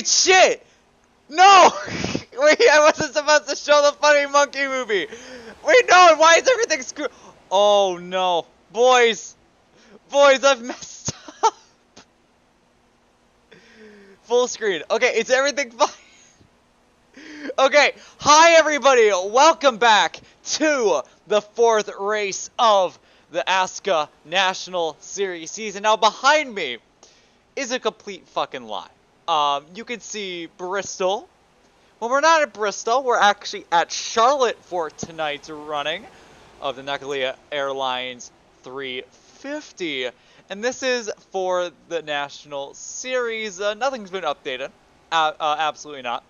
shit! No! Wait, I wasn't supposed to show the funny monkey movie. Wait, no, why is everything screwed? Oh no. Boys, I've messed up. Full screen. Okay, is everything fine? Okay, hi everybody, welcome back to the 4th race of the ASCA National Series season. Now behind me is a complete fucking lie. You can see Bristol. Well, we're not at Bristol, we're actually at Charlotte for tonight's running of the Nalakia Airlines 350. And this is for the National Series. Nothing's been updated. Absolutely not.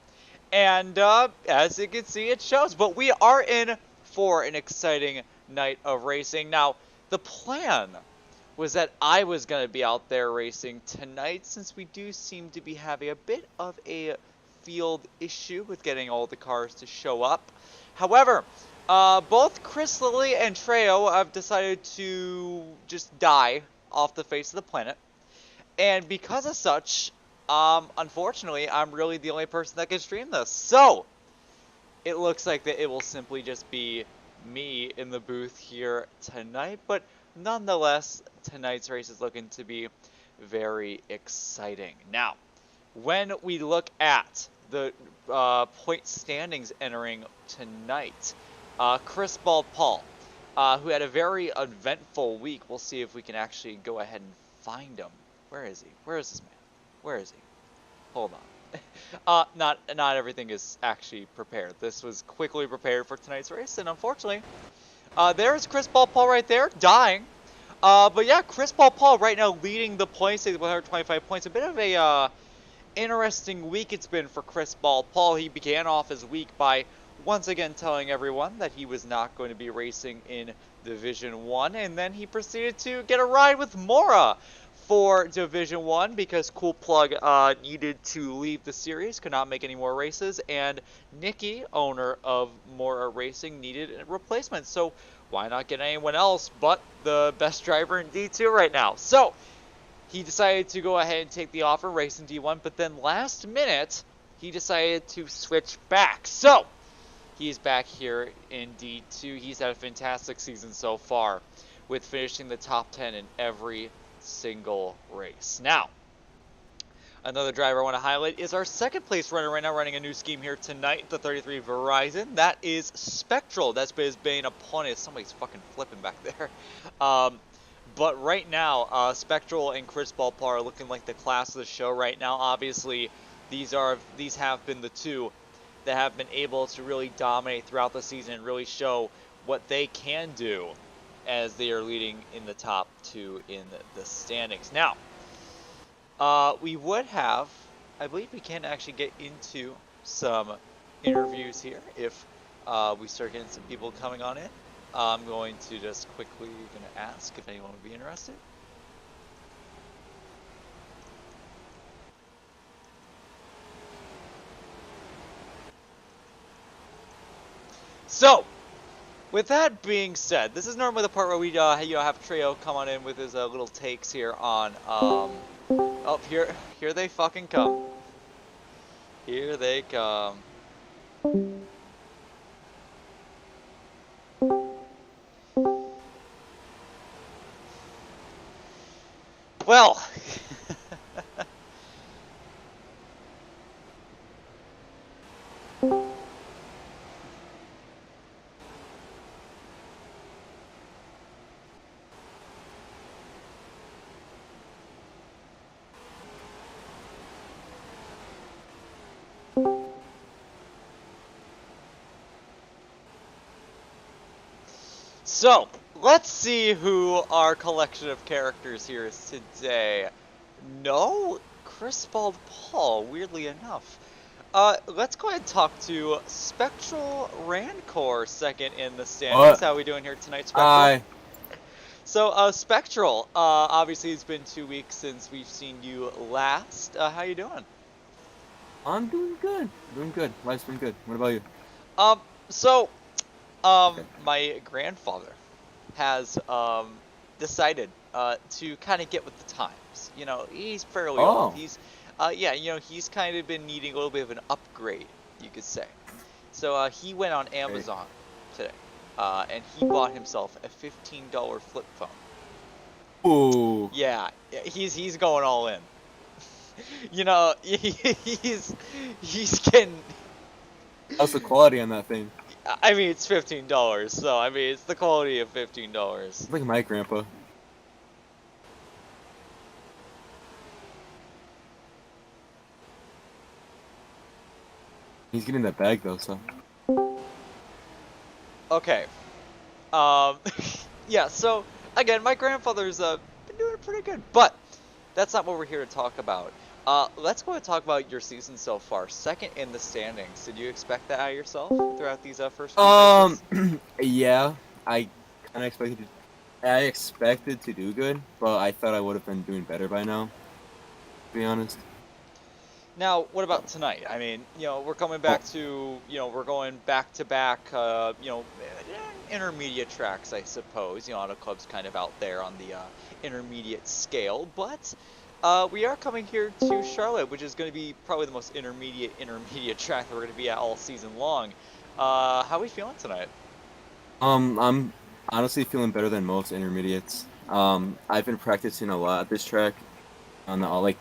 And as you can see, it shows. But we are in for an exciting night of racing. Now, the plan was that I was going to be out there racing tonight, since we do seem to be having a bit of a field issue with getting all the cars to show up. However, both Chris Lilly and Trejo have decided to just die off the face of the planet. And because of such, unfortunately, I'm really the only person that can stream this. So, it looks like that it will simply just be me in the booth here tonight. But nonetheless, tonight's race is looking to be very exciting. Now, when we look at the point standings entering tonight, Chris Paul, who had a very eventful week. We'll see if we can actually go ahead and find him. Where is he? Where is this man? Where is he? Hold on. Not everything is actually prepared. This was quickly prepared for tonight's race, and unfortunately, there's Chris Paul right there, dying. But yeah, Chris Paul right now leading the points with 125 points. A bit of a interesting week it's been for Chris Paul. He began off his week by once again telling everyone that he was not going to be racing in Division 1, and then he proceeded to get a ride with Mora for Division 1 because Cool Plug needed to leave the series, could not make any more races, and Nikki, owner of Mora Racing, needed a replacement. So why not get anyone else but the best driver in D2 right now? So he decided to go ahead and take the offer, race in D1, but then last minute, he decided to switch back. So he's back here in D2. He's had a fantastic season so far, with finishing the top 10 in every single race. Now, another driver I want to highlight is our second place runner right now, running a new scheme here tonight, the 33 Verizon. That is Spectral. That's his main opponent. Somebody's fucking flipping back there. But right now, Spectral and Chris Paul are looking like the class of the show right now. Obviously, these have been the two that have been able to really dominate throughout the season and really show what they can do, as they are leading in the top two in the standings. Now, we would have, I believe we can actually get into some interviews here if we start getting some people coming on in. I'm going to just quickly ask if anyone would be interested. So, with that being said, this is normally the part where we have Trejo come on in with his little takes here on oh, here they fucking come. Here they come. Well, so, let's see who our collection of characters here is today. No, Chris Paul, weirdly enough. Let's go ahead and talk to Spectral Rancor second in the standings. How are we doing here tonight, Spectral? Hi. So, Spectral, obviously it's been 2 weeks since we've seen you last. How you doing? I'm doing good. Doing good. Life's been good. What about you? Okay. My grandfather has decided to kind of get with the times. You know, he's fairly old. He's Yeah, he's kind of been needing a little bit of an upgrade, you could say. So he went on Right. Amazon today, and he bought himself a $15 flip phone. Ooh, Yeah, he's going all in. He's getting. how's the quality on that thing? I mean, it's $15, so I mean, it's the quality of $15. It's like my grandpa. He's getting that bag though, so. Okay. Um, yeah. So again, my grandfather's been doing pretty good, but that's not what we're here to talk about. Let's go and talk about your season so far. Second in the standings. Did you expect that out of yourself throughout these first few races? Yeah, I kind of expected. I expected to do good, but I thought I would have been doing better by now. To be honest. Now, what about tonight? I mean, we're coming Oh, back to, we're going back to back, intermediate tracks, I suppose. Auto Club's kind of out there on the intermediate scale, but we are coming here to Charlotte, which is going to be probably the most intermediate track that we're going to be at all season long. How are we feeling tonight? I'm honestly feeling better than most intermediates. I've been practicing a lot at this track on the like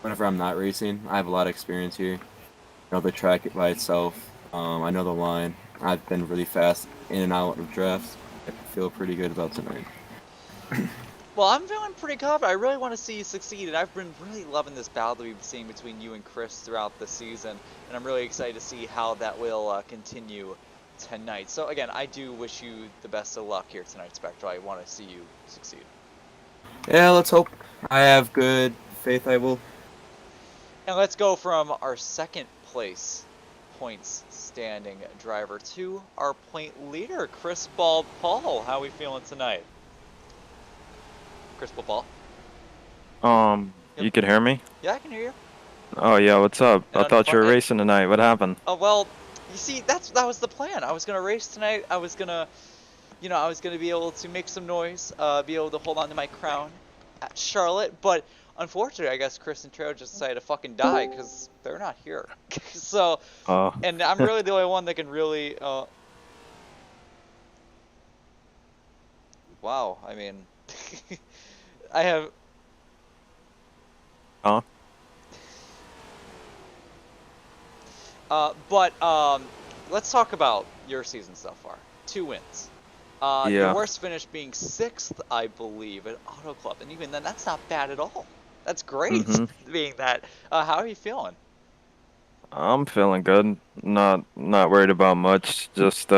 whenever I'm not racing. I have a lot of experience here. I know the track by itself. I know the line. I've been really fast in and out of drafts. I feel pretty good about tonight. Well, I'm feeling pretty confident. I really want to see you succeed, and I've been really loving this battle that we've been seeing between you and Chris throughout the season, and I'm really excited to see how that will continue tonight. So again, I do wish you the best of luck here tonight, Spectral. I want to see you succeed. Yeah, let's hope. I have good faith I will. And let's go from our second place points standing driver to our point leader, Chris Ball Paul. How are we feeling tonight? Chris Ball Paul? Yep. You could hear me? Yeah, I can hear you. Oh yeah, what's up? And I on thought you were and racing tonight. What happened? Oh well, you see, that was the plan. I was gonna race tonight. I was gonna be able to make some noise, be able to hold on to my crown at Charlotte. But unfortunately, I guess Chris and Treo just decided to fucking die because they're not here. So, Oh, and I'm really the only one that can really. Wow. I mean, I have. huh? But let's talk about your season so far. 2 wins. Your Yeah. worst finish being 6th, I believe, at Auto Club, and even then, that's not bad at all. That's great, Mhm. being that. How are you feeling? I'm feeling good. Not worried about much. Just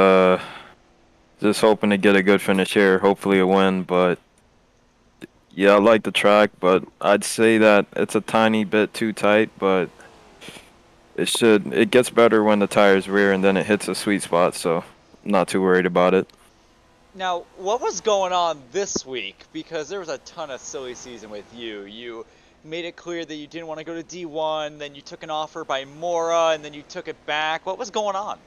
hoping to get a good finish here. Hopefully a win. But yeah, I like the track, but I'd say that it's a tiny bit too tight. But it gets better when the tires rear and then it hits a sweet spot. So not too worried about it. Now, what was going on this week? Because there was a ton of silly season with you. You made it clear that you didn't want to go to D1, then you took an offer by Mora, and then you took it back. What was going on?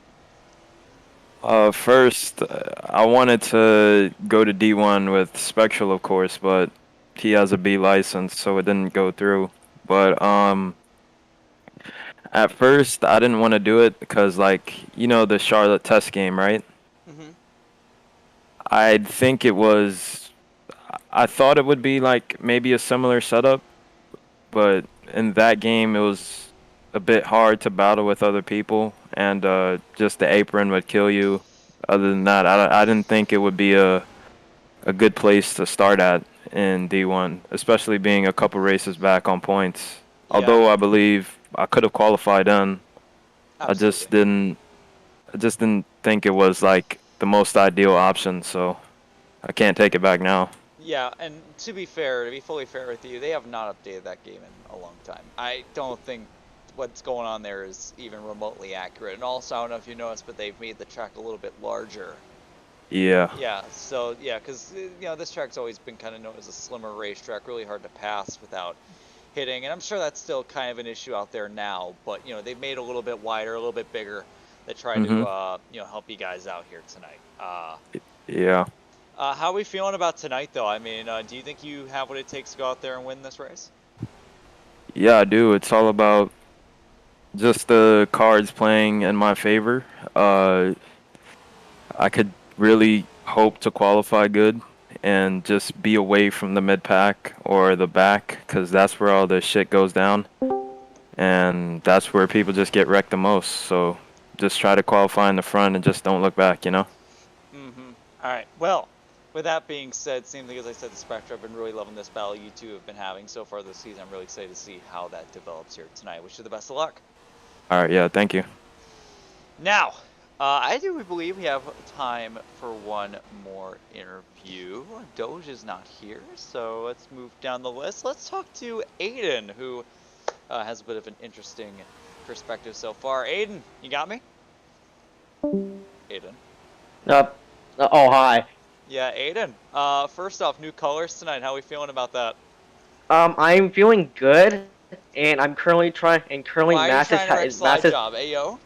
First, I wanted to go to D1 with Spectral, of course, but he has a B license, so it didn't go through. But at first, I didn't want to do it because, like, the Charlotte test game, right? Hmm. I think it was. I thought it would be like maybe a similar setup, but in that game, it was a bit hard to battle with other people, and just the apron would kill you. Other than that, I didn't think it would be a good place to start at in D1, especially being a couple races back on points. Yeah, Although I believe I could have qualified in, I absolutely. just didn't. I just didn't think it was like the most ideal option. So I can't take it back now. Yeah, and to be fair, to be fully fair with you, they have not updated that game in a long time. I don't think what's going on there is even remotely accurate. And also, I don't know if you noticed, but they've made the track a little bit larger. Yeah. Yeah, so yeah, because this track's always been kind of known as a slimmer racetrack, really hard to pass without hitting, and I'm sure that's still kind of an issue out there now. But they've made it a little bit wider, a little bit bigger. They try to Mhm. help you guys out here tonight. Yeah. How are we feeling about tonight, though? I mean, do you think you have what it takes to go out there and win this race? Yeah, I do. It's all about just the cards playing in my favor. Uh, I could really hope to qualify good and just be away from the mid pack or the back, because that's where all the shit goes down. And that's where people just get wrecked the most. So just try to qualify in the front and just don't look back, you know? Mm-hmm. All right. Well, with that being said, same thing as I said to Spectre, I've been really loving this battle you two have been having so far this season. I'm really excited to see how that develops here tonight. Wish you the best of luck. All right, yeah, thank you. Now, I do believe we have time for one more interview. Doge is not here, so let's move down the list. Let's talk to Aiden, who has a bit of an interesting perspective so far. Aiden, you got me? Aiden. Oh, hi. Yeah, Aiden. First off, new colors tonight. How are we feeling about that? I'm feeling good, and I'm currently trying. And currently, Why are you Mass trying to wreck Slide is. Job, ayo?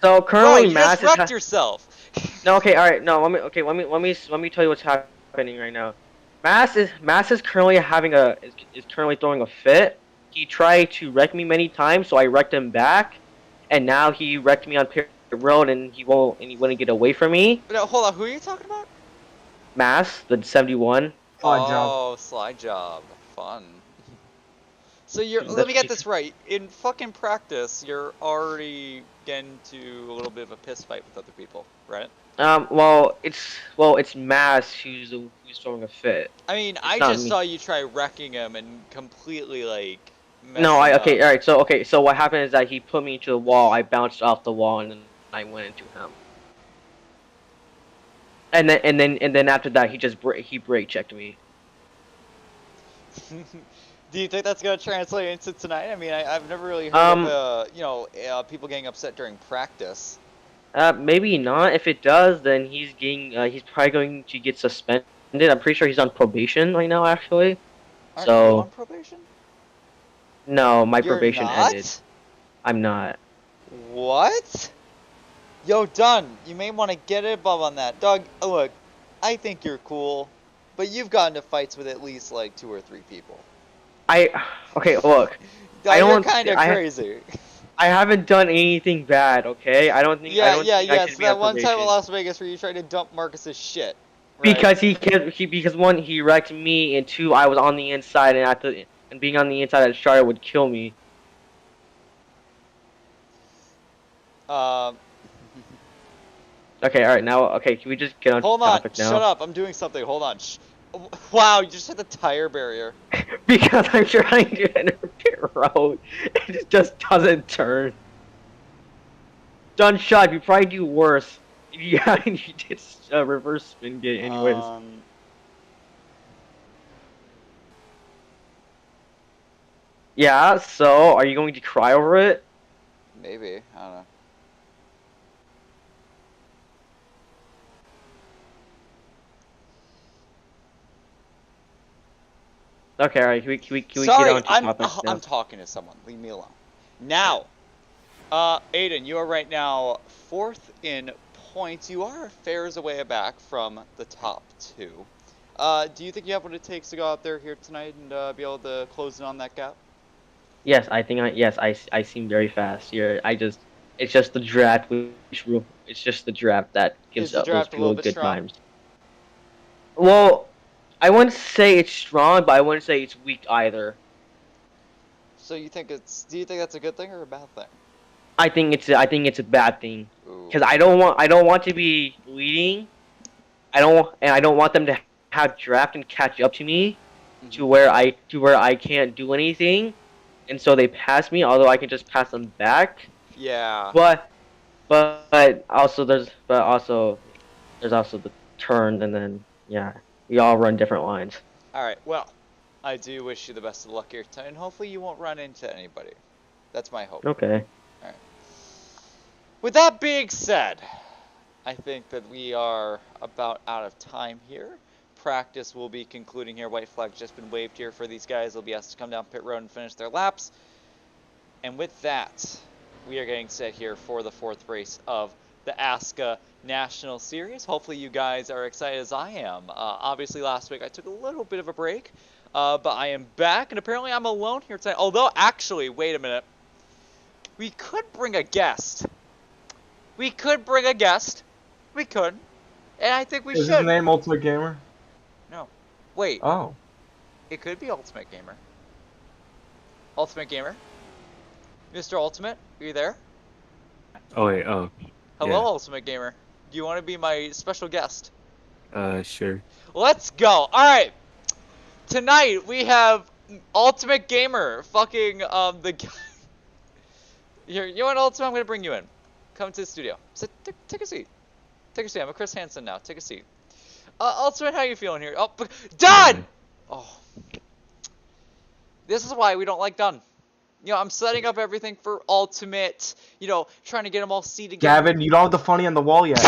So Bro, currently, you just Mass is. wrecked yourself. No, okay, all right. No, let me tell you what's happening right now. Mass is currently is currently throwing a fit. He tried to wreck me many times, so I wrecked him back, and now he wrecked me on pit road, and he wouldn't get away from me. No, hold on. Who are you talking about? Mass, the 71. Oh, Slide Job. Fun. So let me get this right. In fucking practice, you're already getting to a little bit of a piss fight with other people, right? It's Mass who's throwing a fit. I mean, It's I not just me. saw you try wrecking him and completely like No, messing okay, up. all right. So what happened is that he put me into the wall. I bounced off the wall, and then I went into him. And then after that, he brake checked me. Do you think that's gonna translate into tonight? I mean, I've never really heard Um, of people getting upset during practice. Maybe not. If it does, then he's probably going to get suspended. I'm pretty sure he's on probation right now, actually. Aren't you on So probation? no, my You're probation ended. not? I'm not. What? Yo, Dunn, you may want to get above on that. Doug, look, I think you're cool, but you've gotten into fights with at least like 2 or 3 people. Okay, look. I Doug, you're don't. kind of I crazy. I haven't done anything bad. Okay, I Yeah, don't yeah, think I yeah. should So be on that one time in probation. Las Vegas where you tried to dump Marcus's shit, right? Because because one, he wrecked me, and two, I was on the inside, and being on the inside of Charlotte would kill me. Um, Okay, all right, now, okay, can we just get on hold on, topic shut now? up. I'm doing something. Hold on. Wow, you just hit the tire barrier. Because I'm trying to enter pit road, and it just doesn't turn. Done shot. You probably do worse. You did a reverse spin gate, anyways. Yeah. So, are you going to cry over it? Maybe. I don't know. Okay, all right. Can we get Sorry, on to topic now? I'm talking to someone. Leave me alone. Now, Aiden, you are right now 4th in points. You are a fair away back from the top 2. Do you think you have what it takes to go out there here tonight and be able to close in on that gap? Yes, I seem very fast. It's just the draft it's just the draft that Is gives the those draft a little people bit good strong? times. Well, I wouldn't say it's strong, but I wouldn't say it's weak either. So do you think that's a good thing or a bad thing? I think it's a bad thing Ooh. because I don't want to be leading. I don't want them to have draft and catch up to me to where I can't do anything, and so they pass me. Although I can just pass them back, Yeah. but there's also the turn, and then yeah, we all run different lines. Alright, well, I do wish you the best of luck here tonight, and hopefully you won't run into anybody. That's my hope. Okay. Alright. With that being said, I think that we are about out of time here. Practice will be concluding here. White flag's just been waved here for these guys. They'll be asked to come down pit road and finish their laps. And with that, we are getting set here for the 4th race of the ASCA National Series. Hopefully you guys are excited as I am. Obviously last week I took a little bit of a break, but I am back, and apparently I'm alone here tonight. Although, actually, wait a minute. We could bring a guest. We could bring a guest. We could. And I think we should. Is his name Ultimate Gamer? No. Wait. Oh. It could be Ultimate Gamer. Ultimate Gamer? Mr. Ultimate, are you there? Oh wait, oh. Hello, Yeah. Ultimate Gamer. Do you want to be my special guest? Sure. Let's go. Alright. Tonight, we have Ultimate Gamer. Fucking, the guy. Here, you know what, Ultimate? I'm going to bring you in. Come to the studio. Sit, take a seat. Take a seat. I'm a Chris Hansen now. Take a seat. Ultimate, how you feeling here? Oh, done! Oh. This is why we don't like done. You know, I'm setting up everything for Ultimate. You know, trying to get them all seated together. Gavin, you don't have the funny on the wall yet.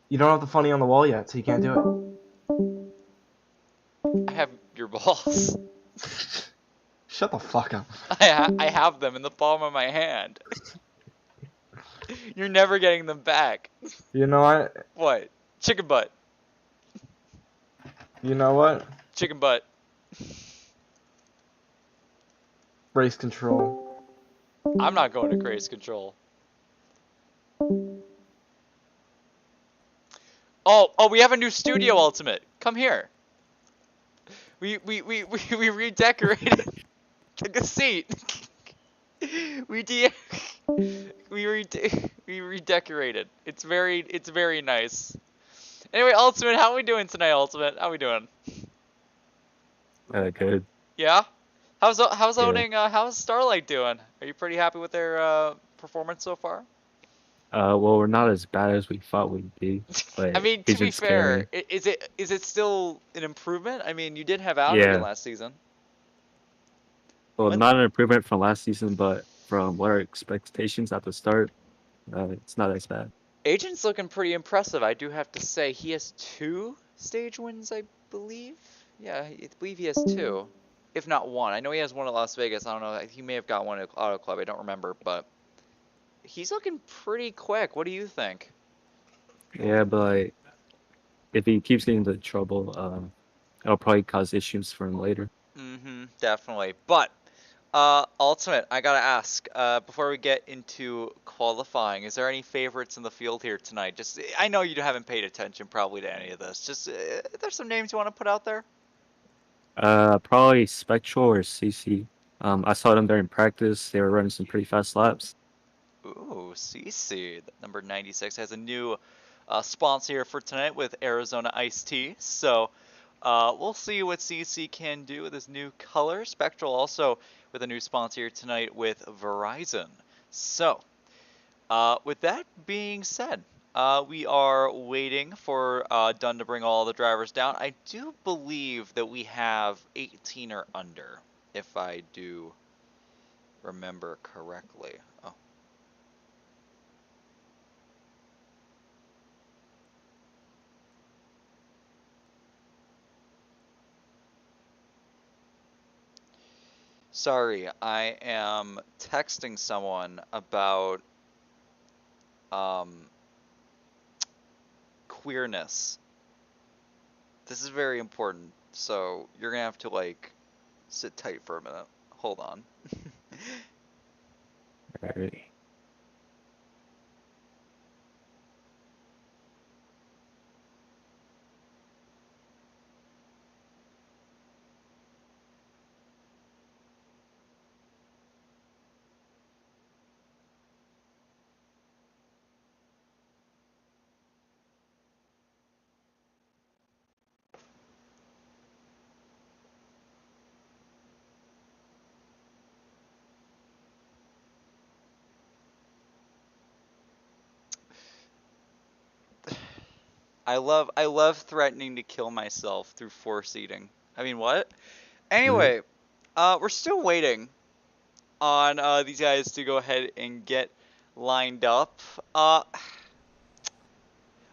You don't have the funny on the wall yet, so you can't do I have your balls. it. Shut the fuck up. I have them in the palm of my hand. You're never getting them back. You know what? What? Chicken butt. You know what? Chicken butt. Race control. I'm not going to craze control. Oh, we have a new studio, Ultimate. Come here. We redecorated. Take a seat. we redecorated. It's very nice. Anyway, Ultimate, how are we doing tonight, Ultimate? How are we doing? Good. Yeah? How's owning how's Starlight doing? Are you pretty happy with their performance so far? Well, we're not as bad as we thought we'd be. But I mean, to be Agent's scary. fair, is it still an improvement? I mean, you did have Aiden Yeah. last season. Well, What? not an improvement from last season, but from what our expectations at the start, it's not as bad. Agent's looking pretty impressive, I do have to say. He has 2 stage wins, I believe. Yeah, I believe he has 2, if not 1. I know he has 1 at Las Vegas. I don't know. He may have got 1 at Auto Club. I don't remember, but he's looking pretty quick. What do you think? Yeah, but like, if he keeps getting into trouble, it'll probably cause issues for him later. Mm-hmm, definitely. But Ultimate, I gotta ask, before we get into qualifying, is there any favorites in the field here tonight? Just, I know you haven't paid attention probably to any of this. Just, there's some names you want to put out there? Probably Spectral or CC. I saw them there in practice. They were running some pretty fast laps. Ooh, CC, number 96, has a new sponsor here for tonight with Arizona Iced Tea. So we'll see what CC can do with his new color. Spectral also with a new sponsor here tonight with Verizon. So with that being said, we are waiting for Dunn to bring all the drivers down. I do believe that we have 18 or under, if I do remember correctly. Oh. Sorry, I am texting someone about queerness. This is very important, so you're gonna have to like sit tight for a minute. Hold on. Alright. I love threatening to kill myself through force eating. I mean, what? Anyway, we're still waiting on these guys to go ahead and get lined up. Oh,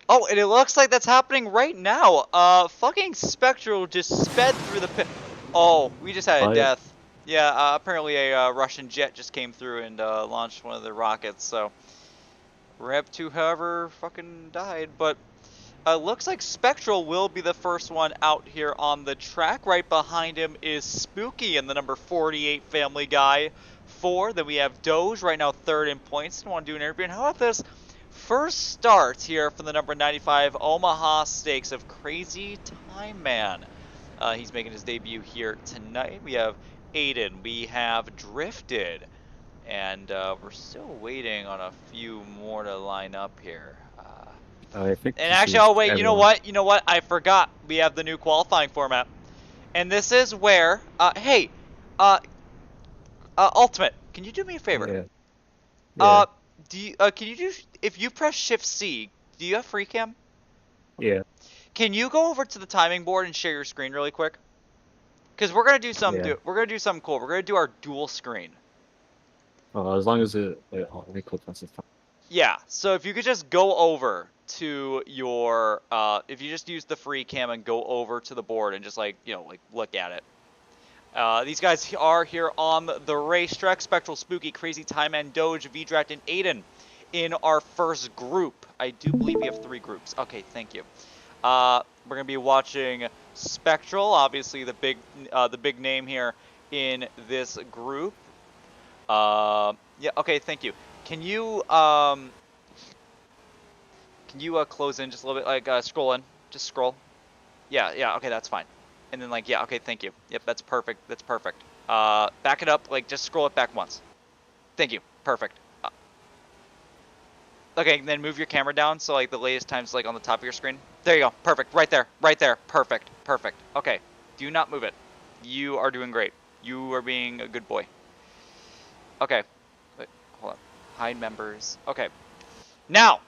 and it looks like that's happening right now. Fucking Spectral just sped through the pit. Oh, we just had a What? death. Yeah, apparently a Russian jet just came through and launched one of the rockets. So, Rep to whoever fucking died, but looks like Spectral will be the first one out here on the track. Right behind him is Spooky and the number 48 Family Guy 4. Then we have Doge right now third in points. Don't want to do an interview. And how about this first start here from the number 95 Omaha Stakes of Crazy Time Man. He's making his debut here tonight. We have Aiden. We have Drifted. And we're still waiting on a few more to line up here. I think. And this actually, is oh wait, everyone. you know what? I forgot. We have the new qualifying format. And this is where, hey, Ultimate, can you do me a favor? Yeah. Yeah. Can you do, if you press Shift C, do you have free cam? Yeah. Can you go over to the timing board and share your screen really quick? Because we're gonna do some, Yeah. we're gonna do something cool. We're gonna do our dual screen. As long as it. Let me click on this. Yeah, so if you could just go over to your, if you just use the free cam and go over to the board and just like, like look at it. These guys are here on the racetrack. Spectral, Spooky, Crazy Time, and Doge, V-Draft, and Aiden in our first group. I do believe we have 3 groups. Okay, thank you. We're going to be watching Spectral, obviously the big name here in this group. Yeah, okay, thank you. Can you close in just a little bit, like scroll in, just scroll. Yeah, okay, that's fine. And then like, yeah, okay, thank you. Yep, that's perfect. That's perfect. Back it up, like just scroll it back once. Thank you. Perfect. Okay, then move your camera down so like the latest time's like on the top of your screen. There you go. Perfect. Right there. Right there. Perfect. Perfect. Okay. Do not move it. You are doing great. You are being a good boy. Okay. Wait, hold on. Hide members. Okay. Now,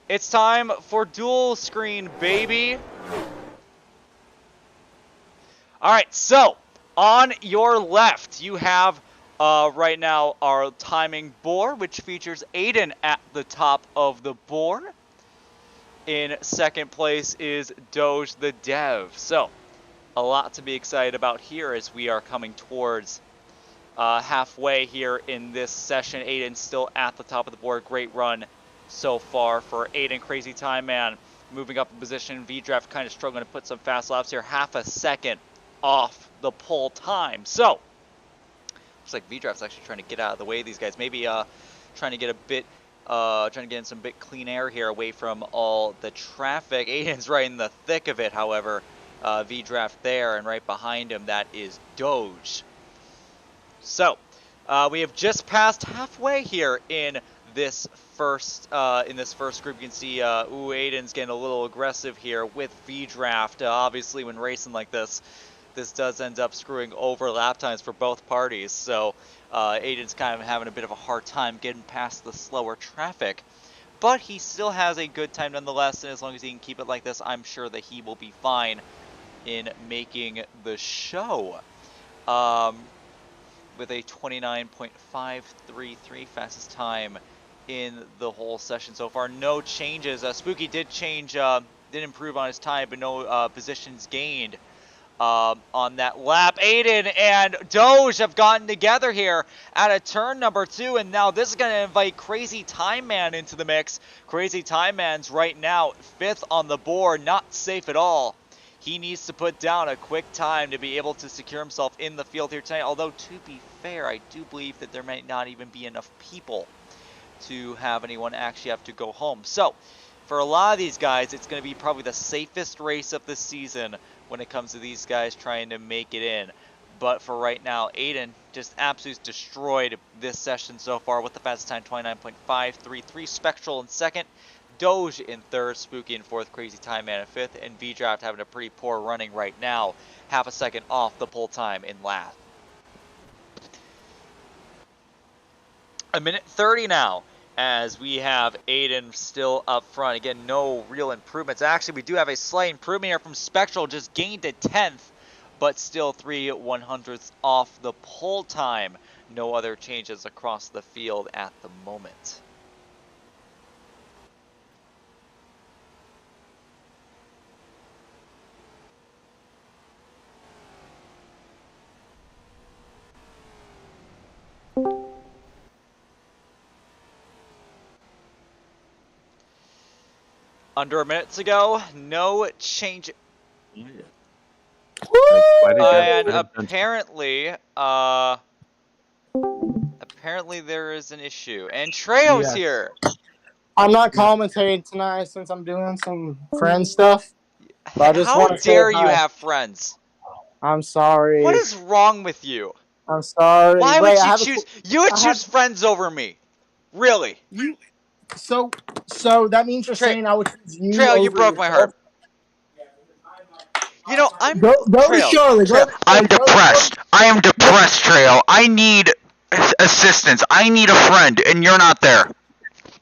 it's time for dual screen, baby. Alright, so, on your left, you have, right now, our timing board, which features Aiden at the top of the board. In second place is Doge the Dev. So, a lot to be excited about here as we are coming towards halfway here in this session. Aiden still at the top of the board. Great run so far for Aiden. Crazy Time Man moving up in position. V-Draft kind of struggling to put some fast laps here. Half a second off the pole time. So, looks like V-Draft's actually trying to get out of the way of these guys. Maybe trying to get a bit, trying to get in some bit clean air here away from all the traffic. Aiden's right in the thick of it, however. V-Draft there, and right behind him, that is Doge. So, we have just passed halfway here in this first group. You can see, Aiden's getting a little aggressive here with V-Draft. Obviously, when racing like this does end up screwing over lap times for both parties. So, Aiden's kind of having a bit of a hard time getting past the slower traffic. But he still has a good time nonetheless, and as long as he can keep it like this, I'm sure that he will be fine in making the show. With a 29.533 fastest time in the whole session so far. No changes. Spooky did change, did improve on his time, but no positions gained on that lap. Aiden and Doge have gotten together here at a turn number 2, and now this is going to invite Crazy Time Man into the mix. Crazy Time Man's right now 5th on the board, not safe at all. He needs to put down a quick time to be able to secure himself in the field here tonight. Although, to be fair, I do believe that there might not even be enough people to have anyone actually have to go home. So, for a lot of these guys, it's going to be probably the safest race of the season when it comes to these guys trying to make it in. But for right now, Aiden just absolutely destroyed this session so far with the fastest time, 29.533. Spectral in second. Doge in third, Spooky in fourth, Crazy Time Man in fifth, and V-Draft having a pretty poor running right now. Half a second off the pole time in last. A minute 30 now, as we have Aiden still up front. Again, no real improvements. Actually, we do have a slight improvement here from Spectral, just gained a 10th, but still 3/100ths off the pole time. No other changes across the field at the moment. under a minute to go. No change. Like, why did And that- apparently there is an issue. And Treo's Yes. here. I'm not commentating tonight since I'm doing some friend stuff. But I just How wanna say dare you hi. have friends? I'm sorry. What is wrong with you? I'm sorry. Why Wait, would I you have a choose? qu- You would I choose friends over me. Really? You. So that means you're Trey- saying I would choose you Trail, over you broke my heart. You know, I'm Go to Trail, Charlotte. Trail, I'm depressed. I am depressed, Trail. I need assistance. I need a friend, and you're not there. Go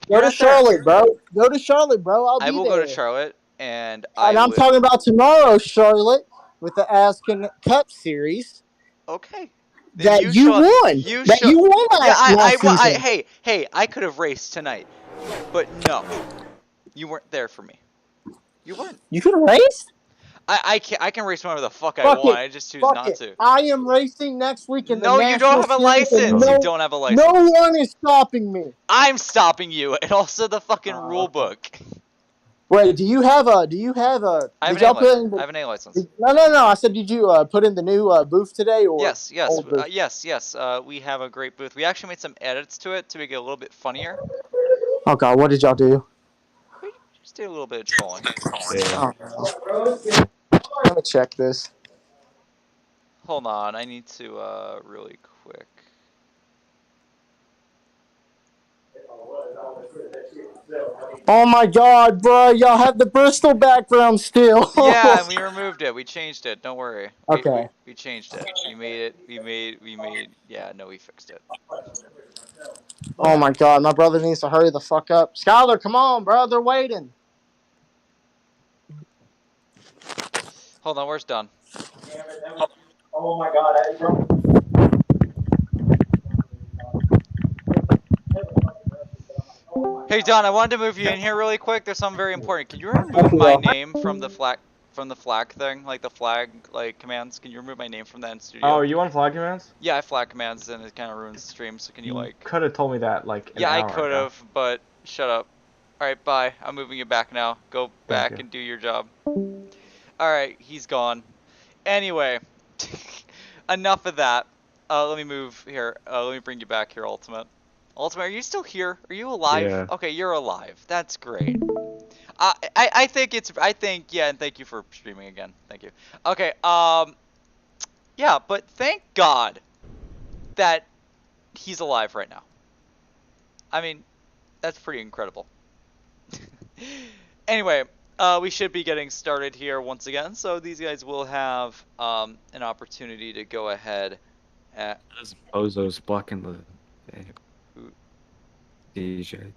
to not there. Charlotte, bro. Go to Charlotte, bro. I'll I be will there. go to Charlotte, and And I'm talking about tomorrow, Charlotte, with the Askin Cup series Okay. Then that you show- won. You that show- you won Yeah, last season. hey, I could have raced tonight, but no, you weren't there for me. You weren't. You could have raced. I can race whenever the fuck I Fuck want. it. I just choose Fuck not it. to. I am racing next week in the No, you don't National have a Series, and license. No, You don't have a license. no one is stopping me. I'm stopping you, and also the fucking rule book. Wait, do you have a? I have Did an y'all A put in? license. I have an A license. No. I said, did you put in the new booth today or? Yes, old booth? yes. We have a great booth. We actually made some edits to it to make it a little bit funnier. Oh God, what did y'all do? We just did a little bit of trolling. Yeah. Let me check this. Hold on, I need to really quick. Oh my God, bro, y'all have the Bristol background still. Yeah, and we removed it. We changed it. Don't worry. Okay. We changed it. We made it. We made. Yeah, no, we fixed it. Oh my God, my brother needs to hurry the fuck up. Skylar, come on, bro, they're waiting. Hold on, where's Dunn? Oh my God. Hey Don, I wanted to move you in here really quick. There's something very important. Can you remove my name from the flag thing, like the flag commands? Can you remove my name from that in studio? Oh, are you on flag commands? Yeah, I flag commands and it kind of ruins the stream. So can you like? Could have told me that like an Yeah, I hour could ago. have, but shut up. All right, bye. I'm moving you back now. Go back you. and do your job. All right, he's gone. Anyway, enough of that. Let me move here. Let me bring you back here, Ultimate. Ultimate, are you still here? Are you alive? Yeah. Okay, you're alive. That's great. I think yeah, and thank you for streaming again. Thank you. Okay, yeah, but thank God that he's alive right now. I mean, that's pretty incredible. Anyway, we should be getting started here once again, so these guys will have an opportunity to go ahead. This bozo's blocking the Who- DJ.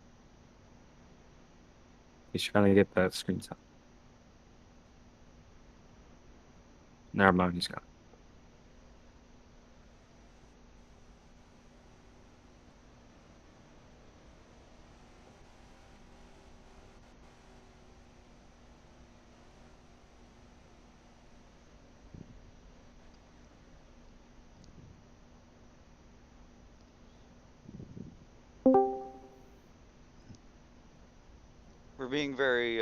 He's trying to get that screen time. Never mind, he's gone. We're being very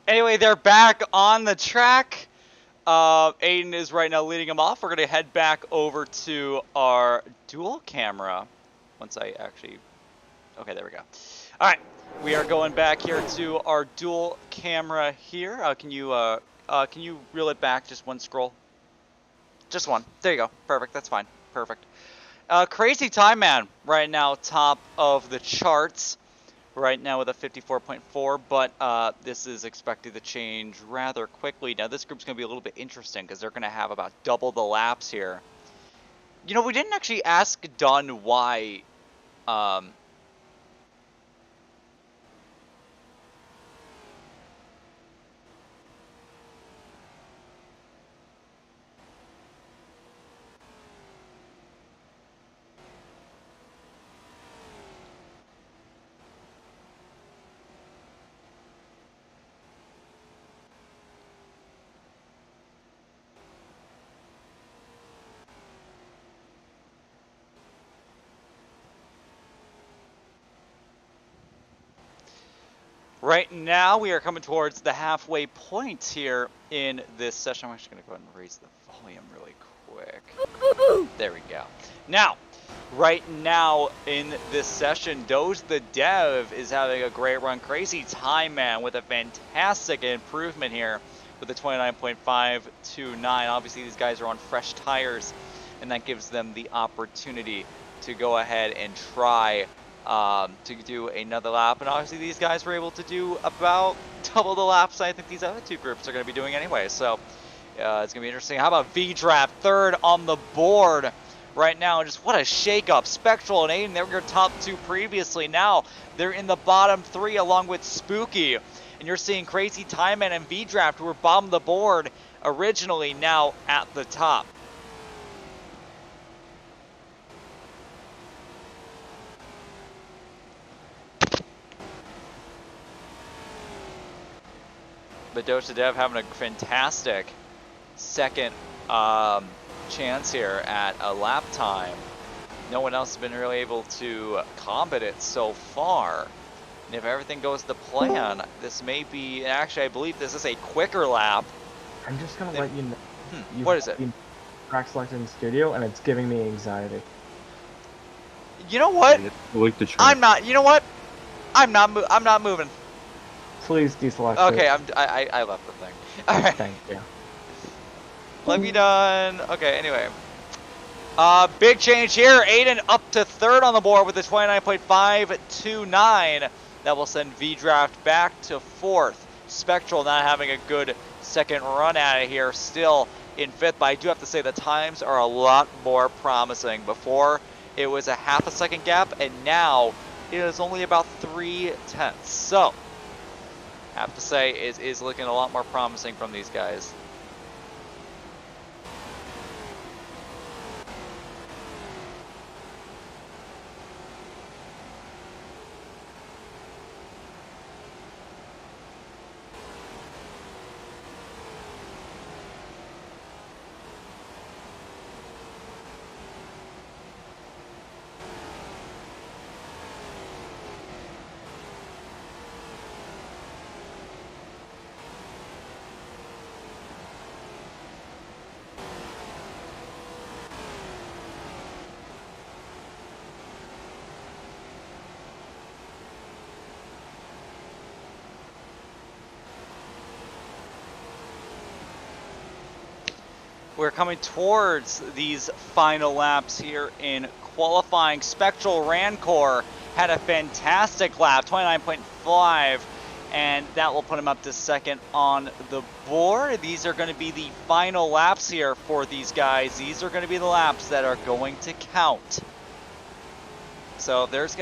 Anyway, they're back on the track. Aiden is right now leading them off. We're going to head back over to our dual camera. Once I actually... Okay, there we go. Alright, we are going back here to our dual camera here. Can you reel it back just one scroll? Just one. There you go. Perfect. That's fine. Perfect. Crazy Time Man right now, top of the charts. Right now with a 54.4, but this is expected to change rather quickly. Now this group's going to be a little bit interesting because they're going to have about double the laps here. You know, we didn't actually ask Dunn why... Right now, we are coming towards the halfway point here in this session. I'm actually going to go ahead and raise the volume really quick. There we go. Now, right now in this session, Doge the Dev is having a great run. Crazy Time Man with a fantastic improvement here with a 29.529. Obviously, these guys are on fresh tires, and that gives them the opportunity to go ahead and try to do another lap. And obviously, these guys were able to do about double the laps I think these other two groups are going to be doing anyway. So it's going to be interesting. How about V-Draft, third on the board right now? Just what a shakeup. Spectral and Aiden, they were your top two previously. Now they're in the bottom three along with Spooky. And you're seeing Crazy Time Man and V-Draft, who were bottom of the board originally, now at the top. But Doja Dev having a fantastic second chance here at a lap time. No one else has been really able to combat it so far. And if everything goes to plan, this may be, actually I believe this is a quicker lap. I'm just gonna let you know. What is it? Track selected in studio, and it's giving me anxiety. You know what? Like the track. I'm not. You know what? I'm not moving. Please deselect Okay, it. I left the thing. All right. Thank you. Let me done. Okay. Anyway. Big change here. Aiden up to third on the board with a 29.529. That will send V-Draft back to fourth. Spectral not having a good second run at it here. Still in fifth, but I do have to say the times are a lot more promising. Before, it was a half a second gap, and now it is only about 0.3. So, have to say, it is looking a lot more promising from these guys. We're coming towards these final laps here in qualifying. Spectral Rancor had a fantastic lap, 29.5, and that will put him up to second on the board. These are going to be the final laps here for these guys. These are going to be the laps that are going to count. So if there's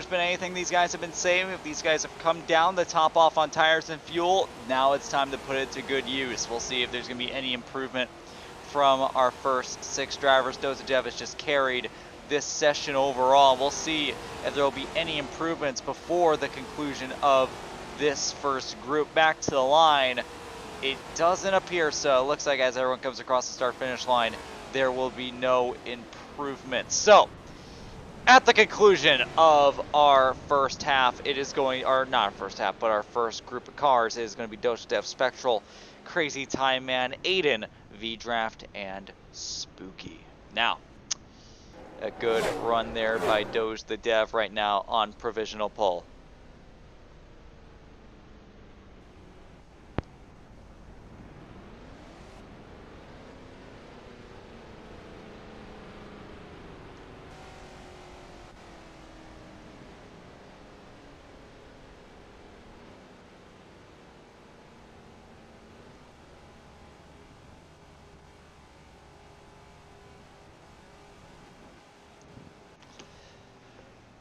been anything these guys have been saying, if these guys have come down the top off on tires and fuel, now it's time to put it to good use. We'll see if there's going to be any improvement from our first 6 drivers. Dozajev has just carried this session overall. We'll see if there will be any improvements before the conclusion of this first group. Back to the line, it doesn't appear so. It looks like as everyone comes across the start-finish line, there will be no improvement. So, at the conclusion of our first half, it is going, or not our first half, but our first group of cars is going to be Dozajev, Spectral, Crazy Time Man, Aiden, V-Draft, and Spooky. Now, a good run there by Doge the Dev right now on provisional pole.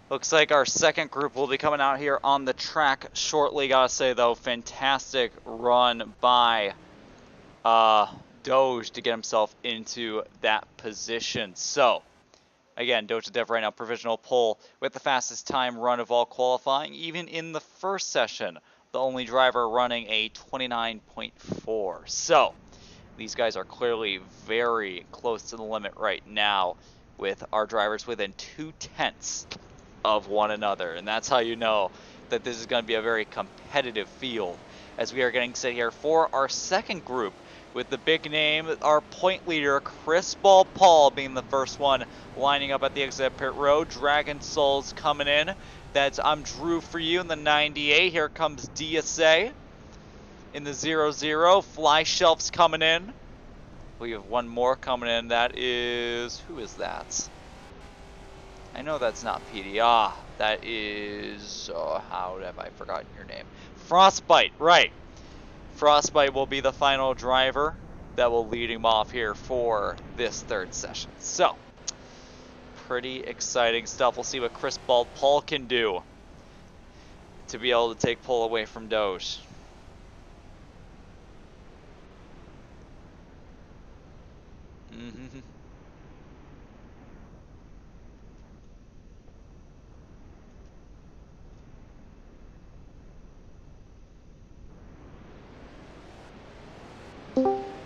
Looks like our second group will be coming out here on the track shortly. Gotta say though, fantastic run by Doge to get himself into that position. So, again, Doge Dev right now, provisional pole with the fastest time run of all qualifying. Even in the first session, the only driver running a 29.4. So, these guys are clearly very close to the limit right now, with our drivers within 0.2 of one another, and that's how you know that this is going to be a very competitive field, as we are getting set here for our second group with the big name, our point leader, Chris Paul being the first one lining up at the exit of pit road. Dragon Souls coming in. That's I'm Drew for you in the 98. Here comes DSA in the 00. Fly Shelf's coming in. We have one more coming in. That is, who is that? I know that's not PD. Ah, that is, how have I forgotten your name? Frostbite, right. Frostbite will be the final driver that will lead him off here for this third session. So, pretty exciting stuff. We'll see what Chris Paul can do to be able to take pole away from Doge.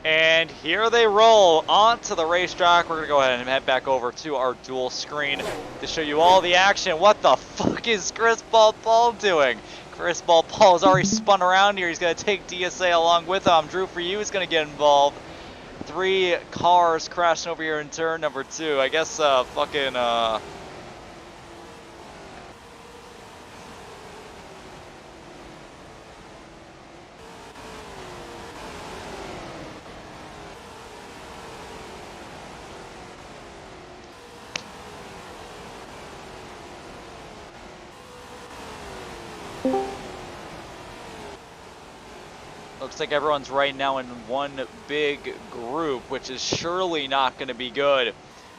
And here they roll onto the racetrack. We're going to go ahead and head back over to our dual screen to show you all the action. What the fuck is Chris Paul doing? Chris Paul has already spun around here. He's going to take DSA along with him. Drew for you is going to get involved. 3 cars crashing over here in turn number 2. I guess looks like everyone's right now in one big group, which is surely not going to be good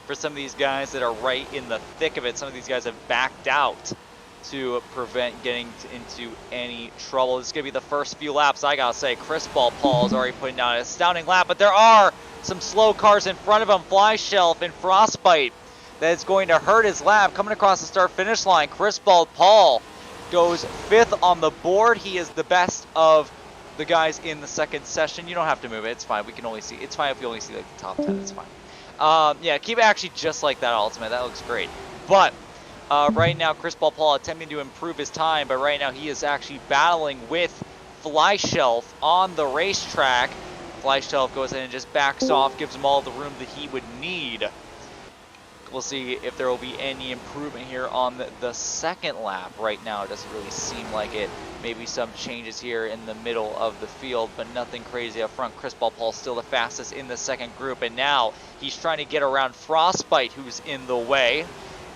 for some of these guys that are right in the thick of it. Some of these guys have backed out to prevent getting into any trouble. This is going to be the first few laps. I got to say, Chris Paul is already putting down an astounding lap, but there are some slow cars in front of him. Fly Shelf and Frostbite. That is going to hurt his lap. Coming across the start-finish line, Chris Paul goes 5th on the board. He is the best of the guys in the second session. You don't have to move it. It's fine. We can only see. It's fine if you only see like the top 10. It's fine. Yeah, keep it actually just like that, Ultimate. That looks great. But right now, Chris Paul attempting to improve his time, but right now he is actually battling with Fly Shelf on the racetrack. Fly Shelf goes in and just backs off, gives him all the room that he would need. We'll see if there will be any improvement here on the second lap. Right now, it doesn't really seem like it. Maybe some changes here in the middle of the field, but nothing crazy up front. Chris Paul still the fastest in the second group, and now he's trying to get around Frostbite, who's in the way.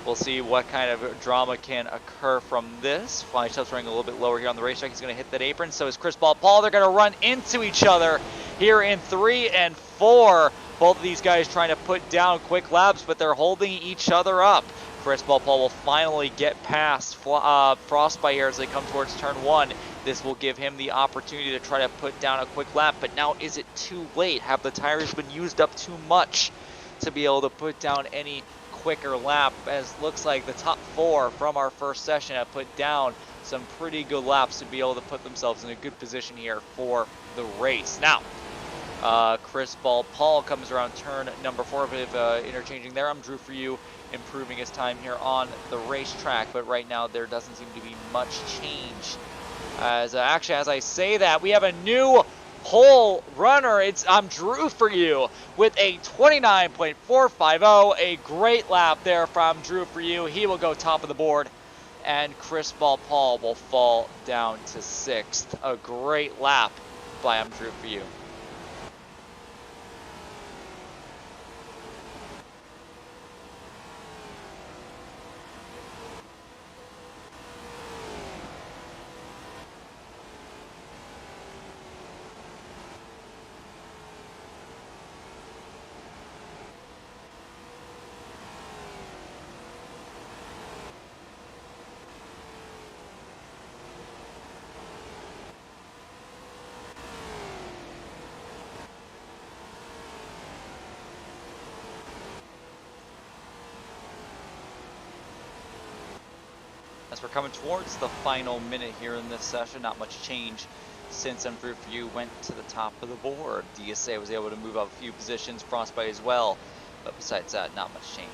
We'll see what kind of drama can occur from this. Fly Shelf's running a little bit lower here on the racetrack. He's going to hit that apron. So is Chris Paul. They're going to run into each other here in 3 and 4. Both of these guys trying to put down quick laps, but they're holding each other up. Chris Paul will finally get past Frostbite here as they come towards turn 1. This will give him the opportunity to try to put down a quick lap, but now is it too late? Have the tires been used up too much to be able to put down any quicker lap, as looks like the top 4 from our first session have put down some pretty good laps to be able to put themselves in a good position here for the race. Now, Chris Paul comes around turn number 4, a bit of interchanging there. I'm Drew for you, improving his time here on the racetrack, but right now there doesn't seem to be much change. Actually, as I say that, we have a new pole runner. I'm Drew for you with a 29.450, a great lap there from Drew for you. He will go top of the board, and Chris Paul will fall down to 6th. A great lap by I'm Drew for you. As we're coming towards the final minute here in this session, not much change since I'm Drew for you went to the top of the board. DSA was able to move up a few positions, Frostbite as well, but besides that, not much change.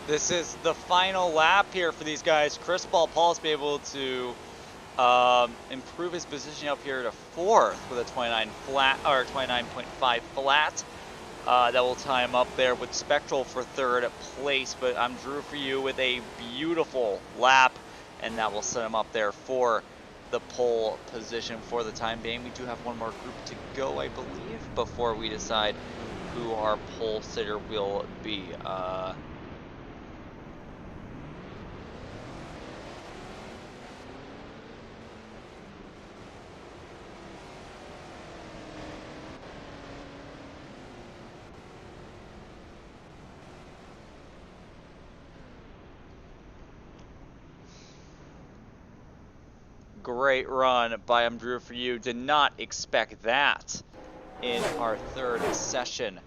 This is the final lap here for these guys. Chris Paul's been able to improve his position up here to 4th with a 29 flat or 29.5 flat. That will tie him up there with Spectral for 3rd place, but I'm Drew for you with a beautiful lap, and that will set him up there for the pole position for the time being. We do have one more group to go, I believe, before we decide who our pole sitter will be. Great run by Drew for you. Did not expect that in our 3rd session.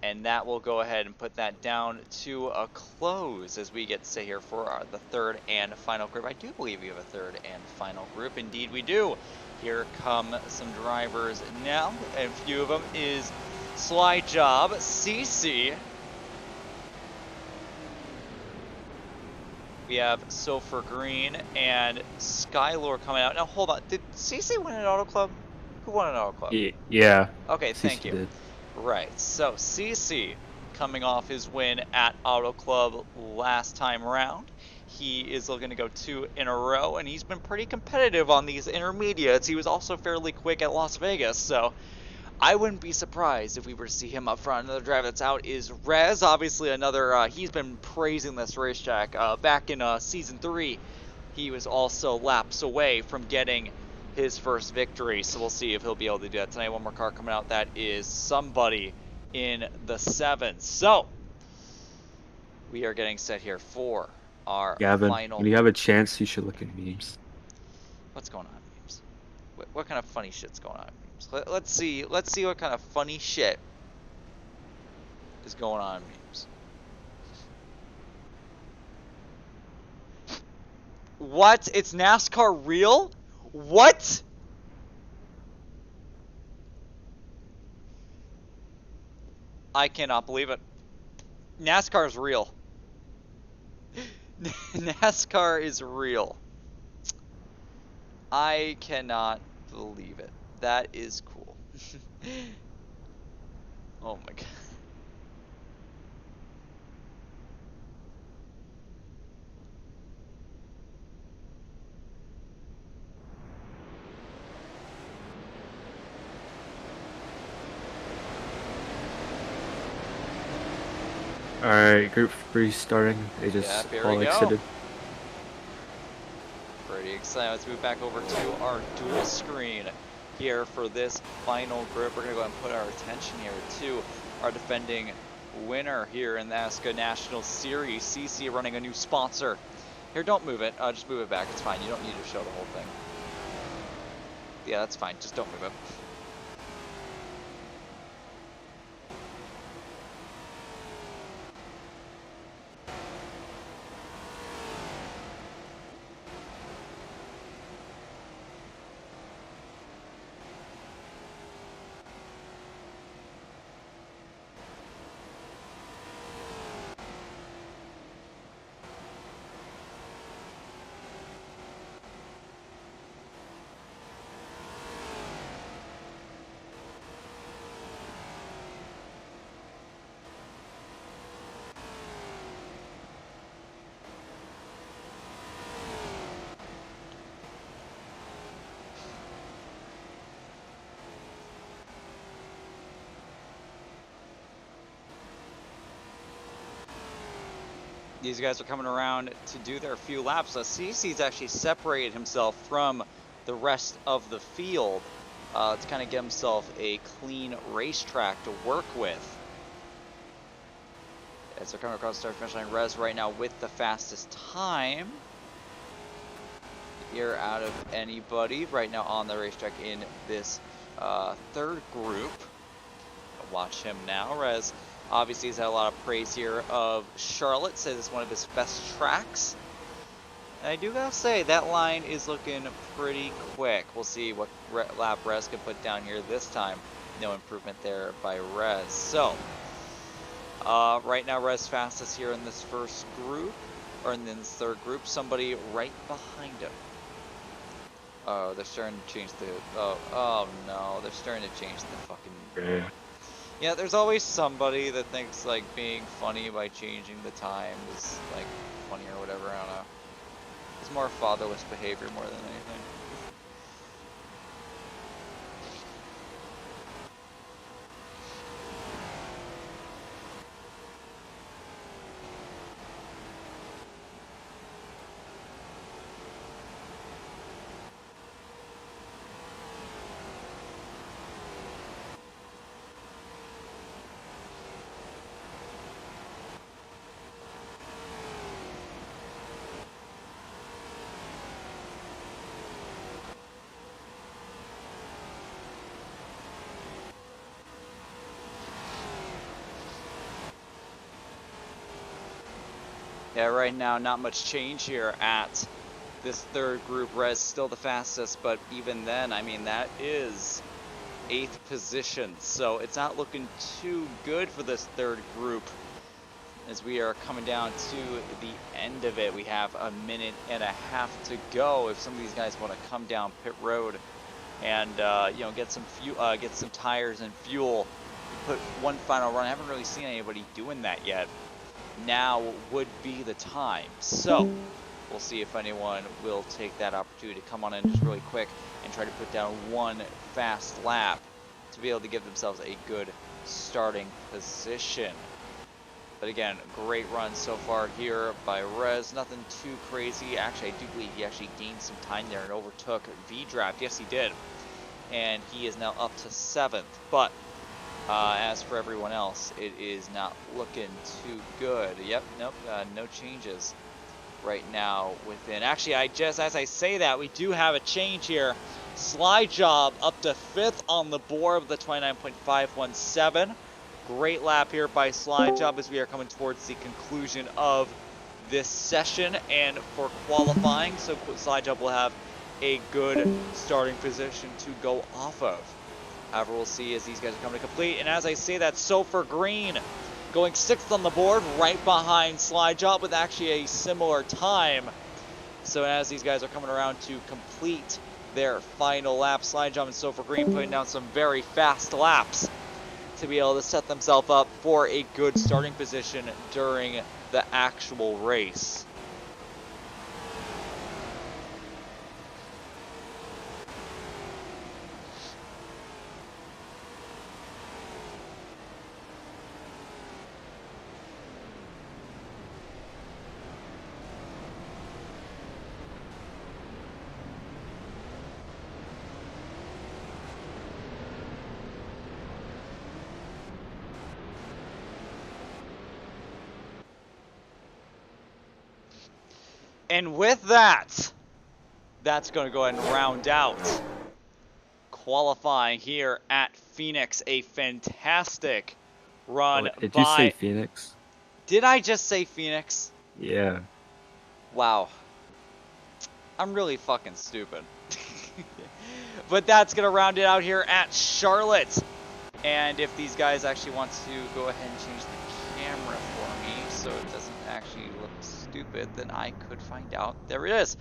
And that will go ahead and put that down to a close as we get to stay here for the 3rd and final group. I do believe we have a 3rd and final group. Indeed we do. Here come some drivers now. And a few of them is Sly Job, CC. We have Sulfur Green and Skylore coming out. Now hold on, did CC win an Auto Club? Who won an Auto Club? Yeah. Okay, thank CC you. did. Right, so CC coming off his win at Auto Club last time around. He is looking to go 2 in a row, and he's been pretty competitive on these intermediates. He was also fairly quick at Las Vegas, so I wouldn't be surprised if we were to see him up front. Another driver that's out is Rez. Obviously, another, he's been praising this racetrack. Back in Season 3, he was also laps away from getting his first victory. So we'll see if he'll be able to do that tonight. One more car coming out. That is somebody in the 7th. So we are getting set here for our Gavin, final. when you have a chance, you should look at memes. What's going on, memes? What kind of funny shit's going on, memes? Let's see what kind of funny shit is going on, memes. What? It's NASCAR real? What? I cannot believe it. NASCAR is real. NASCAR is real. I cannot believe it. That is cool. Oh my god. Alright, group 3 starting. They just Yep, here all we go. exited. Pretty excited. Let's move back over to our dual screen here for this final group. We're going to go ahead and put our attention here to our defending winner here in the ASCA National Series. CC running a new sponsor. Here, don't move it. Just move it back. It's fine. You don't need to show the whole thing. Yeah, that's fine. Just don't move it. These guys are coming around to do their few laps. CC's actually separated himself from the rest of the field to kind of get himself a clean racetrack to work with. As they're coming across the start finish line, Rez right now with the fastest time. Here out of anybody right now on the racetrack in this 3rd group. Watch him now. Rez obviously he's had a lot of praise here of Charlotte, says it's one of his best tracks. And I do gotta say, that line is looking pretty quick. We'll see what lap Rez can put down here this time. No improvement there by Rez. So, Right now, Res fastest here in this first group, or in this third group. Somebody right behind him. Oh, they're starting to change the. Oh no, they're starting to change the fucking. Yeah. Yeah, there's always somebody that thinks like being funny by changing the time is like funny or whatever. I don't know. It's more fatherless behavior more than anything. Yeah, right now not much change here at this third group. Res still the fastest, but even then, I mean, that is 8th position, so it's not looking too good for this third group as we are coming down to the end of it. We have a minute and a half to go if some of these guys want to come down pit road and you know, get some fuel, get some tires and fuel, put one final run. I haven't really seen anybody doing that yet. Now would be the time. So we'll see if anyone will take that opportunity to come on in just really quick and try to put down one fast lap to be able to give themselves a good starting position. But again, great run so far here by Rez. Nothing too crazy. Actually, I do believe he actually gained some time there and overtook V-Draft. Yes, he did. And he is now up to 7th. But as for everyone else, it is not looking too good. Yep, nope, no changes right now within. Actually, as I say that, we do have a change here. Slide Job up to 5th on the board with a 29.517. Great lap here by Slide Job as we are coming towards the conclusion of this session and for qualifying. So Slide Job will have a good starting position to go off of. However, we'll see as these guys are coming to complete. And as I say that, Sofer Green going 6th on the board, right behind Slide Job with actually a similar time. So as these guys are coming around to complete their final lap, Slide Job and Sofer Green putting down some very fast laps to be able to set themselves up for a good starting position during the actual race. And with that, that's going to go ahead and round out qualifying here at Phoenix. A fantastic run Did by... you say Phoenix? Did I just say Phoenix? Yeah. Wow. I'm really fucking stupid. But that's going to round it out here at Charlotte. And if these guys actually want to go ahead and change the camera for me so it doesn't actually look stupid, then I could find out. There it is.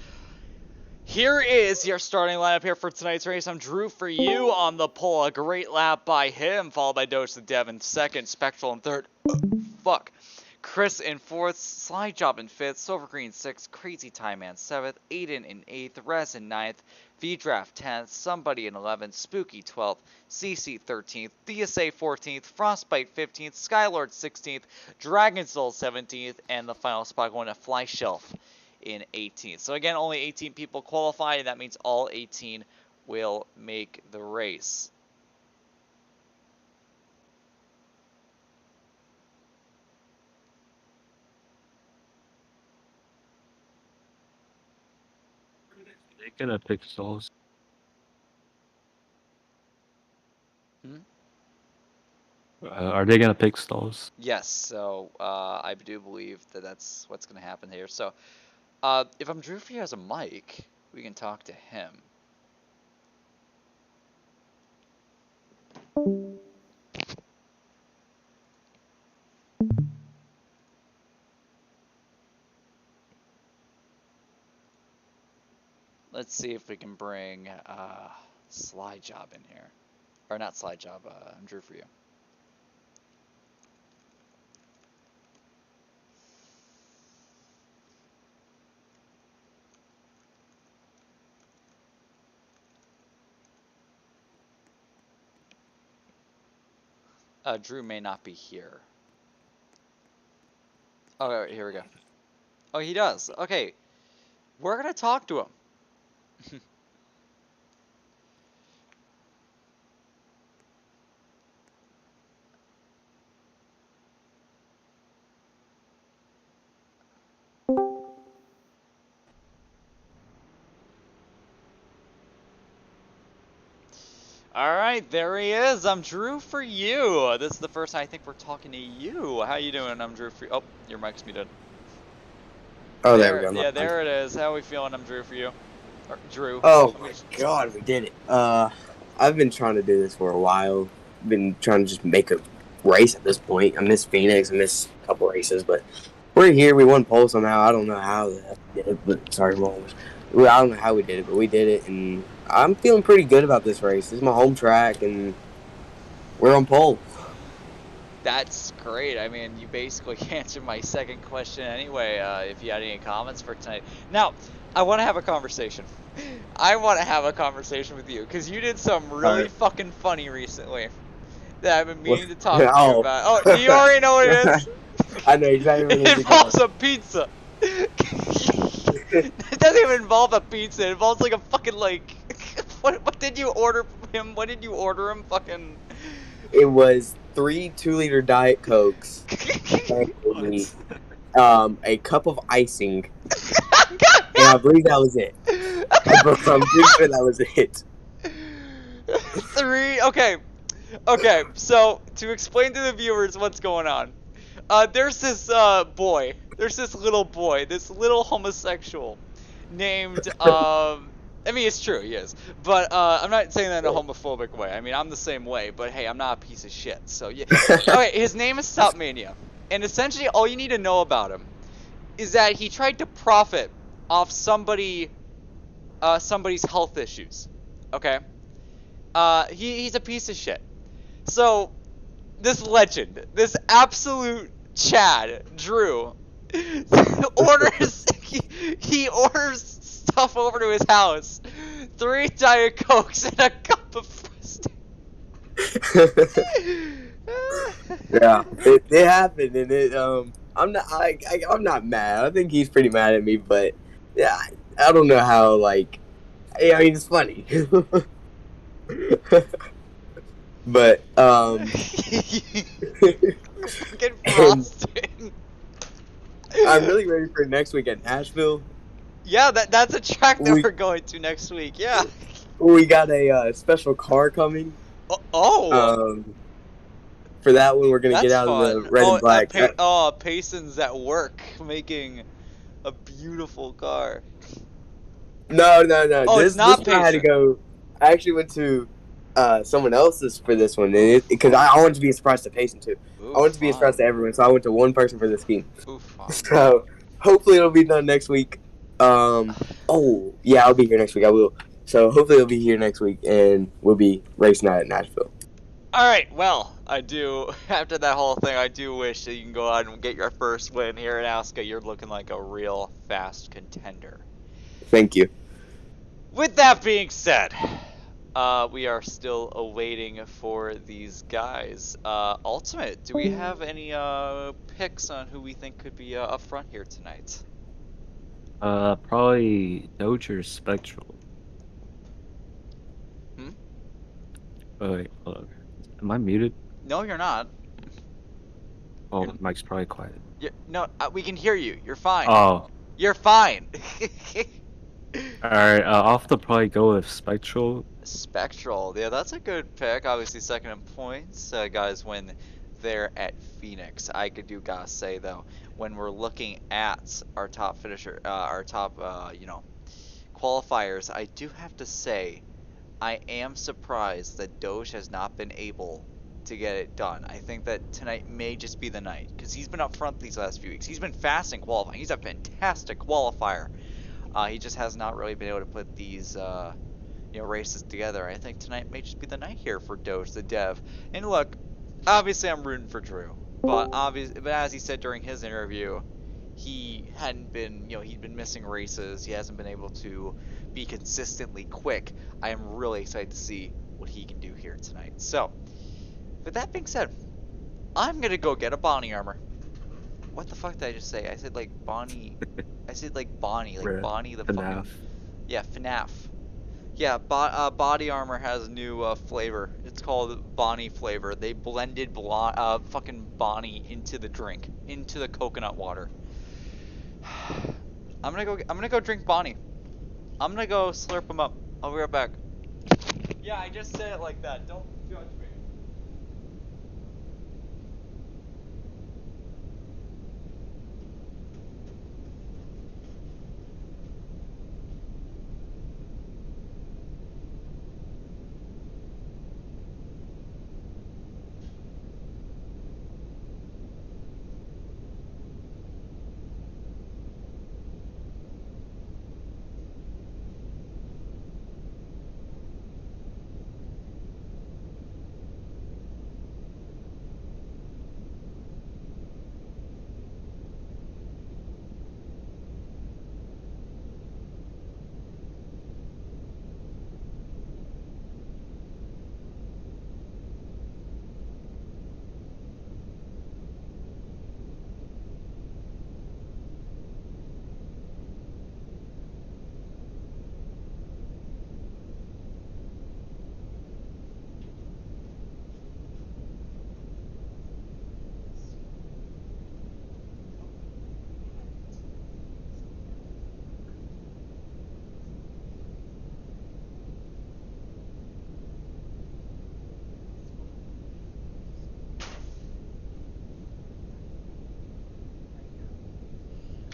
Here is your starting lineup here for tonight's race. I'm Drew for you on the pole. A great lap by him, followed by Doge the Dev in 2nd, Spectral in 3rd. Fuck. Chris in 4th, Slide Job in 5th, Silver Green 6th, Crazy Time Man 7th, Aiden in 8th, Rez in 9th, V-Draft 10th, Somebody in 11th, Spooky 12th, CC 13th, DSA 14th, Frostbite 15th, Skylord 16th, Dragon Soul 17th, and the final spot going to Fly Shelf in 18th. So again, only 18 people qualify, and that means all 18 will make the race. They're gonna pick stalls. Are they gonna pick stalls? Yes, so I do believe that that's what's going to happen here. So if I'm Drew for you has a mic, we can talk to him. Let's see if we can bring Slide Job in here. Or not Slide Job, Drew for you. Drew may not be here. Oh, wait, here we go. Oh, he does. Okay. We're gonna talk to him. Alright, there he is. I'm Drew for you. This is the first time I think we're talking to you. How you doing? I'm Drew for you. Oh, your mic's muted. Oh, there we go. Yeah, there it is. How are we feeling? I'm Drew for you. Or, Drew. Oh my god, we did it. I've been trying to do this for a while. Been trying to just make a race at this point. I miss Phoenix. I miss a couple races, but we're here. We won pole somehow. I don't know how we did it, but sorry, Mom. I don't know how we did it, but we did it, and I'm feeling pretty good about this race. This is my home track, and we're on pole. That's great. I mean, you basically answered my second question anyway, if you had any comments for tonight. Now, I want to have a conversation. I want to have a conversation with you, because you did something really fucking funny recently that I've been meaning to talk to you about. Oh, do you already know what it is? I know exactly what it is. It involves a pizza. It doesn't even involve a pizza. It involves like a fucking like... What did you order him? What did you order him? Fucking... It was 3 2-liter Diet Cokes, and, a cup of icing, and I believe that was it. I'm pretty sure that was it. 3. Okay. So to explain to the viewers what's going on, there's this boy. There's this little boy. This little homosexual named I mean, it's true, he is. But I'm not saying that in a homophobic way. I mean, I'm the same way, but hey, I'm not a piece of shit. So, yeah. Okay, his name is Stopmania. And essentially, all you need to know about him is that he tried to profit off somebody's health issues. Okay? He's a piece of shit. So, this legend, this absolute Chad, Drew, he orders stuff over to his house. 3 Diet Cokes and a cup of frosting. Yeah, it happened, and I'm not mad. I think he's pretty mad at me, but yeah, I don't know how. Like, I mean, it's funny. But Fucking frosting. I'm really ready for next week at Nashville. Yeah, that's a track that we're going to next week. Yeah. We got a special car coming. For that one, we're gonna get out of the red and black. Payson's at work making a beautiful car. No. Oh, this it's not I had to go. I actually went to someone else's for this one, because I wanted to be a surprise to Payson too. Ooh, I wanted to be a surprise to everyone, so I went to one person for the scheme. Ooh, so hopefully it'll be done next week. Oh yeah, I'll be here next week. I will. So hopefully it'll be here next week, and we'll be racing out at Nashville. Alright, well, after that whole thing, I do wish that you can go out and get your first win here in Alaska. You're looking like a real fast contender. Thank you. With that being said, we are still awaiting for these guys. Ultimate, do we have any picks on who we think could be up front here tonight? Probably Doge or Spectral. Oh, wait, hold on. Am I muted? No, you're not. Oh, Mike's probably quiet. No, we can hear you. You're fine. Oh. You're fine. Alright, I'll have to probably go with Spectral. Spectral, yeah, that's a good pick. Obviously, second in points, guys, when they're at Phoenix. I gotta say though, when we're looking at our top finisher, our top, qualifiers, I do have to say, I am surprised that Doge has not been able to get it done. I think that tonight may just be the night, because he's been up front these last few weeks. He's been fast in qualifying. He's a fantastic qualifier. He just has not really been able to put these races together. I think tonight may just be the night here for Doge, the dev. And look, obviously I'm rooting for Drew, but as he said during his interview, he hadn't been, he'd been missing races. He hasn't been able to be consistently quick. I am really excited to see what he can do here tonight. So, with that being said, I'm gonna go get a Bonnie armor. What the fuck did I just say? I said like Bonnie. I said like Bonnie, like Rip. Bonnie the FNAF. fucking. Yeah, FNAF. Yeah, body armor has a new flavor. It's called Bonnie flavor. They blended fucking Bonnie into the drink, into the coconut water. I'm gonna go drink Bonnie. I'm gonna go slurp them up. I'll be right back. Yeah, I just said it like that. Don't judge me.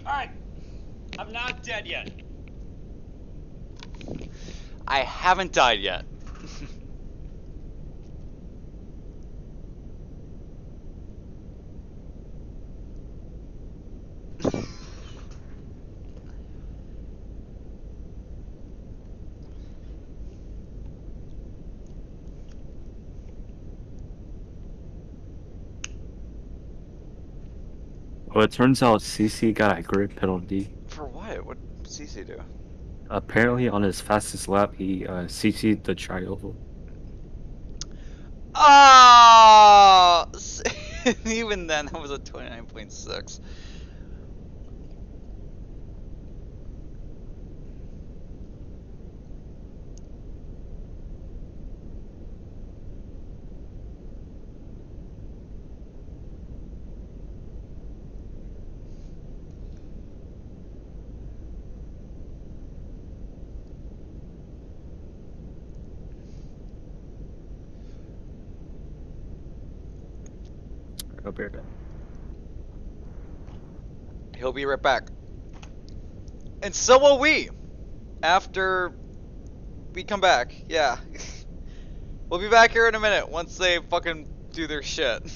Alright. I'm not dead yet. I haven't died yet. Well, it turns out CC got a grid penalty. For what? What did CC do? Apparently, on his fastest lap, he CC'd the tri-oval. Ah! Even then, that was a 29.6. I'll be right back. He'll be right back. And so will we! After we come back, yeah. We'll be back here in a minute once they fucking do their shit.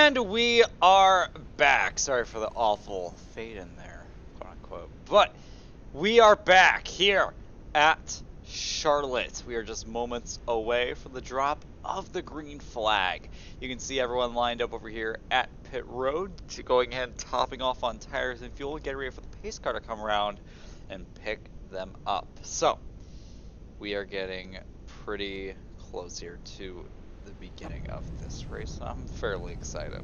And we are back. Sorry for the awful fade in there, quote unquote. But we are back here at Charlotte. We are just moments away from the drop of the green flag. You can see everyone lined up over here at pit road, going ahead and topping off on tires and fuel, getting ready for the pace car to come around and pick them up. So we are getting pretty close here to the beginning of this race. I'm fairly excited.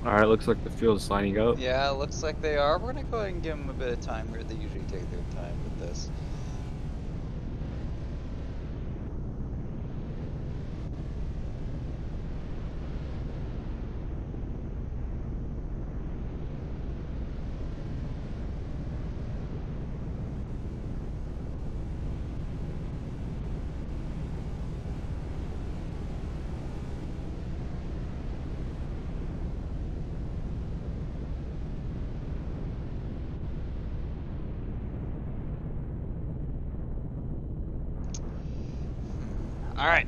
All right, looks like the field's lining up. Yeah, it looks like they are. We're gonna go ahead and give them a bit of time here. They usually take their time with this. Alright.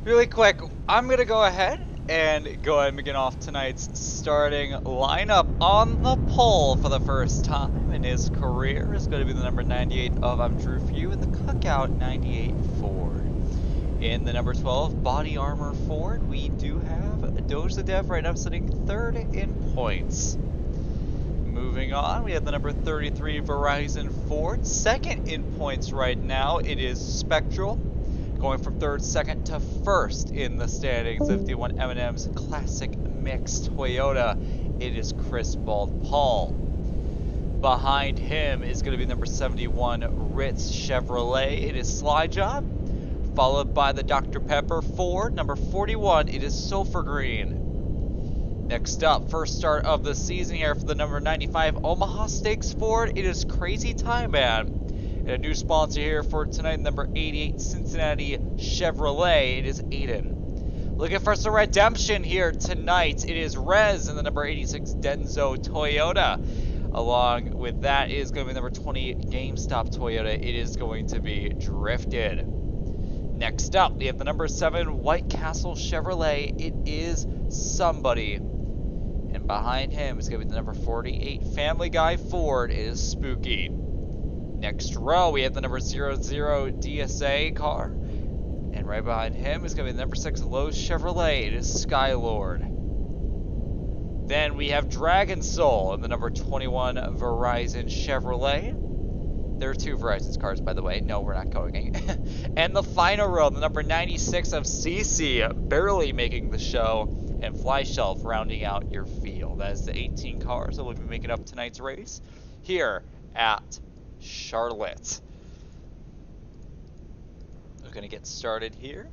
Really quick, I'm going to go ahead and begin off tonight's starting lineup. On the pole for the first time in his career is going to be the number 98 of I'm Drew Few and the Cookout 98 Ford. In the number 12 Body Armor Ford, we do have Doge the Dev right now sitting third in points. Moving on, we have the number 33 Verizon Ford, second in points right now. It is Spectral, going from third, second to first in the standings. 51 M&M's Classic Mixed Toyota. It is Chris Bald Paul. Behind him is going to be number 71 Ritz Chevrolet. It is Sly Job, followed by the Dr. Pepper Ford. Number 41, it is Sulphur Green. Next up, first start of the season here for the number 95 Omaha Steaks Ford. It is Crazy Time Man. And a new sponsor here for tonight, number 88 Cincinnati Chevrolet. It is Aiden. Looking for some redemption here tonight. It is Rez and the number 86 Denso Toyota. Along with that is going to be number 20 GameStop Toyota. It is going to be Drifted. Next up, we have the number 7 White Castle Chevrolet. It is Somebody. And behind him is going to be the number 48 Family Guy Ford. It is Spooky. Next row, we have the number 00 DSA car. And right behind him is going to be the number 6 Lowe's Chevrolet. It is Skylord. Then we have Dragon Soul and the number 21 Verizon Chevrolet. There are 2 Verizon's cars, by the way. No, we're not going. And the final row, the number 96 of CC, barely making the show. And Fly Shelf rounding out your field. That is the 18 cars that will be making up tonight's race here at Charlotte. We're going to get started here.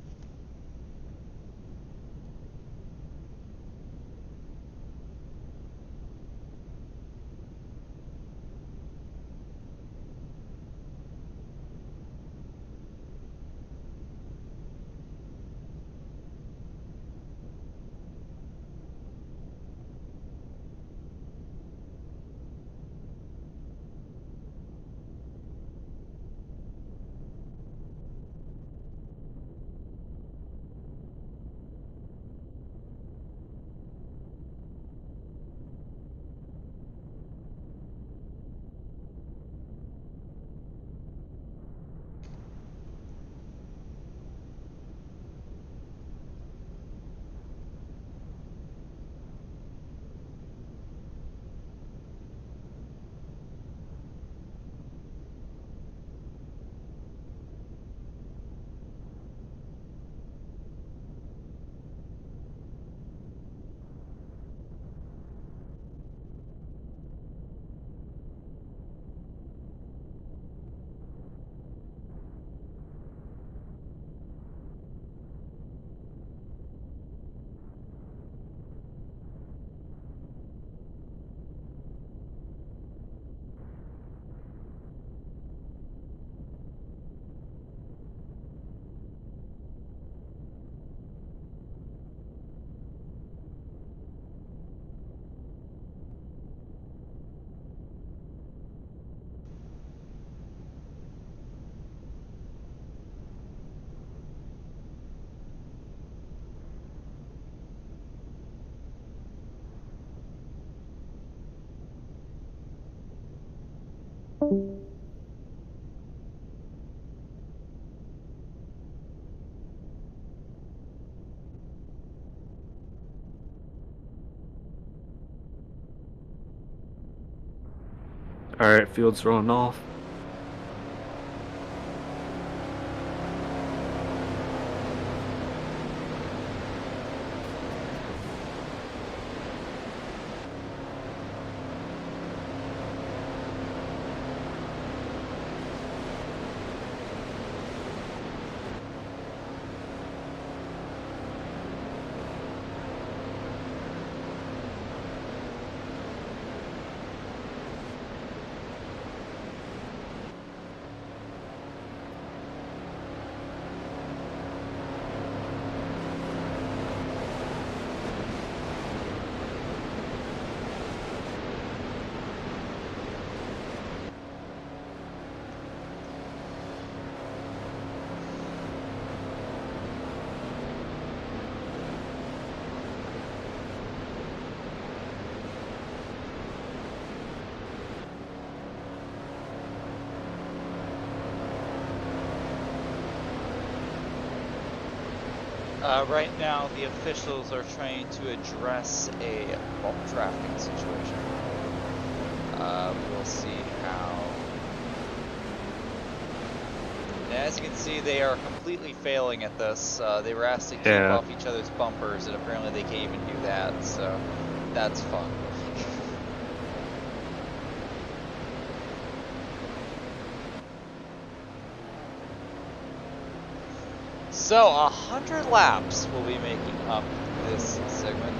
All right, field's rolling off. Right now, the officials are trying to address a bulk traffic situation. We'll see how. And as you can see, they are completely failing at this. They were asked to keep off each other's bumpers, and apparently they can't even do that, so that's fun. So, 100 laps will be making up this segment.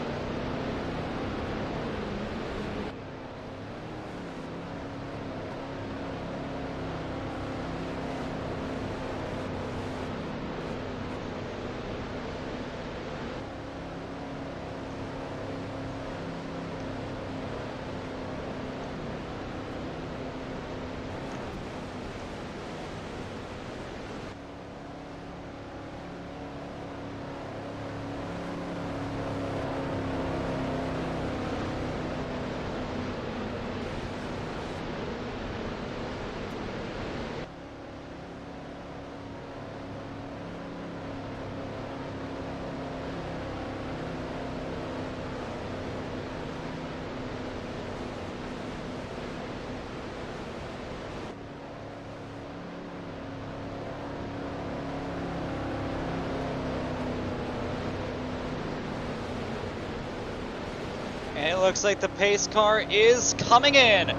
And it looks like the pace car is coming in,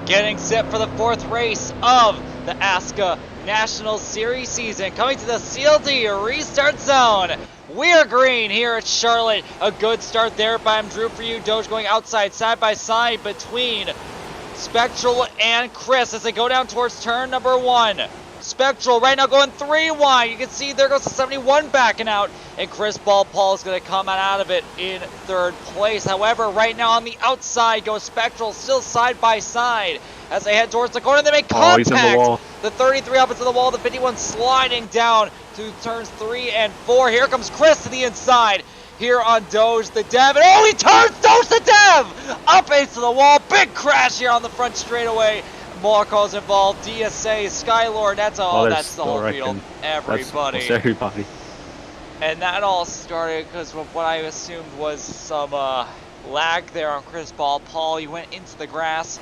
getting set for the 4th race of the ASCA National Series season. Coming to the CLD restart zone. We're green here at Charlotte. A good start there by Drew for you. Doge going outside, side by side between Spectral and Chris as they go down towards turn number 1. Spectral right now going 3 wide. You can see there goes the 71 backing out. And Chris Paul is going to come out of it in 3rd place. However, right now on the outside goes Spectral, still side by side as they head towards the corner. They make contact. He's in the wall. The 33 up into the wall. The 51 sliding down to turns 3 and 4. Here comes Chris to the inside. Here on Doge the Dev. And oh, he turns Doge the Dev up into the wall. Big crash here on the front straightaway. Marco's involved, DSA, Skylord, that's all, that's the whole field, everybody. That's everybody. And that all started because of what I assumed was some lag there on Chris Paul. He went into the grass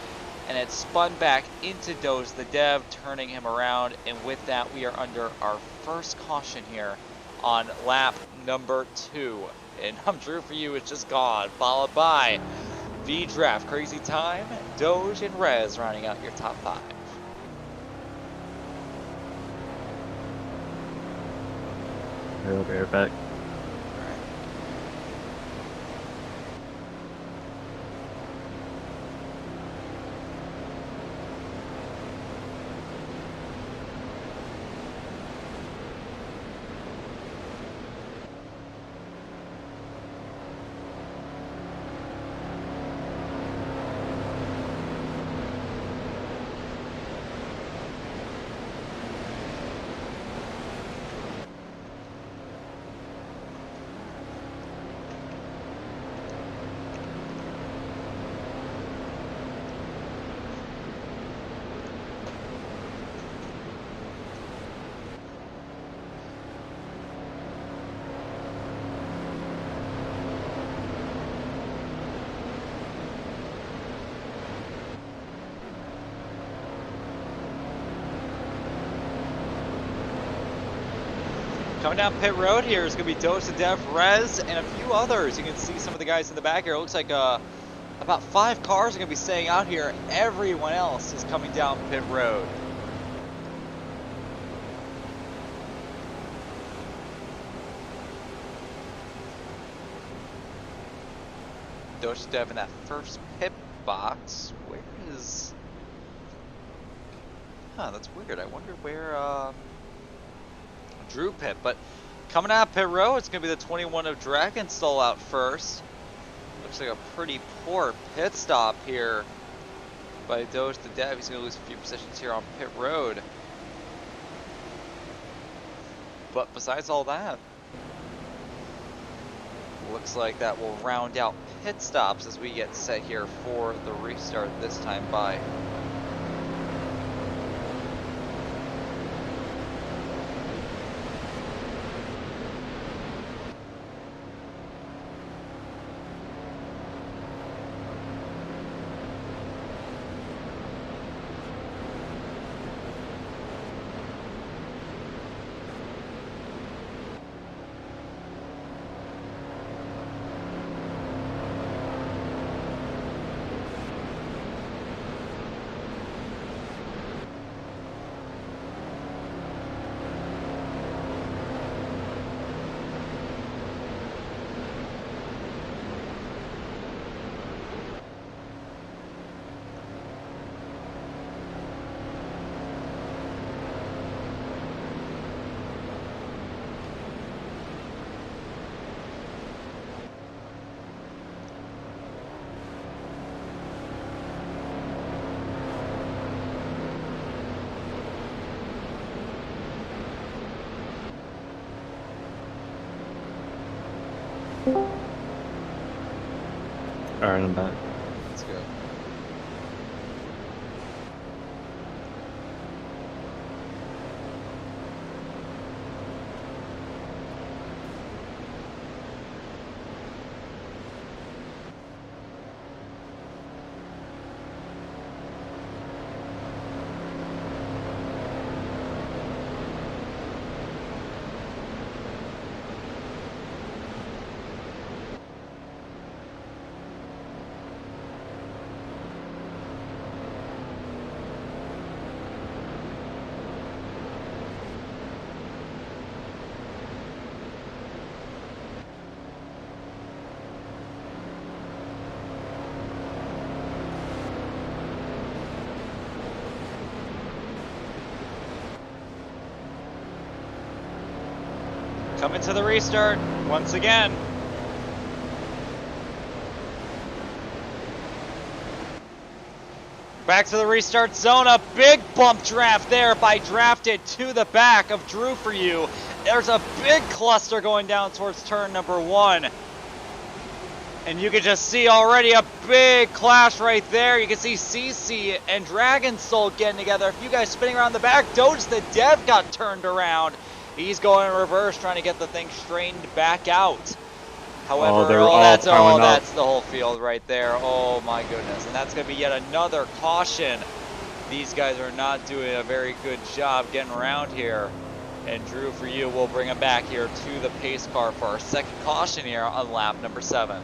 and it spun back into Doge the Dev, turning him around. And with that, we are under our first caution here on lap number 2. And I'm Drew for you, it's just gone, followed by V-Draft, Crazy Time, Doge, and Rez rounding out your top 5. I'll be right back. Coming down pit road here is going to be Dose, Dev, Rez, and a few others. You can see some of the guys in the back here. It looks like about 5 cars are going to be staying out here. Everyone else is coming down pit road. Dose, Dev in that first pit box. Where is... Huh, that's weird. I wonder where Drew pit. But coming out pit row, it's going to be the 21 of Dragonstall out first. Looks like a pretty poor pit stop here by Doge the Dev. He's going to lose a few positions here on pit road. But besides all that, looks like that will round out pit stops as we get set here for the restart this time by. Alright, I'm back. Let's go. Coming to the restart once again. Back to the restart zone. A big bump draft there by Drafted to the back of Drew for you. There's a big cluster going down towards turn number 1. And you can just see already a big clash right there. You can see CC and Dragon Soul getting together. A few guys spinning around the back. Doge the Dev got turned around. He's going in reverse, trying to get the thing straightened back out. However, that's the whole field right there. Oh my goodness. And that's going to be yet another caution. These guys are not doing a very good job getting around here. And Drew, for you, we'll bring him back here to the pace car for our second caution here on lap number 7.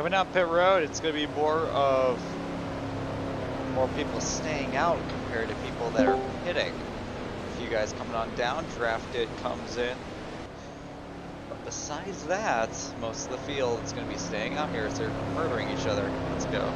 Coming down pit road, it's going to be more people staying out compared to people that are pitting. A few guys coming on down, drafted comes in. But besides that, most of the field is going to be staying out here as they're murdering each other. Let's go.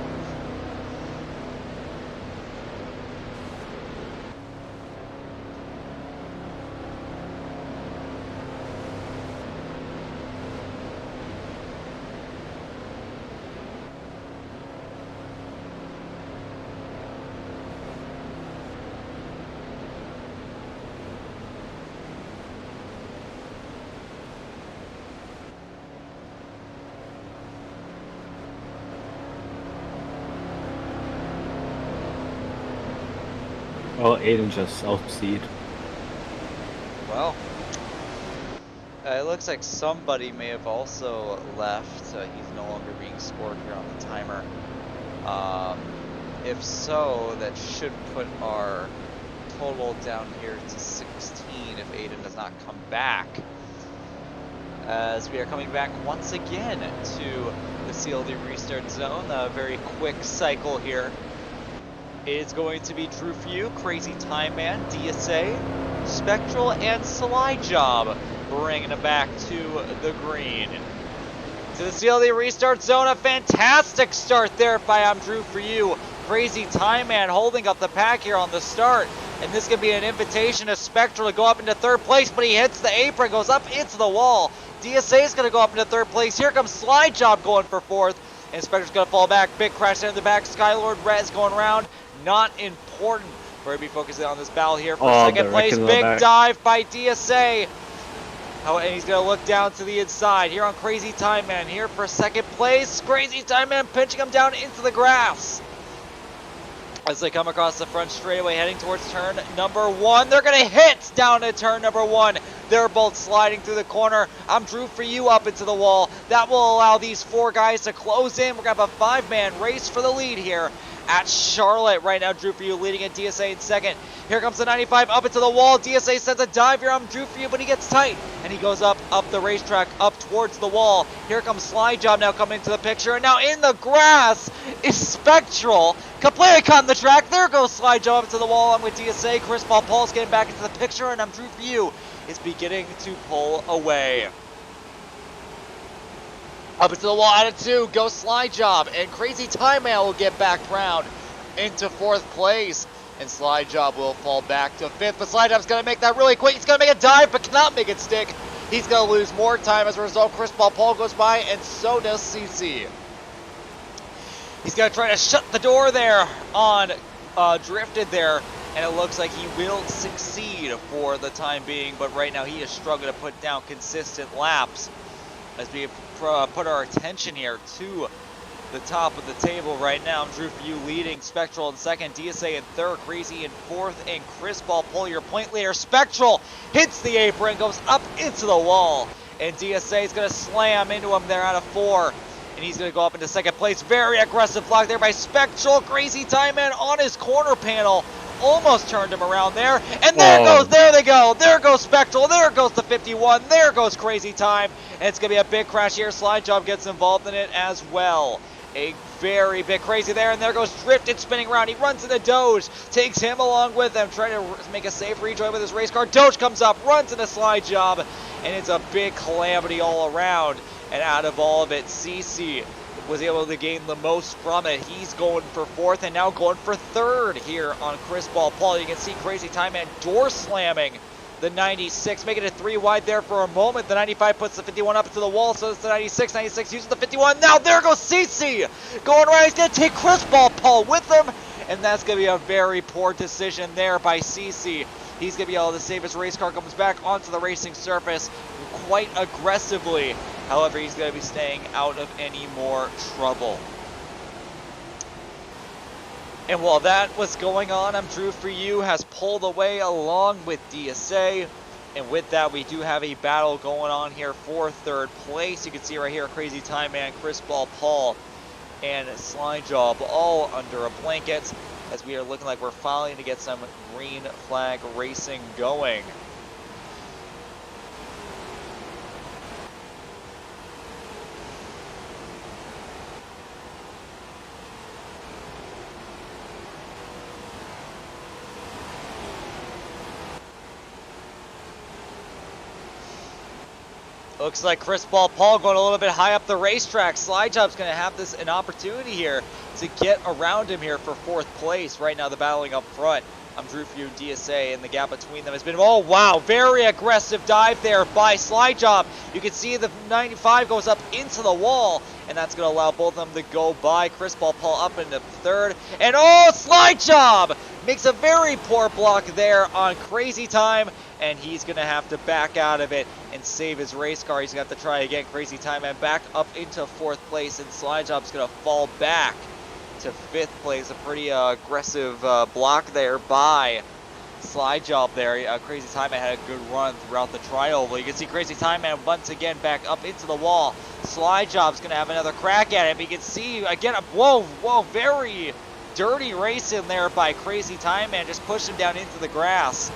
Oh, Aiden just self-seed. Well, it looks like somebody may have also left. He's no longer being scored here on the timer. If so, that should put our total down here to 16 if Aiden does not come back. As we are coming back once again to the CLD restart zone, a very quick cycle here. It's going to be Drew for you, Crazy Time Man, DSA, Spectral, and Slide Job, bringing it back to the green. To the CLD restart zone, a fantastic start there by I'm Drew for you, Crazy Time Man holding up the pack here on the start. And this could be an invitation to Spectral to go up into third place, but he hits the apron, goes up into the wall. DSA is going to go up into third place. Here comes Slide Job going for fourth. And Spectral's going to fall back. Big crash in the back. Skylord Rez going around. Not important. We're going to be focusing on this battle here for second place. Big dive by DSA. And he's going to look down to the inside. Here on Crazy Time Man. Here for second place. Crazy Time Man pinching him down into the grass. As they come across the front straightaway, heading towards turn number 1. They're going to hit down to turn number 1. They're both sliding through the corner. I'm Drew for you up into the wall. That will allow these 4 guys to close in. We're going to have a 5-man race for the lead here at Charlotte. Right now, Drew for you leading at DSA in second. Here comes the 95 up into the wall. DSA sends a dive here. I'm Drew for you, but he gets tight. And he goes up the racetrack, up towards the wall. Here comes Slide Job now coming into the picture. And now in the grass is Spectral. Completely caught in the track. There goes Slide Job up to the wall. I'm with DSA. Chris Paul's getting back into the picture. And I'm Drew for you is beginning to pull away. Up into the wall out of 2, go Slide Job, and Crazy Time Man will get back round into 4th place. And Slide Job will fall back to 5th, but Slide Job's going to make that really quick. He's going to make a dive, but cannot make it stick. He's going to lose more time as a result. Chris Paul goes by, and so does CC. He's going to try to shut the door there on Drifted there. And it looks like he will succeed for the time being, but right now he is struggling to put down consistent laps. As we put our attention here to the top of the table right now, I'm Drew for you leading, Spectral in second, DSA in third, Crazy in fourth, and Chris Paul, your point leader. Spectral hits the apron, goes up into the wall, and DSA is going to slam into him there out of 4. And he's going to go up into second place. Very aggressive block there by Spectral. Crazy Time Man on his corner panel. Almost turned him around there. And there they go. There goes Spectral. There goes the 51. There goes Crazy Time. And it's going to be a big crash here. Slide Job gets involved in it as well. A very big crazy there. And there goes Drifted spinning around. He runs into Doge. Takes him along with him. Trying to make a safe rejoin with his race car. Doge comes up. Runs into Slide Job. And it's a big calamity all around. And out of all of it, CC was able to gain the most from it. He's going for 4th and now going for 3rd here on Chris Paul. You can see Crazy Time Man door slamming the 96, making it 3 wide there for a moment. The 95 puts the 51 up to the wall, so it's the 96. 96 uses the 51. Now there goes CC going right. He's going to take Chris Paul with him, and that's going to be a very poor decision there by CC. He's going to be able to save his race car, comes back onto the racing surface quite aggressively. However, he's going to be staying out of any more trouble. And while that was going on, I'm Drew for you has pulled away along with DSA. And with that, we do have a battle going on here for 3rd place. You can see right here, Crazy Time Man, Chris Paul, and Slide Job all under a blanket, as we are looking like we're finally to get some green flag racing going. Looks like Chris Paul going a little bit high up the racetrack. Slide Job's going to have an opportunity here to get around him here for 4th place. Right now, the battling up front. I'm Drew for you, DSA, and the gap between them has been, oh wow, very aggressive dive there by Slide Job. You can see the 95 goes up into the wall, and that's going to allow both of them to go by. Chris Paul up into 3rd, and oh, Slide Job makes a very poor block there on Crazy Time, and he's going to have to back out of it and save his race car. He's going to have to try again. Crazy Time and back up into 4th place, and Slide Job's going to fall back to 5th place. A pretty aggressive block there by Slide Job there. Crazy Time Man had a good run throughout the trioval. You can see Crazy Time Man once again back up into the wall. Slide Job's going to have another crack at it. But you can see again, whoa, very dirty race in there by Crazy Time Man. Just pushed him down into the grass.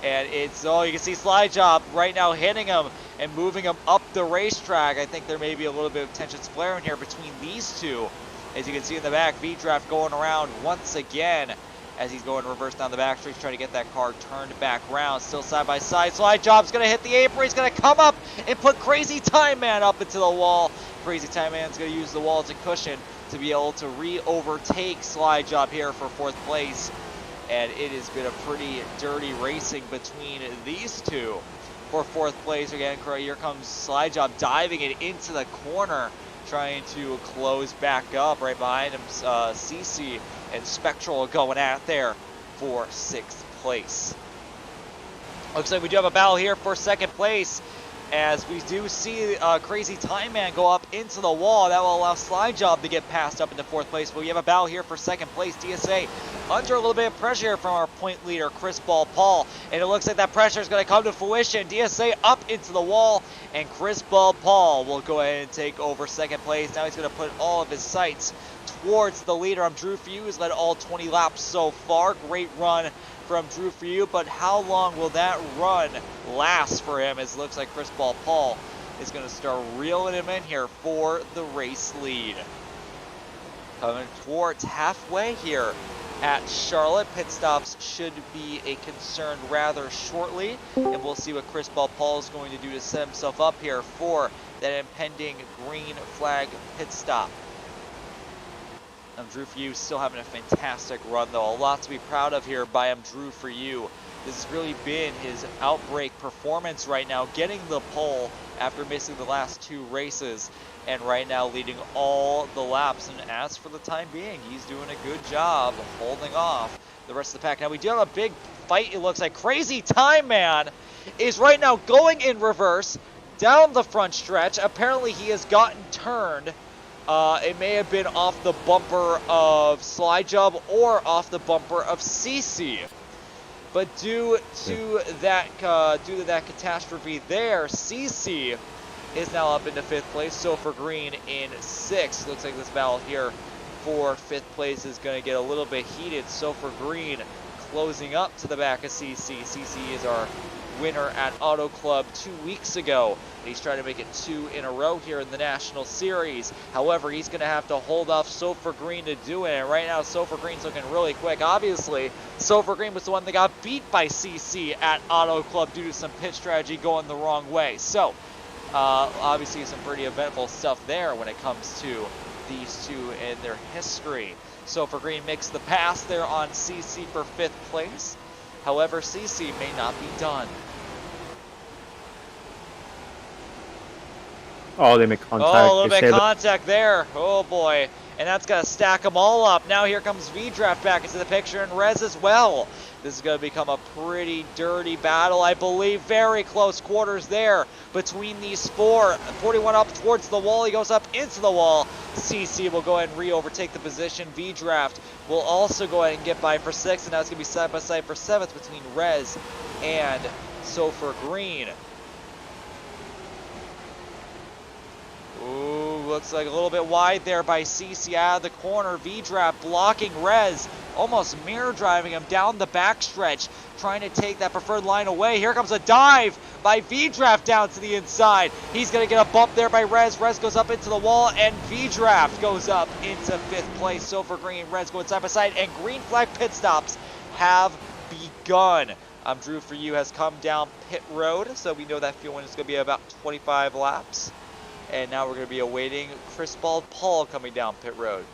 And it's, you can see Slide Job right now hitting him and moving him up the racetrack. I think there may be a little bit of tension flaring here between these two. As you can see in the back, V-Draft going around once again as he's going reverse down the back street, trying to get that car turned back around. Still side by side. Slide Job's going to hit the apron. He's going to come up and put Crazy Time Man up into the wall. Crazy Time Man's going to use the wall as a cushion to be able to re-overtake Slide Job here for 4th place. And it has been a pretty dirty racing between these two for 4th place. Again, here comes Slide Job diving it into the corner, trying to close back up. Right behind him, CC and Spectral going at there for 6th place. Looks like we do have a battle here for 2nd place, as we do see Crazy Time Man go up into the wall. That will allow Slide Job to get passed up into 4th place. But we have a battle here for 2nd place. DSA under a little bit of pressure here from our point leader, Chris Paul. And it looks like that pressure is going to come to fruition. DSA up into the wall, and Chris Paul will go ahead and take over 2nd place. Now he's going to put all of his sights towards the leader. I'm Drew for you, who's led all 20 laps so far. Great run from Drew for you, but how long will that run last for him? As it looks like Chris Paul is going to start reeling him in here for the race lead. Coming towards halfway here at Charlotte. Pit stops should be a concern rather shortly, and we'll see what Chris Paul is going to do to set himself up here for that impending green flag pit stop. Drew for you still having a fantastic run, though. A lot to be proud of here by Drew for you. This has really been his outbreak performance right now, getting the pole after missing the last 2 races, and right now leading all the laps. And as for the time being, he's doing a good job holding off the rest of the pack. Now we do have a big fight. It looks like Crazy Time Man is right now going in reverse down the front stretch. Apparently he has gotten turned. It may have been off the bumper of Slide Job or off the bumper of CC. But due to that catastrophe there, CC is now up into 5th place. So for Green in 6th. Looks like this battle here for 5th place is going to get a little bit heated. So for Green closing up to the back of CC. CC is our winner at Auto Club 2 weeks ago. He's trying to make it 2 in a row here in the National Series. However, he's going to have to hold off Sofer Green to do it. And right now, Sofer Green's looking really quick. Obviously, Sofer Green was the one that got beat by CC at Auto Club due to some pit strategy going the wrong way. So, obviously, some pretty eventful stuff there when it comes to these two and their history. Sofer Green makes the pass there on CC for 5th place. However, CC may not be done. Oh, they make contact. Oh, a little bit of contact there. Oh, boy. And that's going to stack them all up. Now here comes V-Draft back into the picture, and Rez as well. This is going to become a pretty dirty battle, I believe. Very close quarters there between these 4. 41 up towards the wall. He goes up into the wall. CC will go ahead and re-overtake the position. V-Draft will also go ahead and get by for 6th. And now it's going to be side by side for 7th between Rez and Sofer Green. Ooh, looks like a little bit wide there by CC out of the corner. V-Draft blocking Rez, almost mirror driving him down the backstretch, trying to take that preferred line away. Here comes a dive by V-Draft down to the inside. He's going to get a bump there by Rez. Rez goes up into the wall, and V-Draft goes up into 5th place. So for Green, Rez going side by side, and green flag pit stops have begun. Drew for you has come down pit road, so we know that fueling is going to be about 25 laps. And now we're going to be awaiting Chris Bald Paul coming down pit road.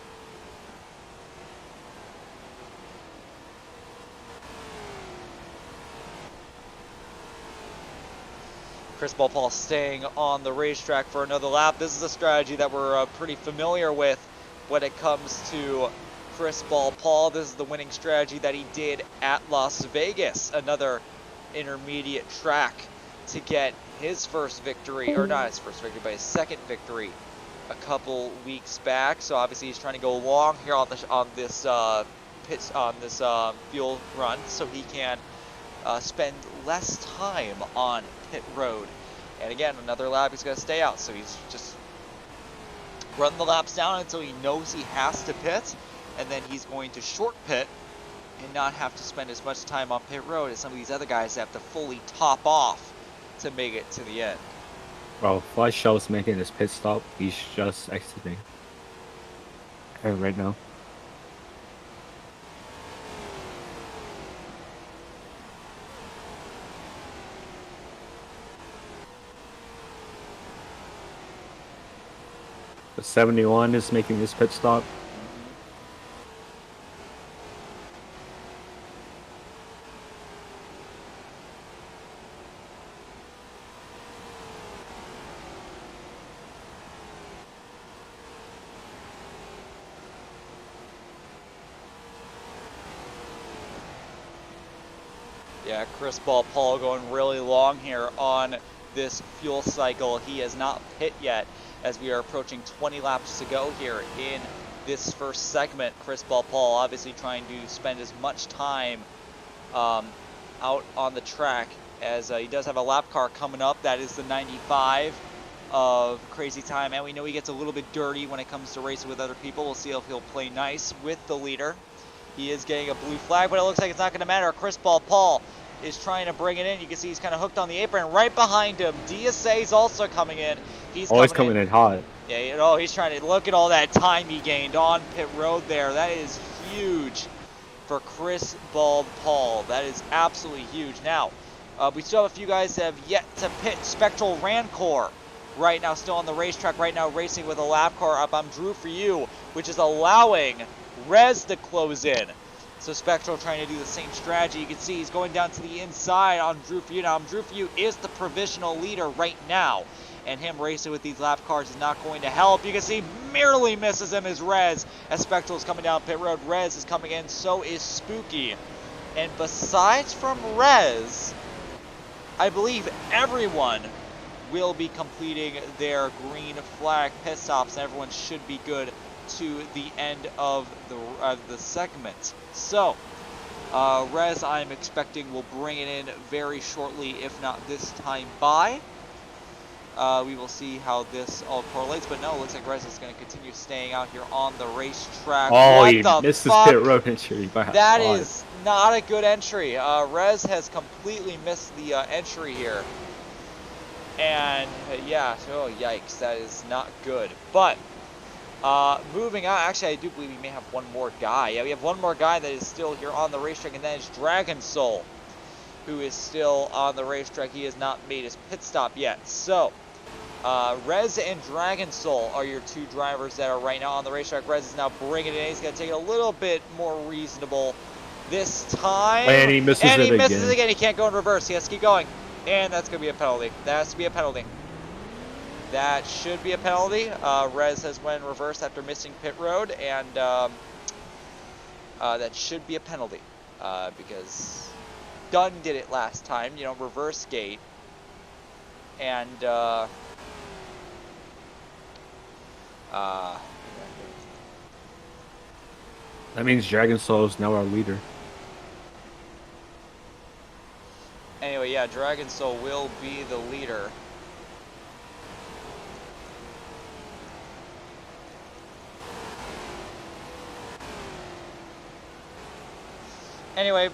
Chris Bald Paul staying on the racetrack for another lap. This is a strategy that we're pretty familiar with when it comes to Chris Bald Paul. This is the winning strategy that he did at Las Vegas, another intermediate track, to get his first victory, or not his first victory, but his second victory a couple weeks back. So obviously he's trying to go long here on this fuel run, so he can spend less time on pit road. And again, another lap he's going to stay out, so he's just run the laps down until he knows he has to pit, and then he's going to short pit and not have to spend as much time on pit road as some of these other guys have to fully top off to make it to the end. Well, Flash Shell's making his pit stop. He's just exiting right now. The 71 is making his pit stop. Yeah, Chris Bald Paul going really long here on this fuel cycle. He has not pit yet, as we are approaching 20 laps to go here in this first segment. Chris Bald Paul obviously trying to spend as much time out on the track, as he does have a lap car coming up. That is the 95 of Crazy Time, and we know he gets a little bit dirty when it comes to racing with other people. We'll see if he'll play nice with the leader. He is getting a blue flag, but it looks like it's not going to matter. Chris Bald Paul is trying to bring it in. You can see he's kind of hooked on the apron. Right behind him, DSA is also coming in. He's coming in hot. Yeah, you know, he's trying to look at all that time he gained on pit road there. That is huge for Chris Bald Paul. That is absolutely huge. Now, we still have a few guys that have yet to pit. Spectral Rancor right now still on the racetrack right now, racing with a lap car up. I'm Drew for you, which is allowing Rez to close in. So Spectral trying to do the same strategy. You can see he's going down to the inside on Drew for you. Now, Drew for you is the provisional leader right now, and him racing with these lap cars is not going to help. You can see merely misses him as Rez, as Spectral is coming down pit road. Rez is coming in, so is Spooky. And besides from Rez, I believe everyone will be completing their green flag pit stops, and everyone should be good to the end of the segment. So Rez, I'm expecting, will bring it in very shortly, if not this time by. We will see how this all correlates, but no, it looks like Rez is going to continue staying out here on the racetrack. Oh, what he the missed his fuck? pit road entry. That is not a good entry. Rez has completely missed the entry here. And yeah, oh yikes, that is not good. But moving on, actually I do believe we may have one more guy. Yeah, we have one more guy that is still here on the racetrack, and that is Dragon Soul, who is still on the racetrack. He has not made his pit stop yet. So Rez and Dragon Soul are your two drivers that are right now on the racetrack. Rez is now bringing it in. He's going to take it a little bit more reasonable this time. And he misses it again. He can't go in reverse. He has to keep going. And that's going to be a penalty. That has to be a penalty. That should be a penalty. Rez has went in reverse after missing pit road, and that should be a penalty because Dunn did it last time, you know, reverse gate. And that means Dragon Soul is now our leader. Anyway, yeah, Dragon Soul will be the leader. Anyway,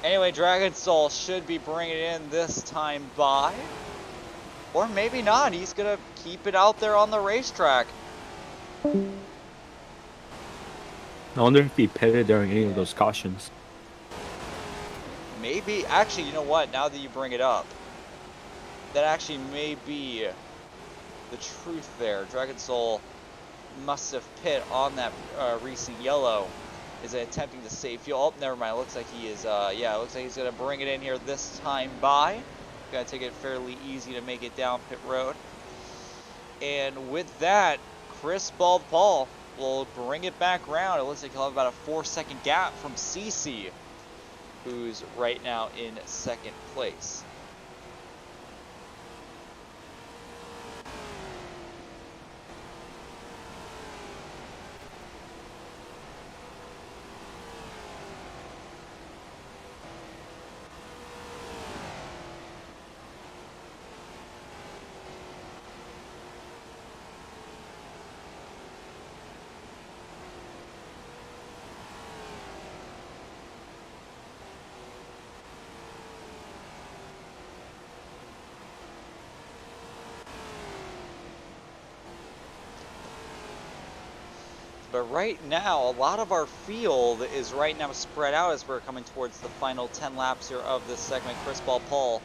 Anyway, Dragon Soul should be bringing it in this time by. Or maybe not. He's going to keep it out there on the racetrack. I wonder if he pitted during any of those cautions. Maybe. Actually, you know what? Now that you bring it up, that actually may be the truth there. Dragon Soul must have pit on that recent yellow. Is attempting to save fuel. Oh, never mind. It looks like he is, yeah, it looks like he's going to bring it in here this time by. Got to take it fairly easy to make it down pit road. And with that, Chris Bald Paul will bring it back around. It looks like he'll have about a 4-second gap from CC, who's right now in second place. But right now, a lot of our field is right now spread out as we're coming towards the final 10 laps here of this segment. Chris Ball Paul,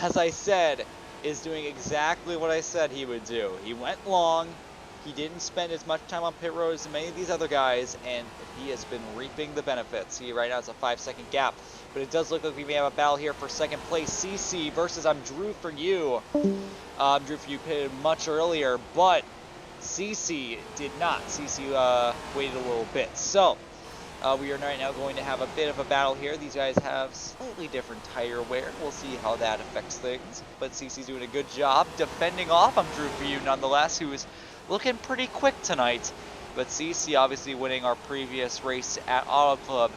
as I said, is doing exactly what I said he would do. He went long. He didn't spend as much time on pit road as many of these other guys, and he has been reaping the benefits. See, right now it's a 5-second gap. But it does look like we may have a battle here for second place. CC versus I'm Drew for you. Drew for you pitted much earlier, but CC did not. CC waited a little bit. So, we are right now going to have a bit of a battle here. These guys have slightly different tire wear. We'll see how that affects things. But CC's doing a good job defending off. I'm Drew for you nonetheless, who is looking pretty quick tonight. But CC, obviously winning our previous race at Auto Club,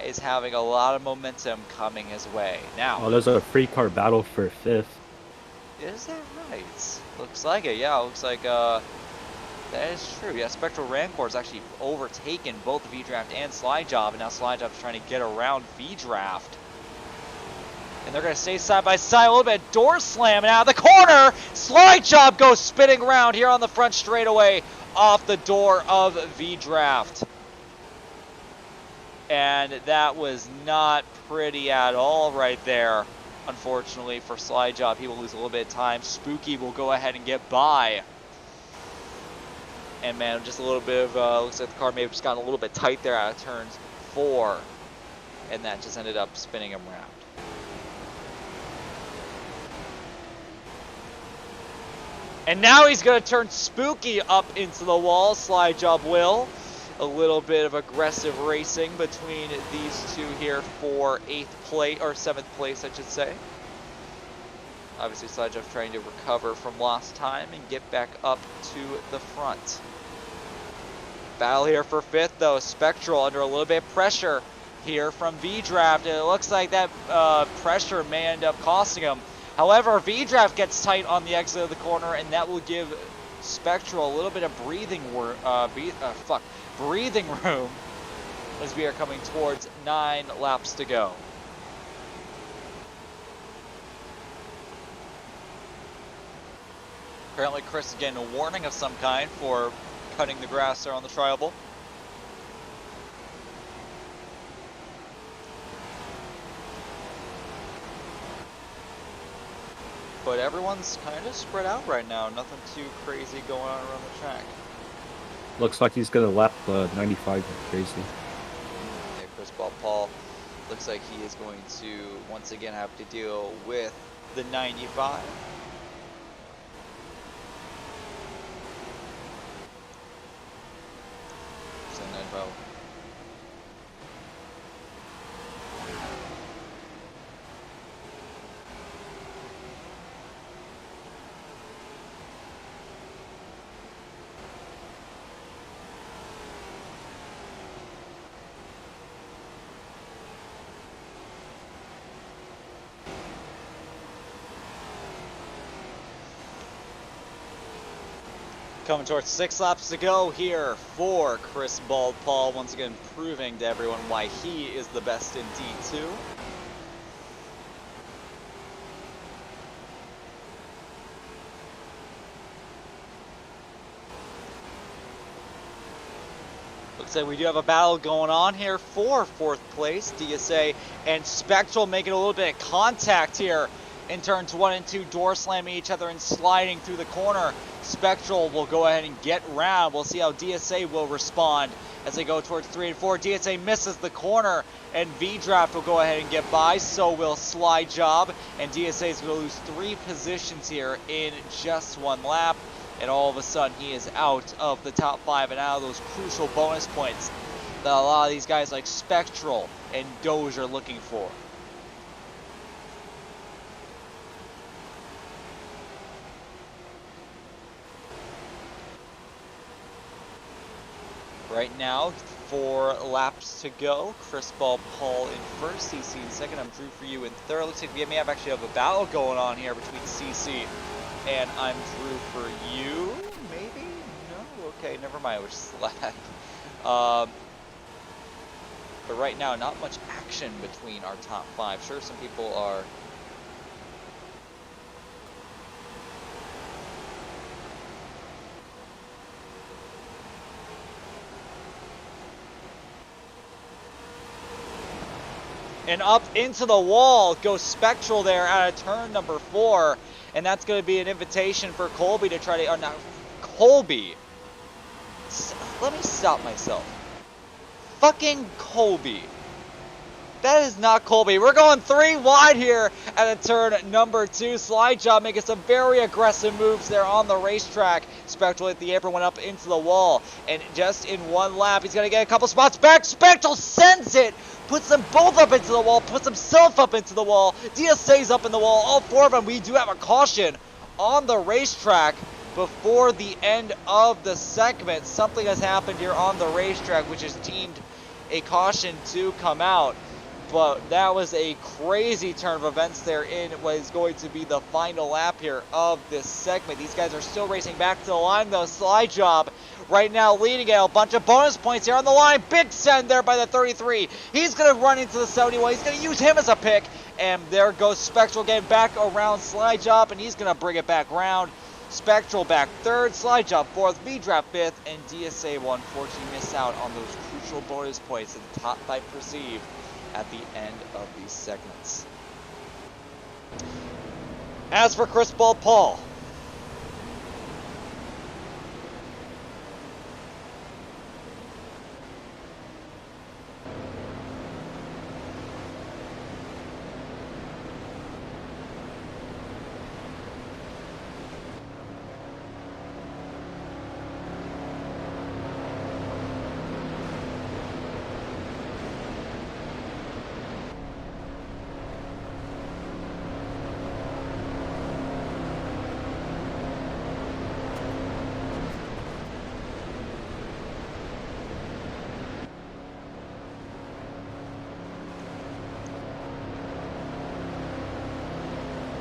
is having a lot of momentum coming his way. Now, Oh, there's a free car battle for 5th. is that right? Looks like it. Yeah, looks like that is true. Yeah, Spectral Rancor has actually overtaken both V-Draft and Slide Job, and now Slide Job is trying to get around V-Draft. And they're going to stay side by side a little bit. Door slam, and out of the corner, Slide Job goes spinning around here on the front straightaway off the door of V-Draft. And that was not pretty at all right there. Unfortunately for Slide Job, he will lose a little bit of time. Spooky will go ahead and get by. And man, just a little bit of, looks like the car may have just gotten a little bit tight there out of turns 4. And that just ended up spinning him around. And now he's going to turn Spooky up into the wall. Slide Job will. A little bit of aggressive racing between these two here for 8th place, or 7th place, I should say. Obviously, Slide Job trying to recover from lost time and get back up to the front. Battle here for 5th, though. Spectral under a little bit of pressure here from V-Draft. And it looks like that pressure may end up costing him. However, V-Draft gets tight on the exit of the corner, and that will give Spectral a little bit of breathing room as we are coming towards 9 laps to go. Apparently Chris is getting a warning of some kind for cutting the grass there on the tri-oval. But everyone's kind of spread out right now. Nothing too crazy going on around the track. Looks like he's gonna lap 95 crazy. Yeah, Chris Paul looks like he is going to once again have to deal with the 95. Coming towards 6 laps to go here for Chris Bald Paul, once again proving to everyone why he is the best in D2. So we do have a battle going on here for 4th place. DSA and Spectral making a little bit of contact here in turns 1 and 2, door slamming each other and sliding through the corner. Spectral will go ahead and get round. We'll see how DSA will respond as they go towards 3 and 4. DSA misses the corner, and V-Draft will go ahead and get by. So will Slide Job, and DSA is going to lose 3 positions here in just 1 lap. And all of a sudden, he is out of the top 5 and out of those crucial bonus points that a lot of these guys like Spectral and Doge are looking for. Right now, 4 laps to go. Chris Ball, Paul in first, CC in second. I'm Drew for you in third. Looks like we may have actually have a battle going on here between CC and I'm Drew for you. Maybe? No? Okay, never mind. We're just lap. But right now, not much action between our top 5. Sure, some people are and up into the wall goes Spectral there at a turn number 4. And that's going to be an invitation for Colby to try to, or not, Colby. Let me stop myself. Fucking Colby. That is not Colby. We're going 3 wide here at a turn number 2. Slide Job making some very aggressive moves there on the racetrack. Spectral hit the apron, went up into the wall. And just in 1 lap, he's going to get a couple spots back. Spectral sends it. Puts them both up into the wall, puts himself up into the wall. DSA's up in the wall, all 4 of them. We do have a caution on the racetrack before the end of the segment. Something has happened here on the racetrack, which has deemed a caution to come out. But that was a crazy turn of events there in what is going to be the final lap here of this segment. These guys are still racing back to the line, though. Slide Job right now leading at a bunch of bonus points here on the line. Big send there by the 33. He's going to run into the 71. He's going to use him as a pick. And there goes Spectral getting back around Slide Job, and he's going to bring it back round. Spectral back 3rd, Slide Job 4th, V-Draft 5th, and DSA will unfortunately miss out on those crucial bonus points that the top 5 received at the end of these segments. As for Chris Ball, Paul.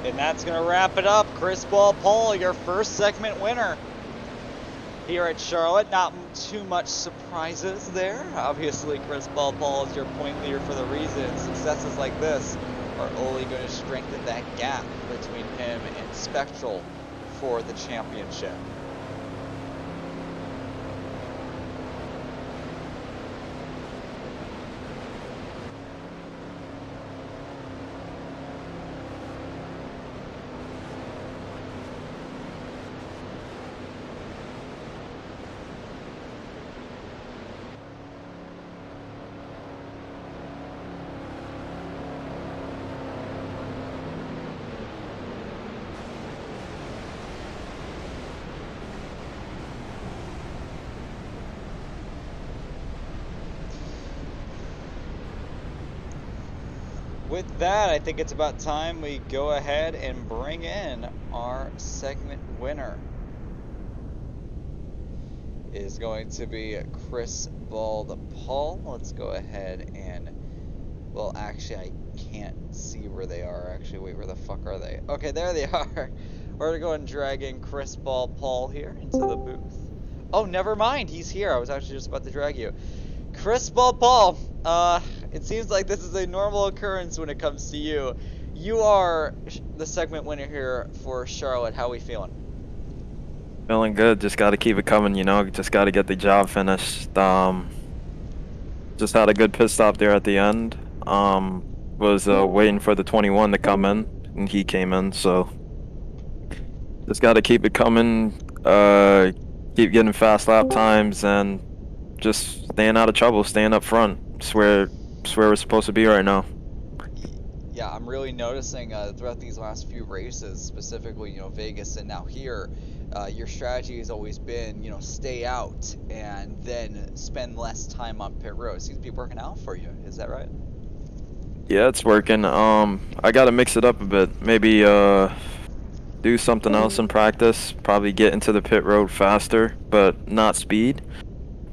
And that's going to wrap it up. Chris Ball, Paul, your first segment winner here at Charlotte. Not too much surprises there. Obviously, Chris Ball, Paul is your point leader for the reason. Successes like this are only going to strengthen that gap between him and Spectral for the championship. With that, I think it's about time we go ahead and bring in our segment winner. It is going to be Chris Bald Paul. Let's go ahead and, well, actually, I can't see where they are. Actually, wait, where the fuck are they? Okay, there they are. We're gonna go and drag in Chris Bald Paul here into the booth. Oh, never mind, he's here. I was actually just about to drag you. Chris Bald Paul, it seems like this is a normal occurrence when it comes to you. You are the segment winner here for Charlotte. How are we feeling? Feeling good. Just got to keep it coming, you know. Just got to get the job finished. Just had a good pit stop there at the end. Was waiting for the 21 to come in, and he came in, so just got to keep it coming, keep getting fast lap times, and just staying out of trouble, staying up front. It's where we're supposed to be right now. Yeah, I'm really noticing throughout these last few races, specifically, Vegas and now here, your strategy has always been, stay out and then spend less time on pit road. Seems to be working out for you. Is that right? Yeah, it's working. I gotta mix it up a bit. Maybe do something else in practice. Probably get into the pit road faster, but not speed.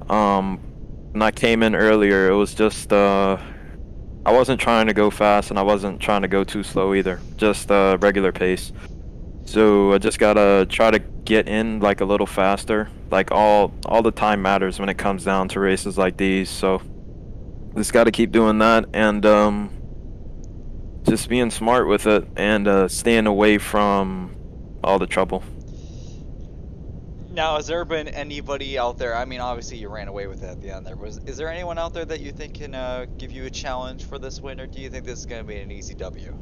When I came in earlier, it was just I wasn't trying to go fast and I wasn't trying to go too slow either. Just regular pace. So I just gotta try to get in like a little faster. Like all the time matters when it comes down to races like these. So just gotta keep doing that and just being smart with it and staying away from all the trouble. Now, has there been anybody out there? I mean, obviously you ran away with it at the end there. Is there anyone out there that you think can give you a challenge for this win, or do you think this is going to be an easy W?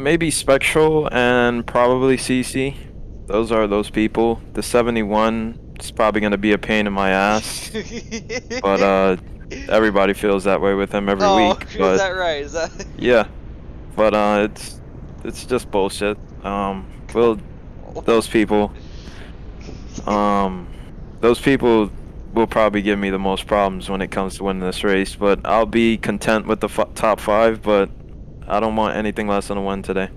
Maybe Spectral and probably CC. Those are those people. The 71 is probably going to be a pain in my ass. But everybody feels that way with him every week. But, is that right? Is that... Yeah. But it's just bullshit. Those people will probably give me the most problems when it comes to winning this race, but I'll be content with the top 5, but I don't want anything less than a win today.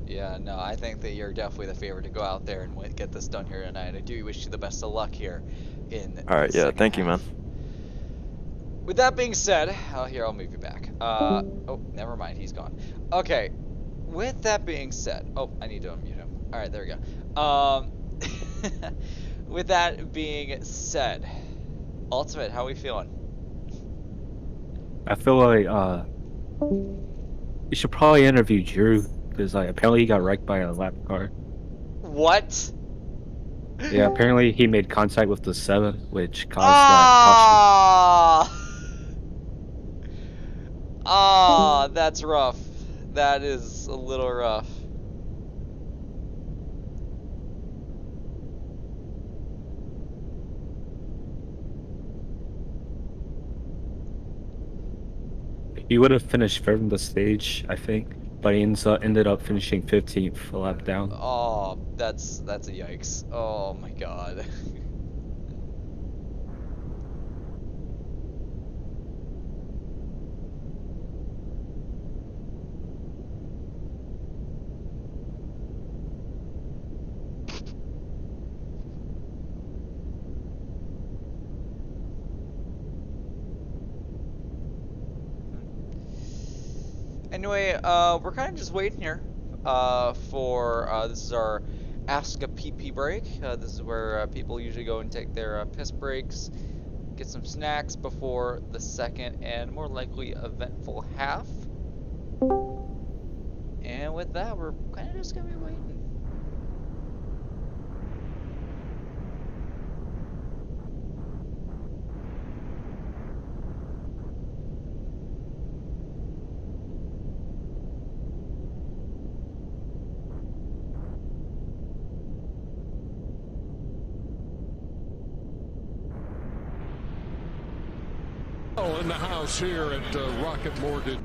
Yeah, no, I think that you're definitely the favorite to go out there and get this done here tonight. I do wish you the best of luck here in Alright, yeah, thank you, man. With that being said, I'll move you back. Oh, never mind, he's gone. Okay, with that being said, oh, I need to unmute him. Alright, there we go. With that being said, Ultimate, how are we feeling? I feel like you should probably interview Drew, because apparently he got wrecked by a lap car. What? Yeah, apparently he made contact with the 7, which caused that caution. That's rough. That is a little rough. He would have finished third in the stage, I think, but he ended up finishing 15th a lap down. Oh, that's a yikes. Oh my god. Anyway, we're kind of just waiting here for this is our Ask a PP break. This is where people usually go and take their piss breaks, get some snacks before the second and more likely eventful half. And with that, we're kind of just gonna be waiting. In the house here at Rocket Mortgage.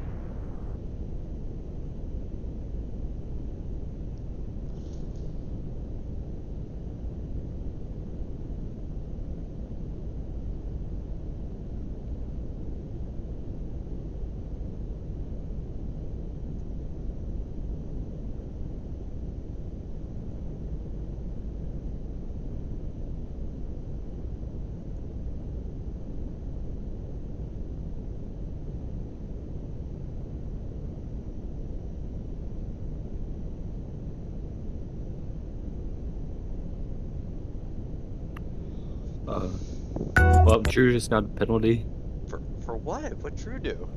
Well, Drew just got a penalty. For what? What Drew do?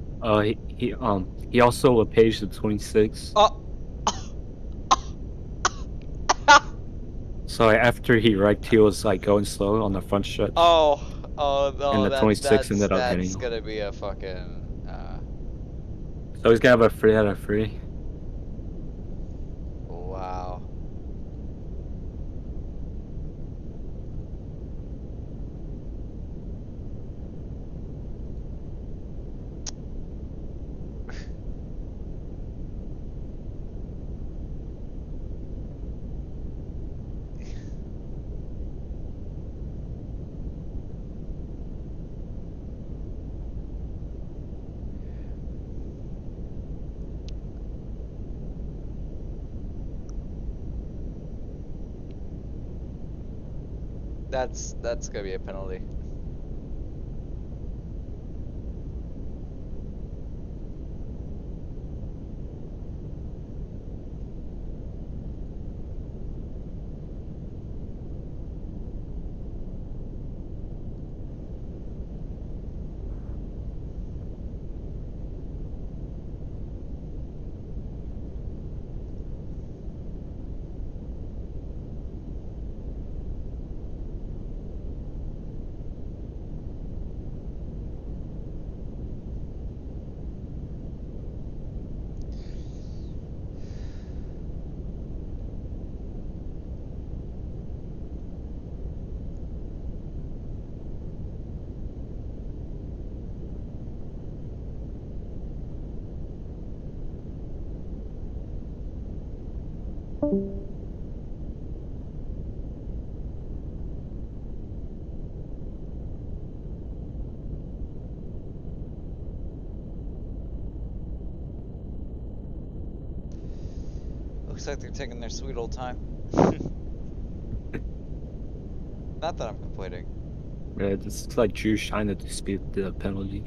He also paged the 26. So after he wrecked, he was going slow on the front stretch. Oh, Oh, And no, the 26 ended up that's hitting. gonna be a fucking. So he's gonna have a 3 out of 3. Wow. That's gonna be a penalty. Looks like they're taking their sweet old time. Not that I'm complaining. Yeah, this looks like Drew's trying to dispute the penalty.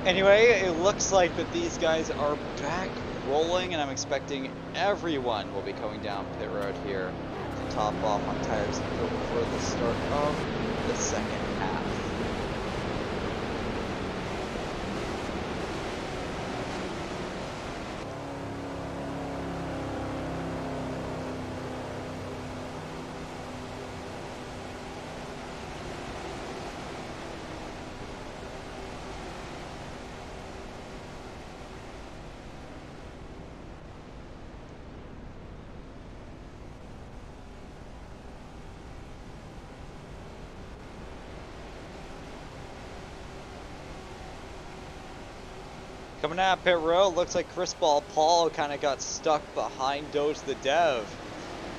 Anyway, it looks like that these guys are back rolling, and I'm expecting everyone will be coming down pit road here to top off on tires and fuel before the start of the second half. Coming out pit road, looks like Chris Paul kind of got stuck behind Doge the Dev.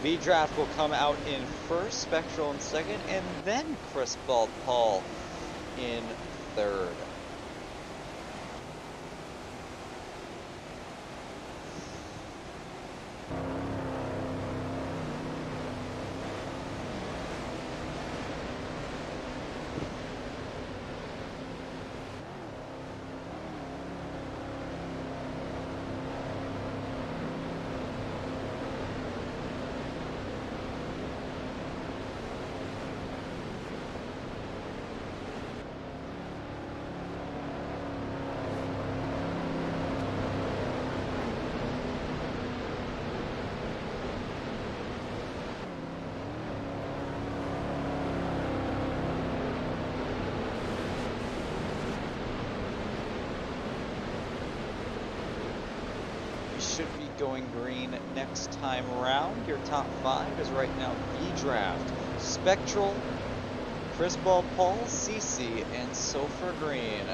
V-Draft will come out in first, Spectral in second, and then Chris Paul in third. Should be going green next time around. Your top 5 is right now V-Draft, Spectral, Chris Paul, CC, and Sofer Green.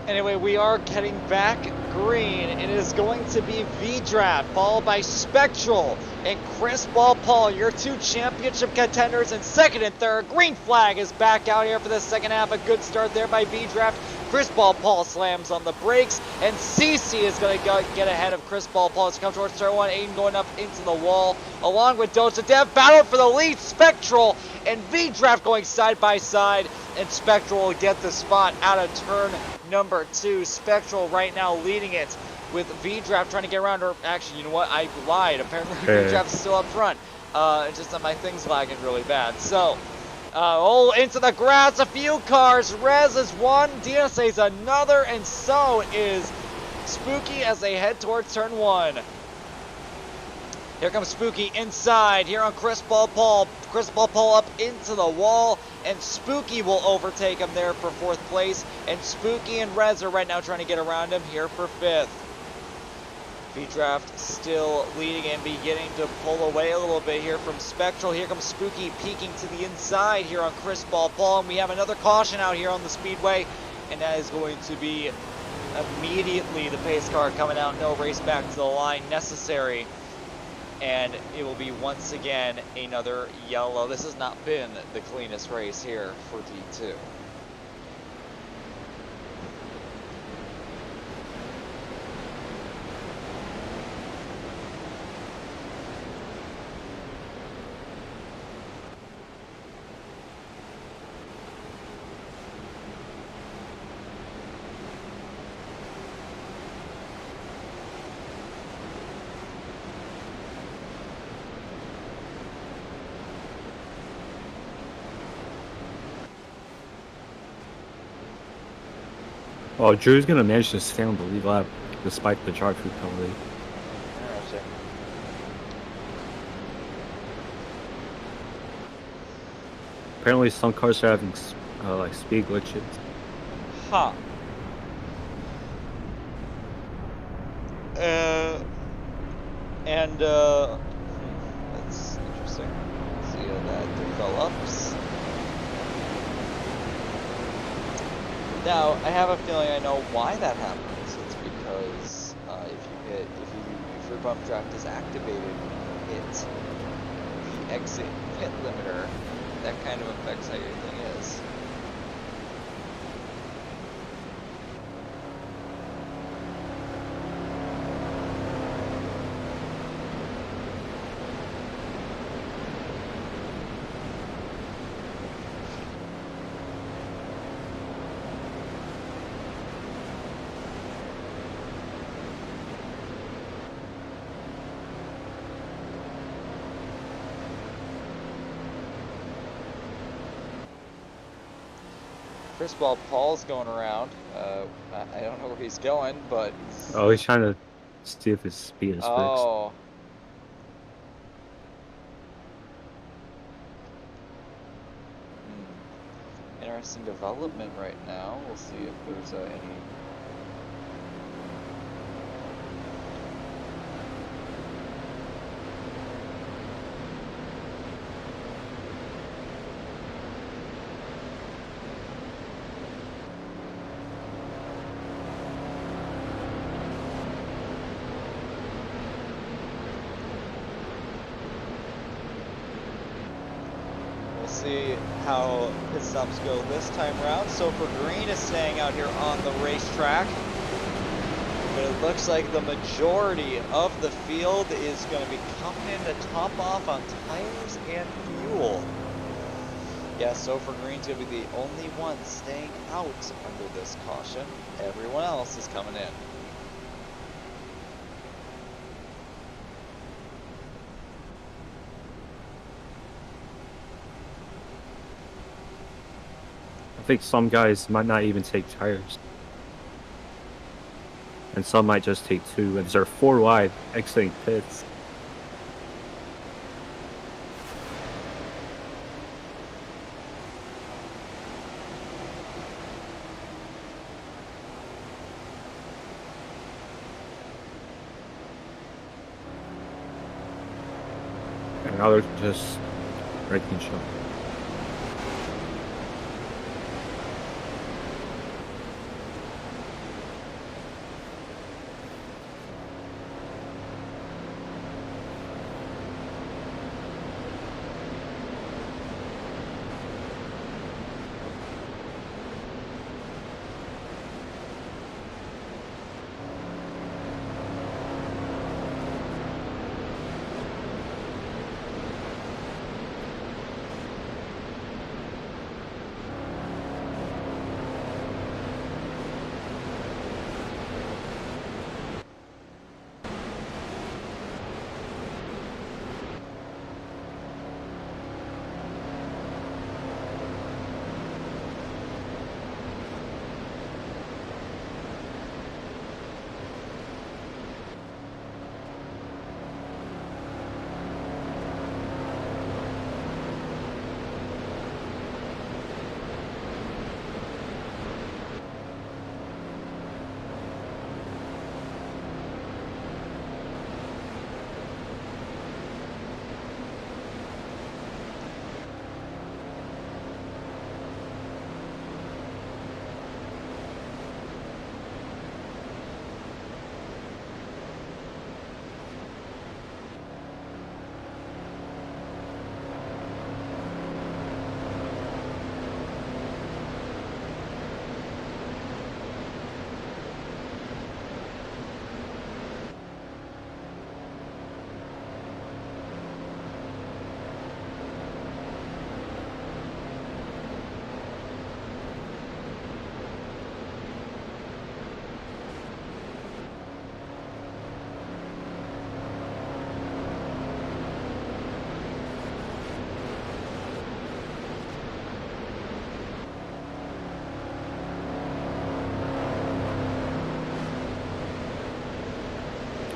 Anyway, we are getting back green. It is going to be V-Draft, followed by Spectral and Chris Paul, your 2 championship contenders in second and third. Green flag is back out here for the second half. A good start there by V-Draft. Chris Paul slams on the brakes, and CC is going to get ahead of Chris Paul as he comes towards turn 1. Aiden going up into the wall, along with Doja Dev. Battle for the lead. Spectral and V-Draft going side by side, and Spectral will get the spot out of turn number 2. Spectral right now leading it, with V-Draft trying to get around her. Actually, you know what? I lied. Apparently, V-Draft is still up front. It's just that my thing's lagging really bad. So, into the grass, a few cars. Rez is one, DSA is another, and so is Spooky as they head towards turn 1. Here comes Spooky inside, here on Chris Paul. Chris Paul up into the wall, and Spooky will overtake him there for 4th place. And Spooky and Rez are right now trying to get around him here for 5th. V-Draft still leading and beginning to pull away a little bit here from Spectral. Here comes Spooky peeking to the inside here on Chris Paul. And we have another caution out here on the speedway, and that is going to be immediately the pace car coming out. No race back to the line necessary. And it will be once again another yellow. This has not been the cleanest race here for D2. Well, Drew's gonna manage to stay on the lead lap despite the drive-through penalty. Interesting. Apparently, some cars are having like speed glitches. Huh. That's interesting. See how that develops. Now, I have a feeling I know why that happens. It's because if your bump draft is activated, hit the exit pit limiter, that kind of affects how your thing is. First of all, Paul's going around. I don't know where he's going, but he's... Oh, he's trying to see if his speed is fixed. Oh. Interesting development right now. We'll see if there's any... see how pit stops go this time around. So for Green is staying out here on the racetrack, but it looks like the majority of the field is going to be coming in to top off on tires and fuel. Yeah, so for Green's going to be the only one staying out under this caution. Everyone else is coming in. I think some guys might not even take tires. And some might just take 2. And they're 4 wide, exiting pits. And now they're just breaking shot.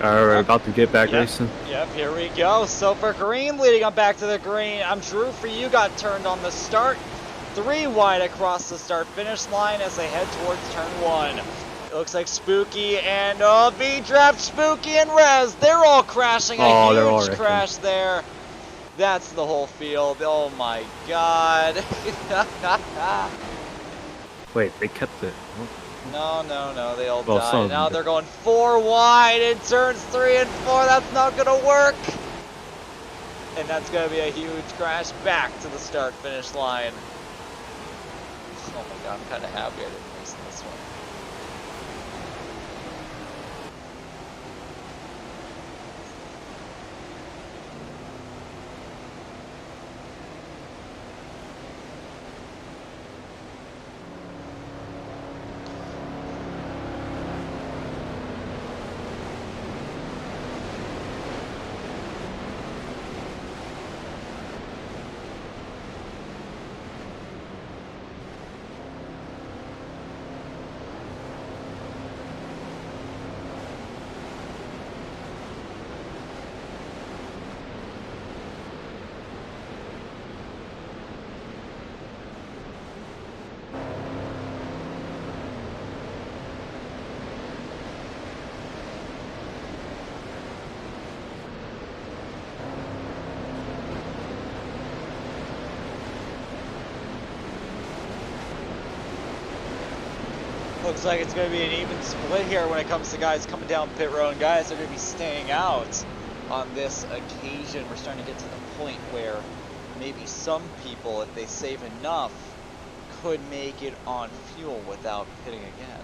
Alright, about to get back racing. Yep, here we go. So for Green, leading on back to the green. Drew, for you, got turned on the start. 3 wide across the start-finish line as they head towards turn 1. It looks like Spooky and V-Draft, Spooky and Rez, they're all crashing. A huge crash there. That's the whole field. Oh my god. Wait, they kept it. No, they all died. Now they're going 4 wide in turns 3 and 4. That's not gonna work. and that's going to be a huge crash back to the start-finish line. Oh my god, I'm kind of happy I didn't race in this one. Looks like it's going to be an even split here when it comes to guys coming down pit road, and guys are going to be staying out on this occasion. We're starting to get to the point where maybe some people, if they save enough, could make it on fuel without pitting again.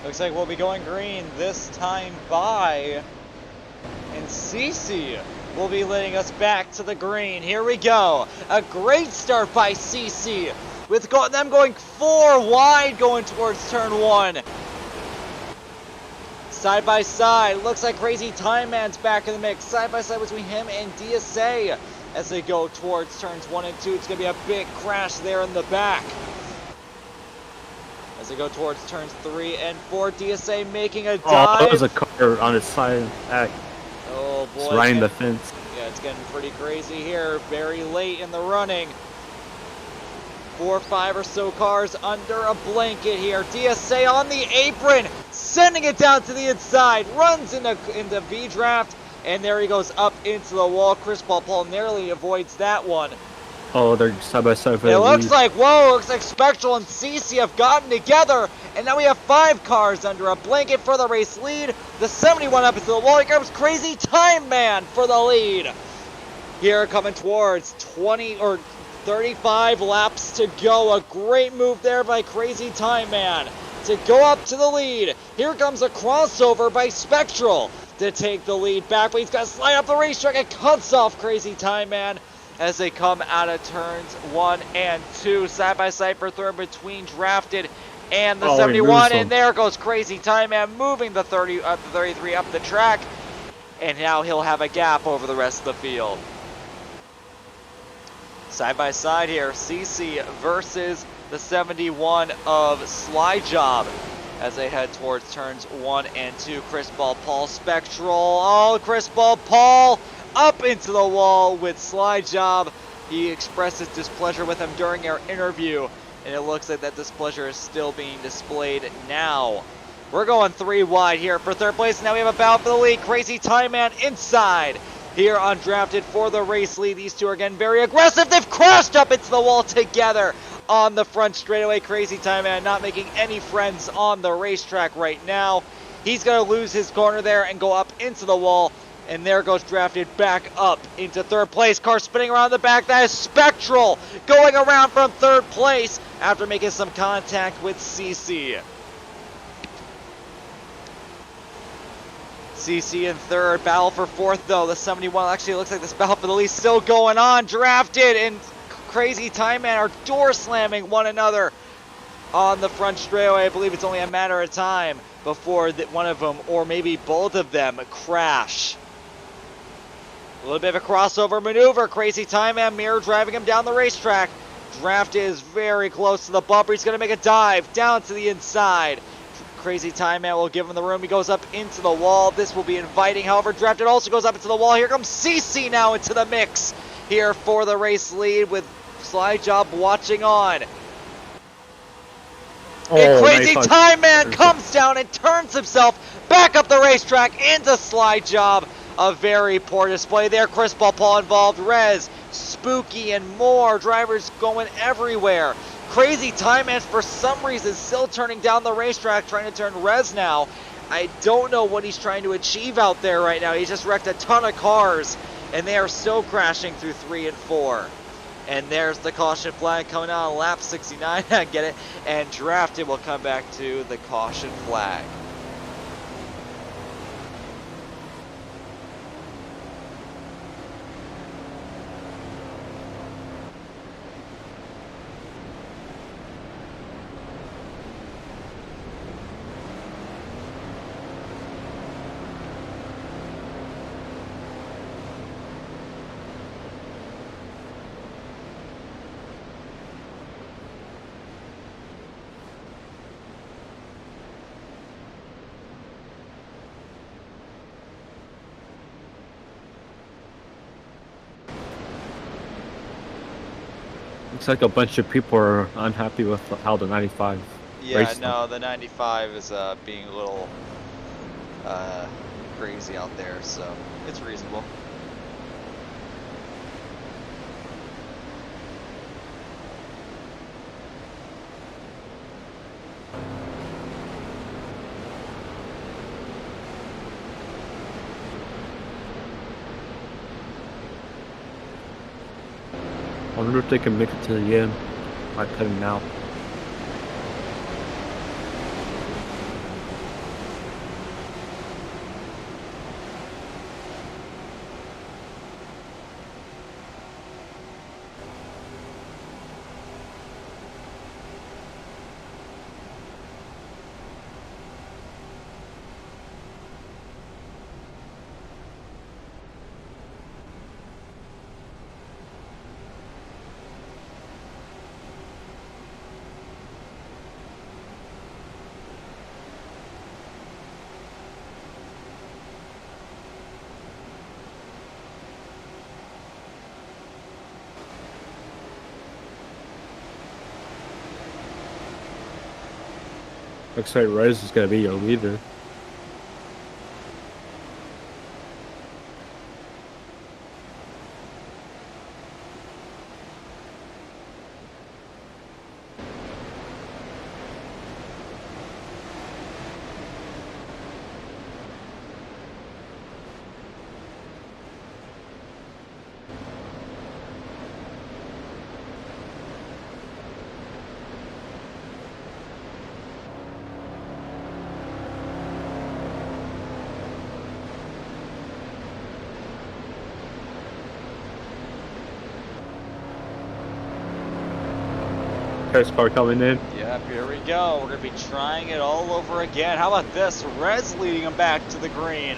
Looks like we'll be going green this time by, and CC will be leading us back to the green. Here we go. A great start by CC with them going 4 wide going towards turn 1. Side by side. Looks like Crazy Time Man's back in the mix. Side by side between him and DSA as they go towards turns 1 and 2. It's going to be a big crash there in the back. As they go towards turns 3 and 4, DSA making a dive. Oh, that was a car on his side back. Oh boy. It's riding the fence. Yeah, it's getting pretty crazy here. Very late in the running. 4 or 5 or so cars under a blanket here. DSA on the apron, sending it down to the inside. Runs into V-draft, and there he goes up into the wall. Chris Paul narrowly avoids that one. Oh, they're side by side for It the looks lead. like, whoa, looks like Spectral and CC have gotten together, and now we have 5 cars under a blanket for the race lead. The 71 up into the wall. Here comes Crazy Time Man for the lead. Here coming towards 20 or 35 laps to go. A great move there by Crazy Time Man to go up to the lead. Here comes a crossover by Spectral to take the lead back, but he's got to slide up the racetrack and cuts off Crazy Time Man as they come out of turns 1 and 2. Side by side for third between Drafted and the 71, and there goes Crazy Time Man moving the 33 up the track, and now he'll have a gap over the rest of the field. Side by side here, CC versus the 71 of Sly Job as they head towards turns 1 and 2. Chris Paul, Spectral. Oh, Chris Paul up into the wall with Sly Job. He expressed his displeasure with him during our interview, and it looks like that displeasure is still being displayed now. We're going 3 wide here for third place. Now we have a battle for the lead. Crazy Time Man inside here on Drafted for the race lead. These two are getting very aggressive. They've crashed up into the wall together on the front straightaway. Crazy Time Man not making any friends on the racetrack right now. He's going to lose his corner there and go up into the wall. And there goes Drafted back up into third place. Car spinning around the back. That is Spectral going around from third place after making some contact with CC. CC in third. Battle for fourth, though. The 71 actually looks like this battle for the lead still going on. Drafted and Crazy Time Man are door slamming one another on the front straightaway. I believe it's only a matter of time before one of them, or maybe both of them, crash. A little bit of a crossover maneuver. Crazy Time Man mirror driving him down the racetrack. Drafted is very close to the bumper. He's going to make a dive down to the inside. Crazy Time Man will give him the room. He goes up into the wall. This will be inviting. However, Drafted also goes up into the wall. Here comes CC now into the mix here for the race lead with Slide Job watching on. And Crazy Time Man comes down and turns himself back up the racetrack into Slide Job. A very poor display there. Chris Paul involved. Rez, Spooky, and more. Drivers going everywhere. Crazy Time Man, for some reason, still turning down the racetrack, trying to turn Rez now. I don't know what he's trying to achieve out there right now. He just wrecked a ton of cars, and they are still crashing through 3 and 4. And there's the caution flag coming out on lap 69. I get it. And Drafted will come back to the caution flag. Looks like a bunch of people are unhappy with how the 95 Yeah, raced no, the 95 is being a little crazy out there, so it's reasonable. I wonder if they can make it to the end by cutting out. Looks like Rez is going to be your leader. First car coming in. Yep, here we go. We're going to be trying it all over again. How about this? Rez leading him back to the green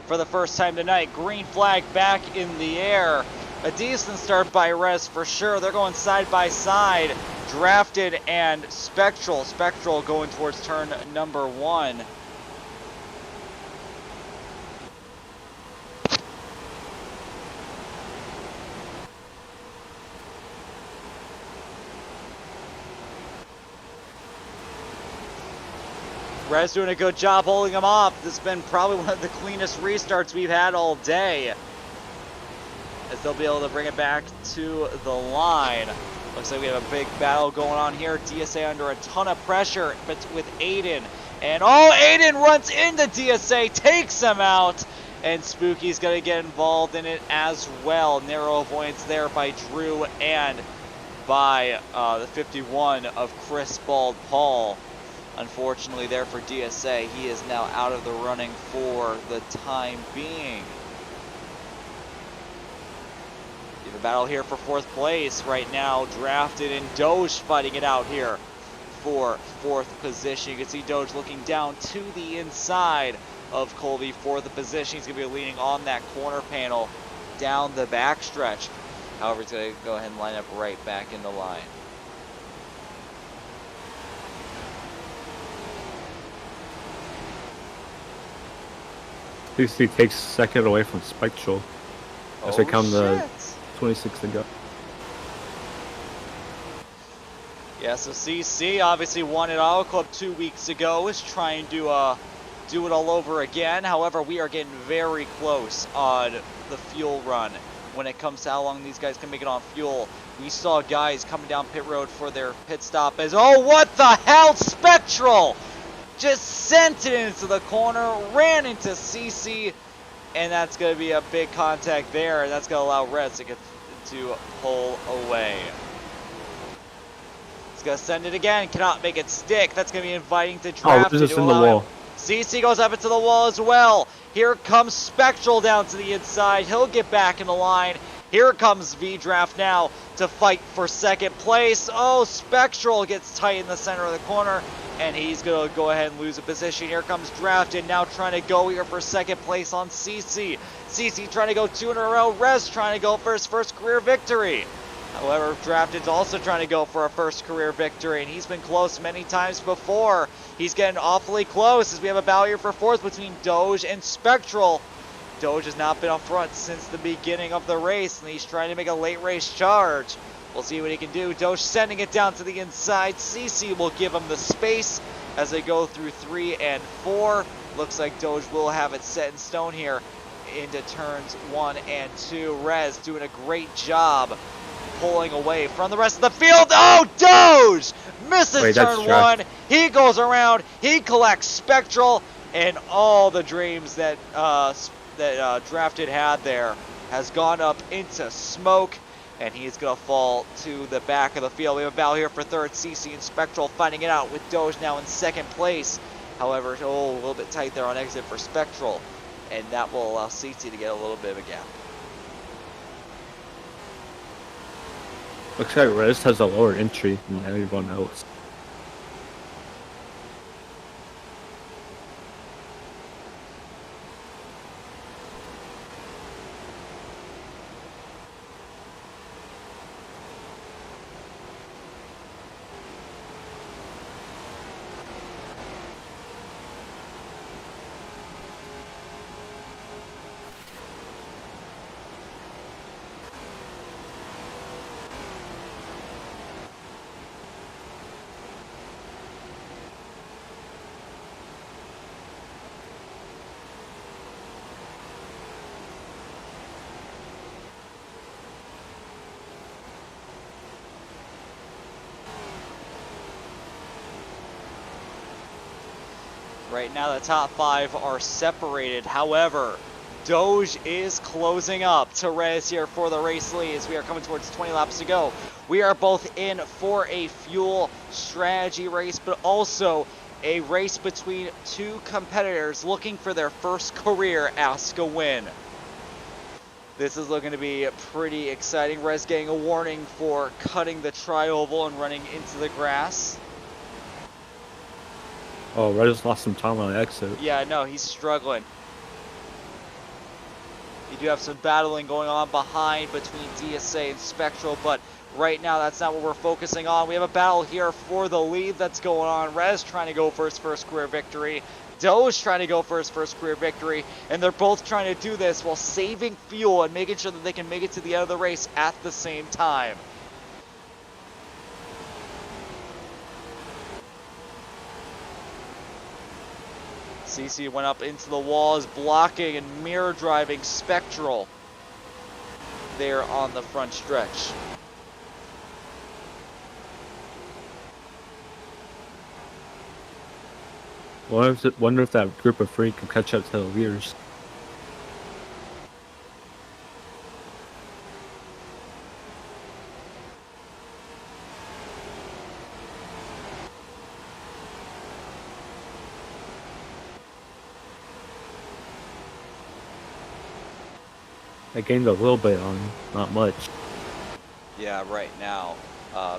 for the first time tonight. Green flag back in the air. A decent start by Rez for sure. They're going side by side. Drafted and Spectral. Spectral going towards turn number 1. Rez doing a good job holding him off. This has been probably one of the cleanest restarts we've had all day, as they'll be able to bring it back to the line. Looks like we have a big battle going on here. DSA under a ton of pressure, but with Aiden. And Aiden runs into DSA, takes him out. And Spooky's going to get involved in it as well. Narrow avoidance there by Drew and by the 51 of Chris Bald Paul. Unfortunately there for DSA, he is now out of the running for the time being. We have a battle here for 4th place right now. Drafted and Doge fighting it out here for 4th position. You can see Doge looking down to the inside of Colby for the position. He's going to be leaning on that corner panel down the backstretch. However, he's going to go ahead and line up right back in the line. CC takes second away from Spectral. As we count the 26 to go. Yeah, so CC obviously won at Auto Club 2 weeks ago, is trying to do it all over again. However, we are getting very close on the fuel run when it comes to how long these guys can make it on fuel. We saw guys coming down pit road for their pit stop as, oh, what the hell, Spectral! Just sent it into the corner, ran into CC, and that's going to be a big contact there, and that's going to allow Rez to get to pull away. He's going to send it again, cannot make it stick. That's going to be inviting to draft. Oh, this is in the wall. CC goes up into the wall as well. Here comes Spectral down to the inside. He'll get back in the line. Here comes V-Draft now to fight for 2nd place. Oh, Spectral gets tight in the center of the corner, and he's going to go ahead and lose a position. Here comes Drafted now trying to go here for 2nd place on CC. CC trying to go 2 in a row. Rez trying to go for his first career victory. However, Drafted's also trying to go for a first career victory, and he's been close many times before. He's getting awfully close as we have a battle here for 4th between Doge and Spectral. Doge has not been up front since the beginning of the race, and he's trying to make a late race charge. We'll see what he can do. Doge sending it down to the inside. CC will give him the space as they go through 3 and 4. Looks like Doge will have it set in stone here into turns 1 and 2. Rez doing a great job pulling away from the rest of the field. Oh, Doge misses turn 1. He goes around. He collects Spectral, and all the dreams that Drafted had there has gone up into smoke, and he's going to fall to the back of the field. We have a battle here for 3rd. CC and Spectral fighting it out with Doge now in 2nd place. However, a little bit tight there on exit for Spectral, and that will allow CC to get a little bit of a gap. Looks like Rez has a lower entry than everyone else. Right now, the top 5 are separated. However, Doge is closing up. Therese here for the race lead as we are coming towards 20 laps to go. We are both in for a fuel strategy race, but also a race between 2 competitors looking for their first career ASCA win. This is looking to be pretty exciting. Rez getting a warning for cutting the tri-oval and running into the grass. Oh, Rez lost some time on the exit. Yeah, no, he's struggling. You do have some battling going on behind between DSA and Spectral, but right now that's not what we're focusing on. We have a battle here for the lead that's going on. Rez trying to go for his first career victory. Doge trying to go for his first career victory, and they're both trying to do this while saving fuel and making sure that they can make it to the end of the race at the same time. CC went up into the walls, blocking and mirror driving Spectral there on the front stretch. Wonder if that group of 3 can catch up to the leaders. I gained a little bit on him, not much. Yeah, right now.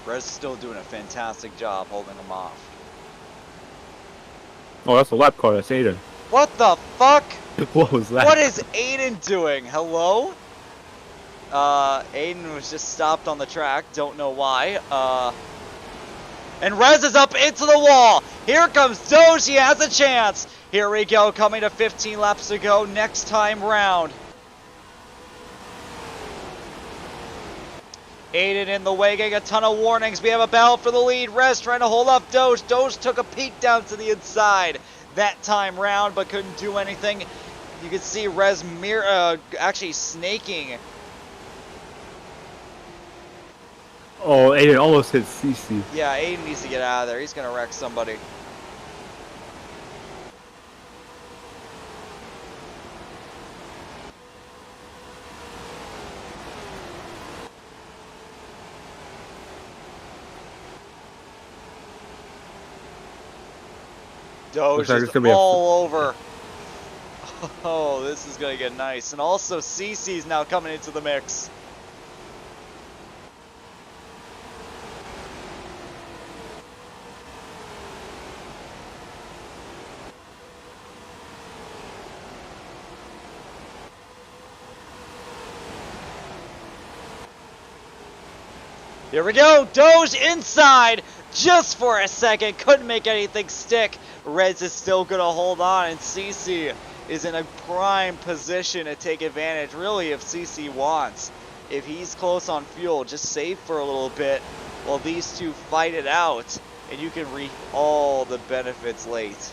Rez is still doing a fantastic job holding him off. Oh, that's a lap car. That's Aiden. What the fuck? What was that? What is Aiden doing? Hello? Aiden was just stopped on the track. Don't know why. And Rez is up into the wall. Here comes Doge. He has a chance. Here we go. Coming to 15 laps to go next time round. Aiden in the way, getting a ton of warnings. We have a battle for the lead. Rez trying to hold off Doge. Doge took a peek down to the inside that time round, but couldn't do anything. You can see Rez actually snaking. Oh, Aiden almost hit CC. Yeah, Aiden needs to get out of there. He's going to wreck somebody. Doge is all over. Oh, this is going to get nice. And also, CC's now coming into the mix. Here we go, Doge inside, just for a second, couldn't make anything stick. Reds is still gonna hold on, and CC is in a prime position to take advantage, really, if CC wants. If he's close on fuel, just save for a little bit while these two fight it out, and you can reap all the benefits late.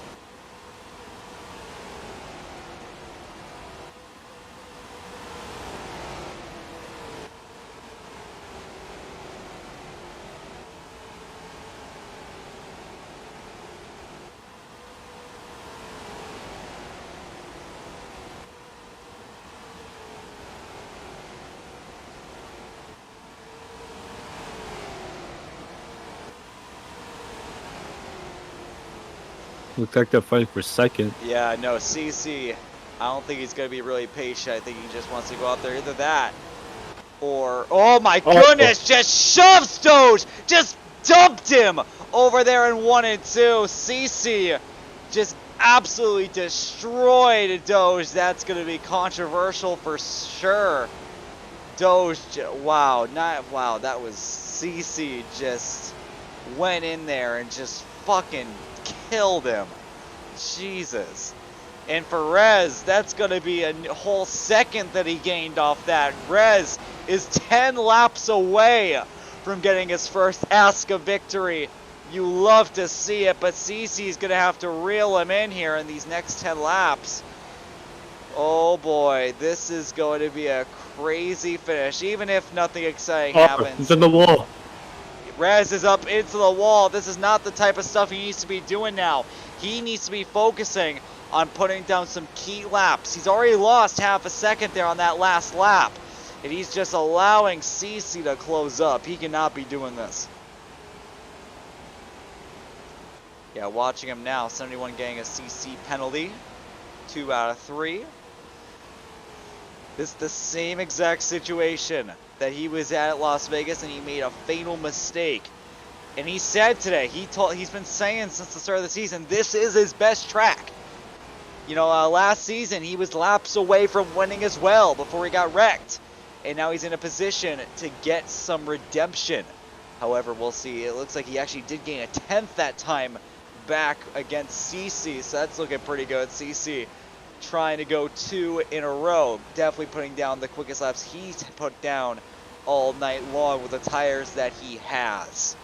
Looks like they're fighting for second. Yeah, no, CC, I don't think he's going to be really patient. I think he just wants to go out there. Either that or, oh my goodness, just shoves Doge! Just dumped him over there in 1 and 2. CC just absolutely destroyed Doge. That's going to be controversial for sure. Doge, wow, that was CC just went in there and just fucking killed him. Jesus. And for Rez, that's going to be a whole second that he gained off that. Rez is 10 laps away from getting his first ASCA victory. You love to see it, but CC's going to have to reel him in here in these next 10 laps. Oh boy, this is going to be a crazy finish, even if nothing exciting happens. He's in the wall. Rez is up into the wall. This is not the type of stuff he needs to be doing now. He needs to be focusing on putting down some key laps. He's already lost half a second there on that last lap. And he's just allowing CC to close up. He cannot be doing this. Yeah, watching him now. 71 getting a CC penalty. 2 out of 3. This is the same exact situation that he was at Las Vegas, and he made a fatal mistake. And he said today, he's been saying since the start of the season, this is his best track. You know, last season he was laps away from winning as well before he got wrecked. And now he's in a position to get some redemption. However, we'll see. It looks like he actually did gain a 10th that time back against CC, so that's looking pretty good. CC trying to go 2 in a row, definitely putting down the quickest laps he's put down all night long with the tires that he has.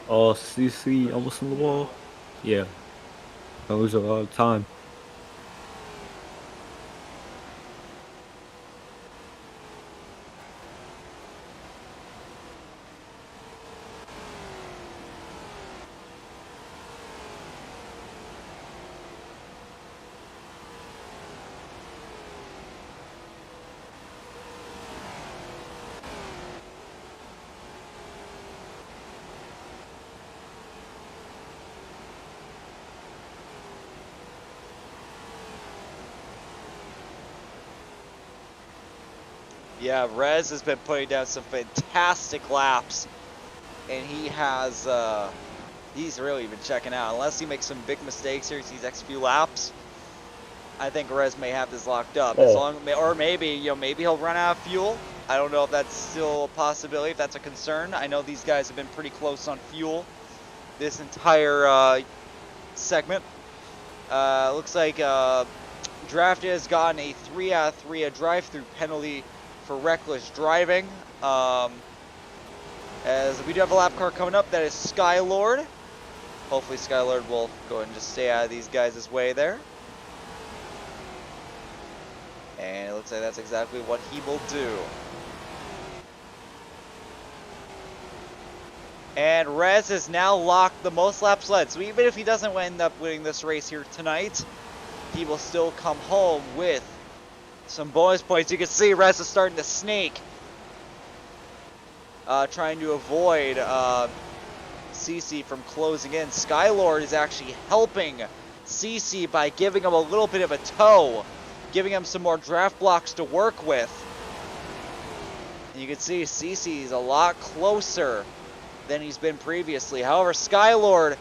Oh, CC almost on the wall. Yeah. That was a lot of time. Yeah, Rez has been putting down some fantastic laps, and he has, he's really been checking out. Unless he makes some big mistakes here these next few laps, I think Rez may have this locked up. As long, or maybe, maybe he'll run out of fuel. I don't know if that's still a possibility, if that's a concern. I know these guys have been pretty close on fuel this entire segment. Looks like Drafted has gotten a 3 out of 3 drive-through penalty for reckless driving. As we do have a lap car coming up, that is Skylord. Hopefully Skylord will go ahead and just stay out of these guys' way there. And it looks like that's exactly what he will do. And Rez has now locked the most laps led. So even if he doesn't end up winning this race here tonight, he will still come home with some bonus points. You can see Rez is starting to snake, trying to avoid CC from closing in. Skylord is actually helping CC by giving him a little bit of a tow, giving him some more draft blocks to work with. And you can see CC is a lot closer than he's been previously. However, Skylord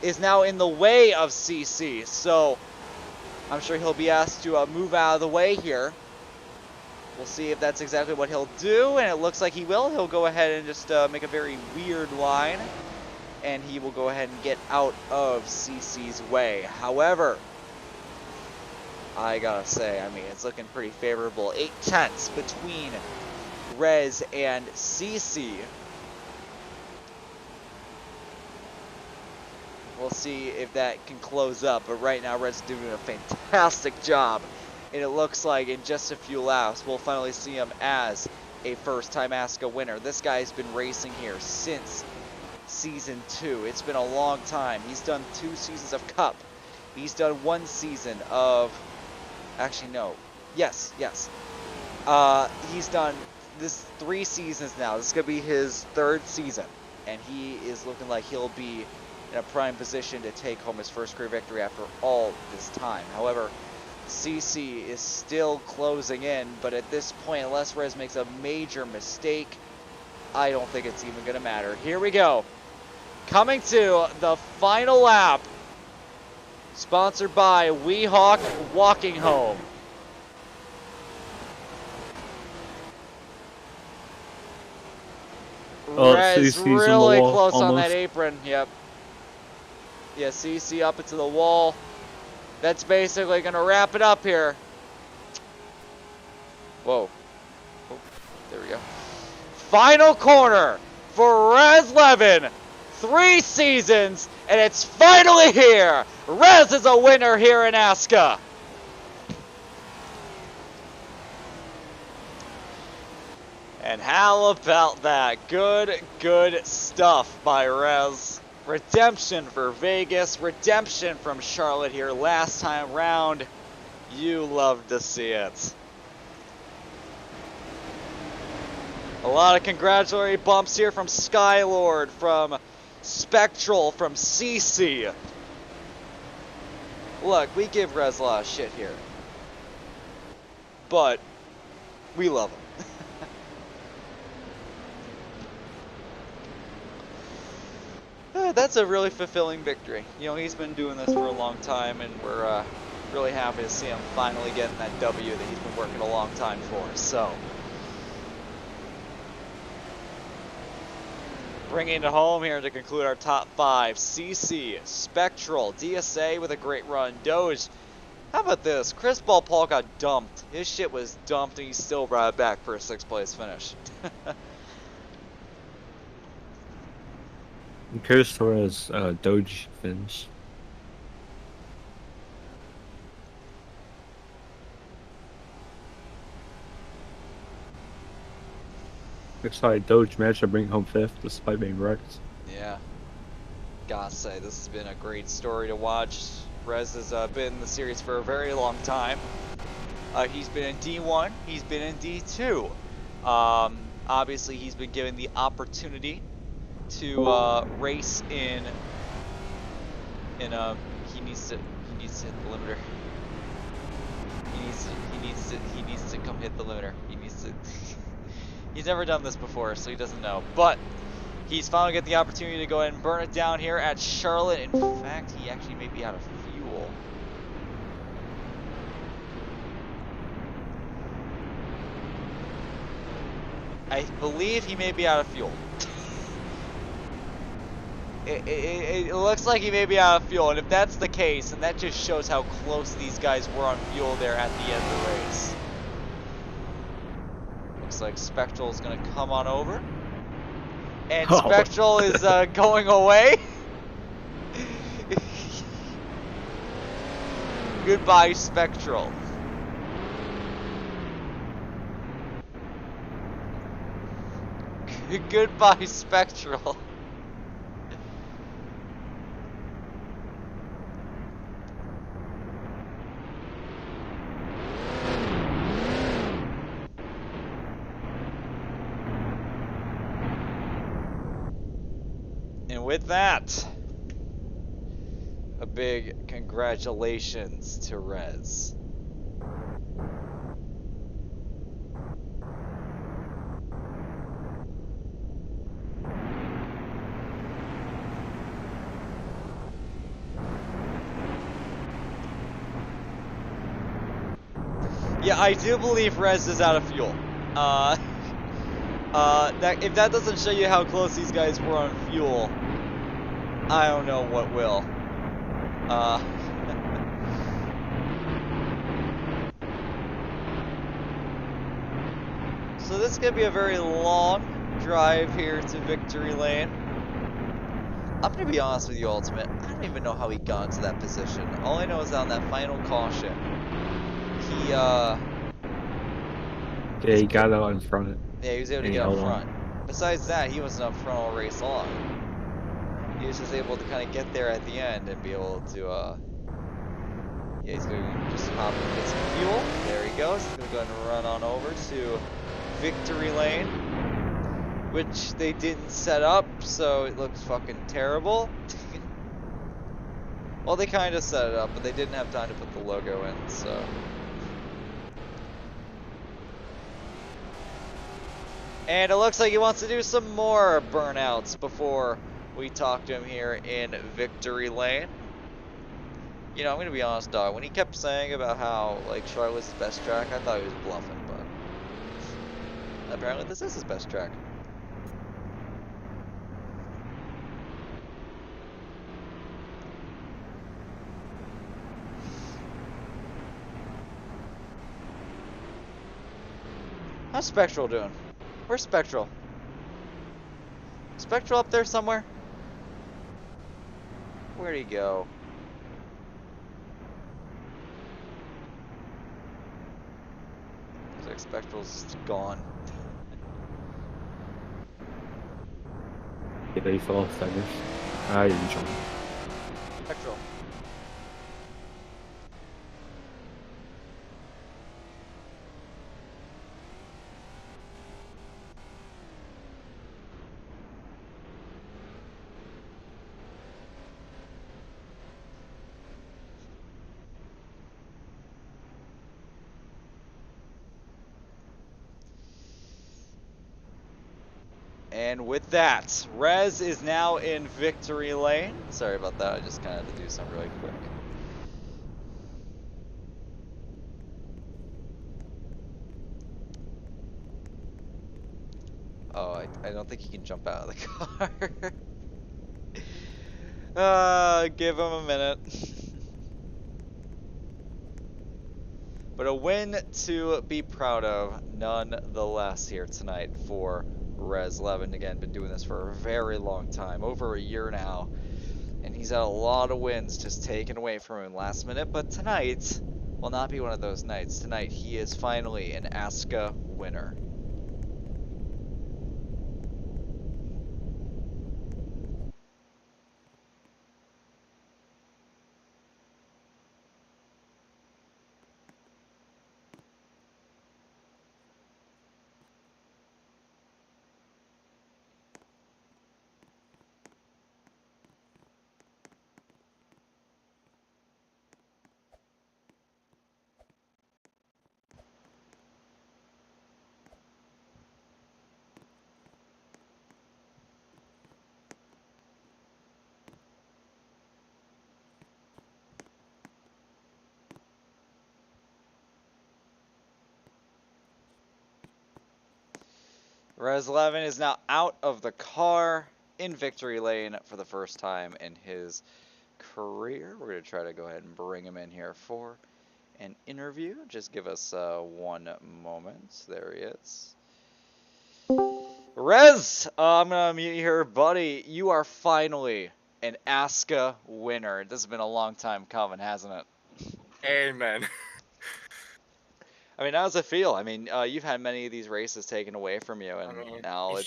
is now in the way of CC, so I'm sure he'll be asked to move out of the way here. We'll see if that's exactly what he'll do, and it looks like he will. He'll go ahead and just make a very weird line, and he will go ahead and get out of CC's way. However, I gotta say, I mean, it's looking pretty favorable. 8/10 between Rez and CC. We'll see if that can close up, but right now Red's doing a fantastic job, and it looks like in just a few laps we'll finally see him as a first-time ASCA winner. This guy's been racing here since Season 2. It's been a long time. He's done 2 seasons of Cup. He's done 1 season of... Actually, no. Yes. He's done this 3 seasons now. This is going to be his 3rd season, and he is looking like he'll be in a prime position to take home his first career victory after all this time. However, CC is still closing in, but at this point, unless Rez makes a major mistake, I don't think it's even going to matter. Here we go. Coming to the final lap, sponsored by Weehawk Walking Home. Rez really close on that apron. Yep. Yeah, CC up into the wall. That's basically going to wrap it up here. Whoa. Oh, there we go. Final corner for Rez Levin. 3 seasons, and it's finally here. Rez is a winner here in ASCA. And how about that? Good stuff by Rez. Redemption for Vegas, redemption from Charlotte here last time round. You love to see it. A lot of congratulatory bumps here from Skylord, from Spectral, from CC. Look, we give Rez a lot of shit here, but we love him. That's a really fulfilling victory. You know, he's been doing this for a long time, and we're really happy to see him finally getting that W that he's been working a long time for. So, bringing it home here to conclude our top 5. CC, Spectral, DSA with a great run. Doge, how about this? Chris Paul got dumped. His shit was dumped, and he still brought it back for a 6th place finish. I'm curious Torres Doge finish. Looks like Doge managed to bring home 5th despite being wrecked. Yeah. Gotta say, this has been a great story to watch. Rez has been in the series for a very long time. He's been in D1, he's been in D2. Obviously, he's been given the opportunity to race in he needs to hit the limiter. He needs to come hit the limiter. He needs to He's never done this before, so he doesn't know. But he's finally got the opportunity to go ahead and burn it down here at Charlotte. In fact, he actually may be out of fuel. I believe he may be out of fuel. It looks like he may be out of fuel, and if that's the case, then that just shows how close these guys were on fuel there at the end of the race. Looks like Spectral is going to come on over. And Spectral is going away. Goodbye, Spectral. Goodbye, Spectral. And with that, a big congratulations to Rez. Yeah, I do believe Rez is out of fuel. If that doesn't show you how close these guys were on fuel, I don't know what will. So this is gonna be a very long drive here to Victory Lane. I'm gonna be honest with you, Ultimate. I don't even know how he got into that position. All I know is that on that final caution, Yeah, he got out in front. yeah, he was able to get up front. Besides that, he wasn't up front all race long. He was just able to kind of get there at the end and be able to, yeah, he's going to just hop and get some fuel. There he goes. He's going to go ahead and run on over to Victory Lane, which they didn't set up, so it looks fucking terrible. Well, they kind of set it up, but they didn't have time to put the logo in, so. And it looks like he wants to do some more burnouts before we talk to him here in Victory Lane. You know, I'm gonna be honest, dog. When he kept saying about how like Charlotte was his best track, I thought he was bluffing, but apparently this is his best track. How's Spectral doing? Where's Spectral? Spectral up there somewhere? Where'd he go? Looks like Spectral's gone. Yeah, they fell off feathers. I didn't jump. Spectral. And with that, Rez is now in Victory Lane. Sorry about that, I just kind of had to do something really quick. Oh, I don't think he can jump out of the car. Give him a minute. But a win to be proud of, nonetheless, here tonight for Rez Levin. Again, been doing this for a very long time, over a year now. And he's had a lot of wins just taken away from him last minute. But tonight will not be one of those nights. Tonight, he is finally an ASCA winner. Res 11 is now out of the car in victory lane for the first time in his career. We're going to try to go ahead and bring him in here for an interview. Just give us one moment. There he is. Rez, I'm going to mute you here, buddy. You are finally an ASCA winner. This has been a long time coming, hasn't it? Amen. I mean, how does it feel? I mean, you've had many of these races taken away from you, and now it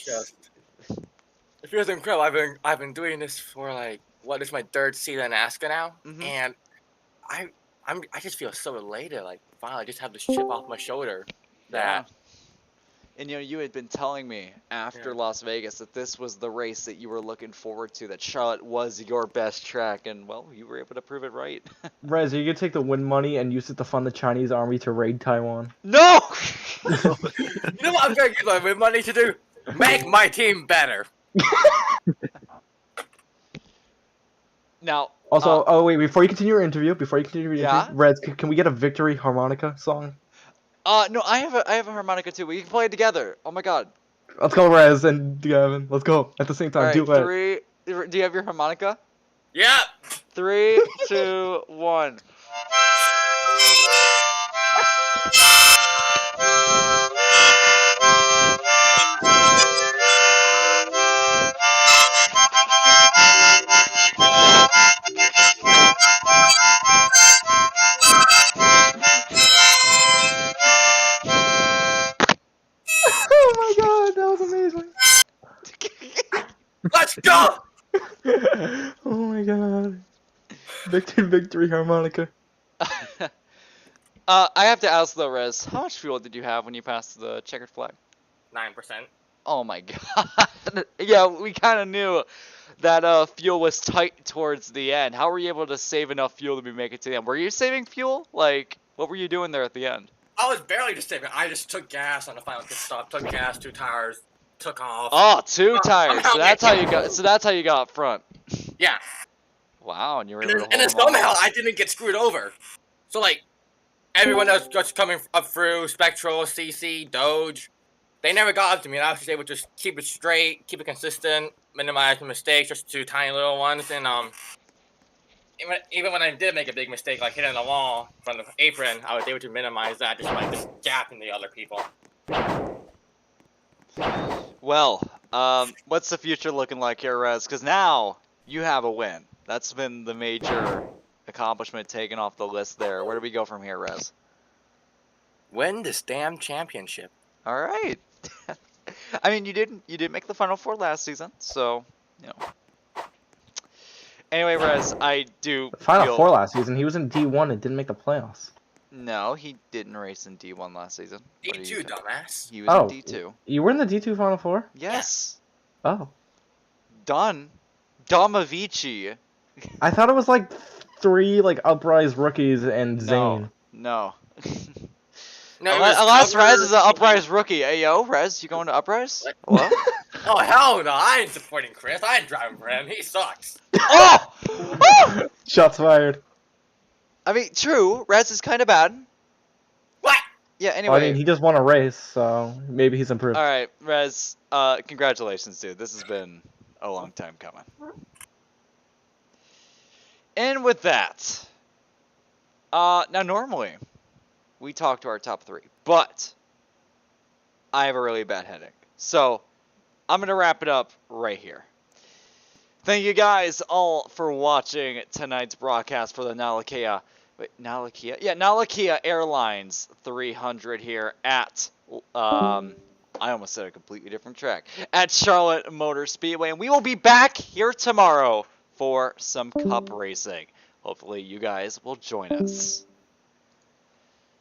feels incredible. I've been doing this for like what is my third season in ASCA now, and I just feel so elated. Like finally, I just have this chip off my shoulder. That. And you know, you had been telling me after Las Vegas that this was the race that you were looking forward to, that Charlotte was your best track, and well, you were able to prove it right. Rez, are you gonna take the win money and use it to fund the Chinese army to raid Taiwan? No! You know what I'm gonna use my win money to do? Make my team better. Now. Also, oh wait, before you continue your interview, Rez, can we get a victory harmonica song? No, I have a harmonica too. We can play it together. Oh my god. Let's go, Rez and Gavin. Let's go at the same time. All right, Do it. do you have your harmonica? Yeah. 3, 2, 1. Oh my god, that was amazing. Let's go! Oh my god. Victory harmonica. I have to ask though, Rez, how much fuel did you have when you passed the checkered flag? 9%. Oh my god. Yeah, we kind of knew that fuel was tight towards the end. How were you able to save enough fuel to make it to the end? Were you saving fuel? Like, what were you doing there at the end? I was barely just saving. I just took gas on the final pit stop. Took gas, 2 tires, took off. Oh, 2 tires. So that's how you got. So that's how you got up front. Yeah. Wow, and you were able to hold And then them all. somehow I didn't get screwed over. So like, everyone that was just coming up through, Spectral, CC, Doge, they never got up to me. And I was just able to just keep it straight, keep it consistent, minimize the mistakes, just 2 tiny little ones, and even when I did make a big mistake, like hitting the wall from the apron, I was able to minimize that, just like this gap in the other people. Well, what's the future looking like here, Rez? Because now you have a win. That's been the major accomplishment taken off the list there. Where do we go from here, Rez? Win this damn championship. All right. I mean, you did make the Final Four last season, so you know. Anyway, Rez, I do Final Four last season. He was in D1 and didn't make the playoffs. No, he didn't race in D1 last season. D2, dumbass. He was in D2. You were in the D2 Final Four? Yes. Oh. Domavici. I thought it was like 3 like Uprise rookies and Zane. No. No, unless Rez is an Uprise rookie. Hey, yo, Rez, you going to Uprise? Hello? Oh, hell no. I ain't supporting Chris. I ain't driving for him. He sucks. Oh! Shots fired. I mean, true. Rez is kind of bad. What? Yeah, anyway. Well, I mean, he just won a race, so maybe he's improved. All right, Rez, congratulations, dude. This has been a long time coming. And with that, now normally we talk to our top 3, but I have a really bad headache. So I'm going to wrap it up right here. Thank you guys all for watching tonight's broadcast for the Nalakia. Wait, Nalakia? Yeah, Nalakia Airlines 300 here at, I almost said a completely different track, at Charlotte Motor Speedway. And we will be back here tomorrow for some cup racing. Hopefully you guys will join us.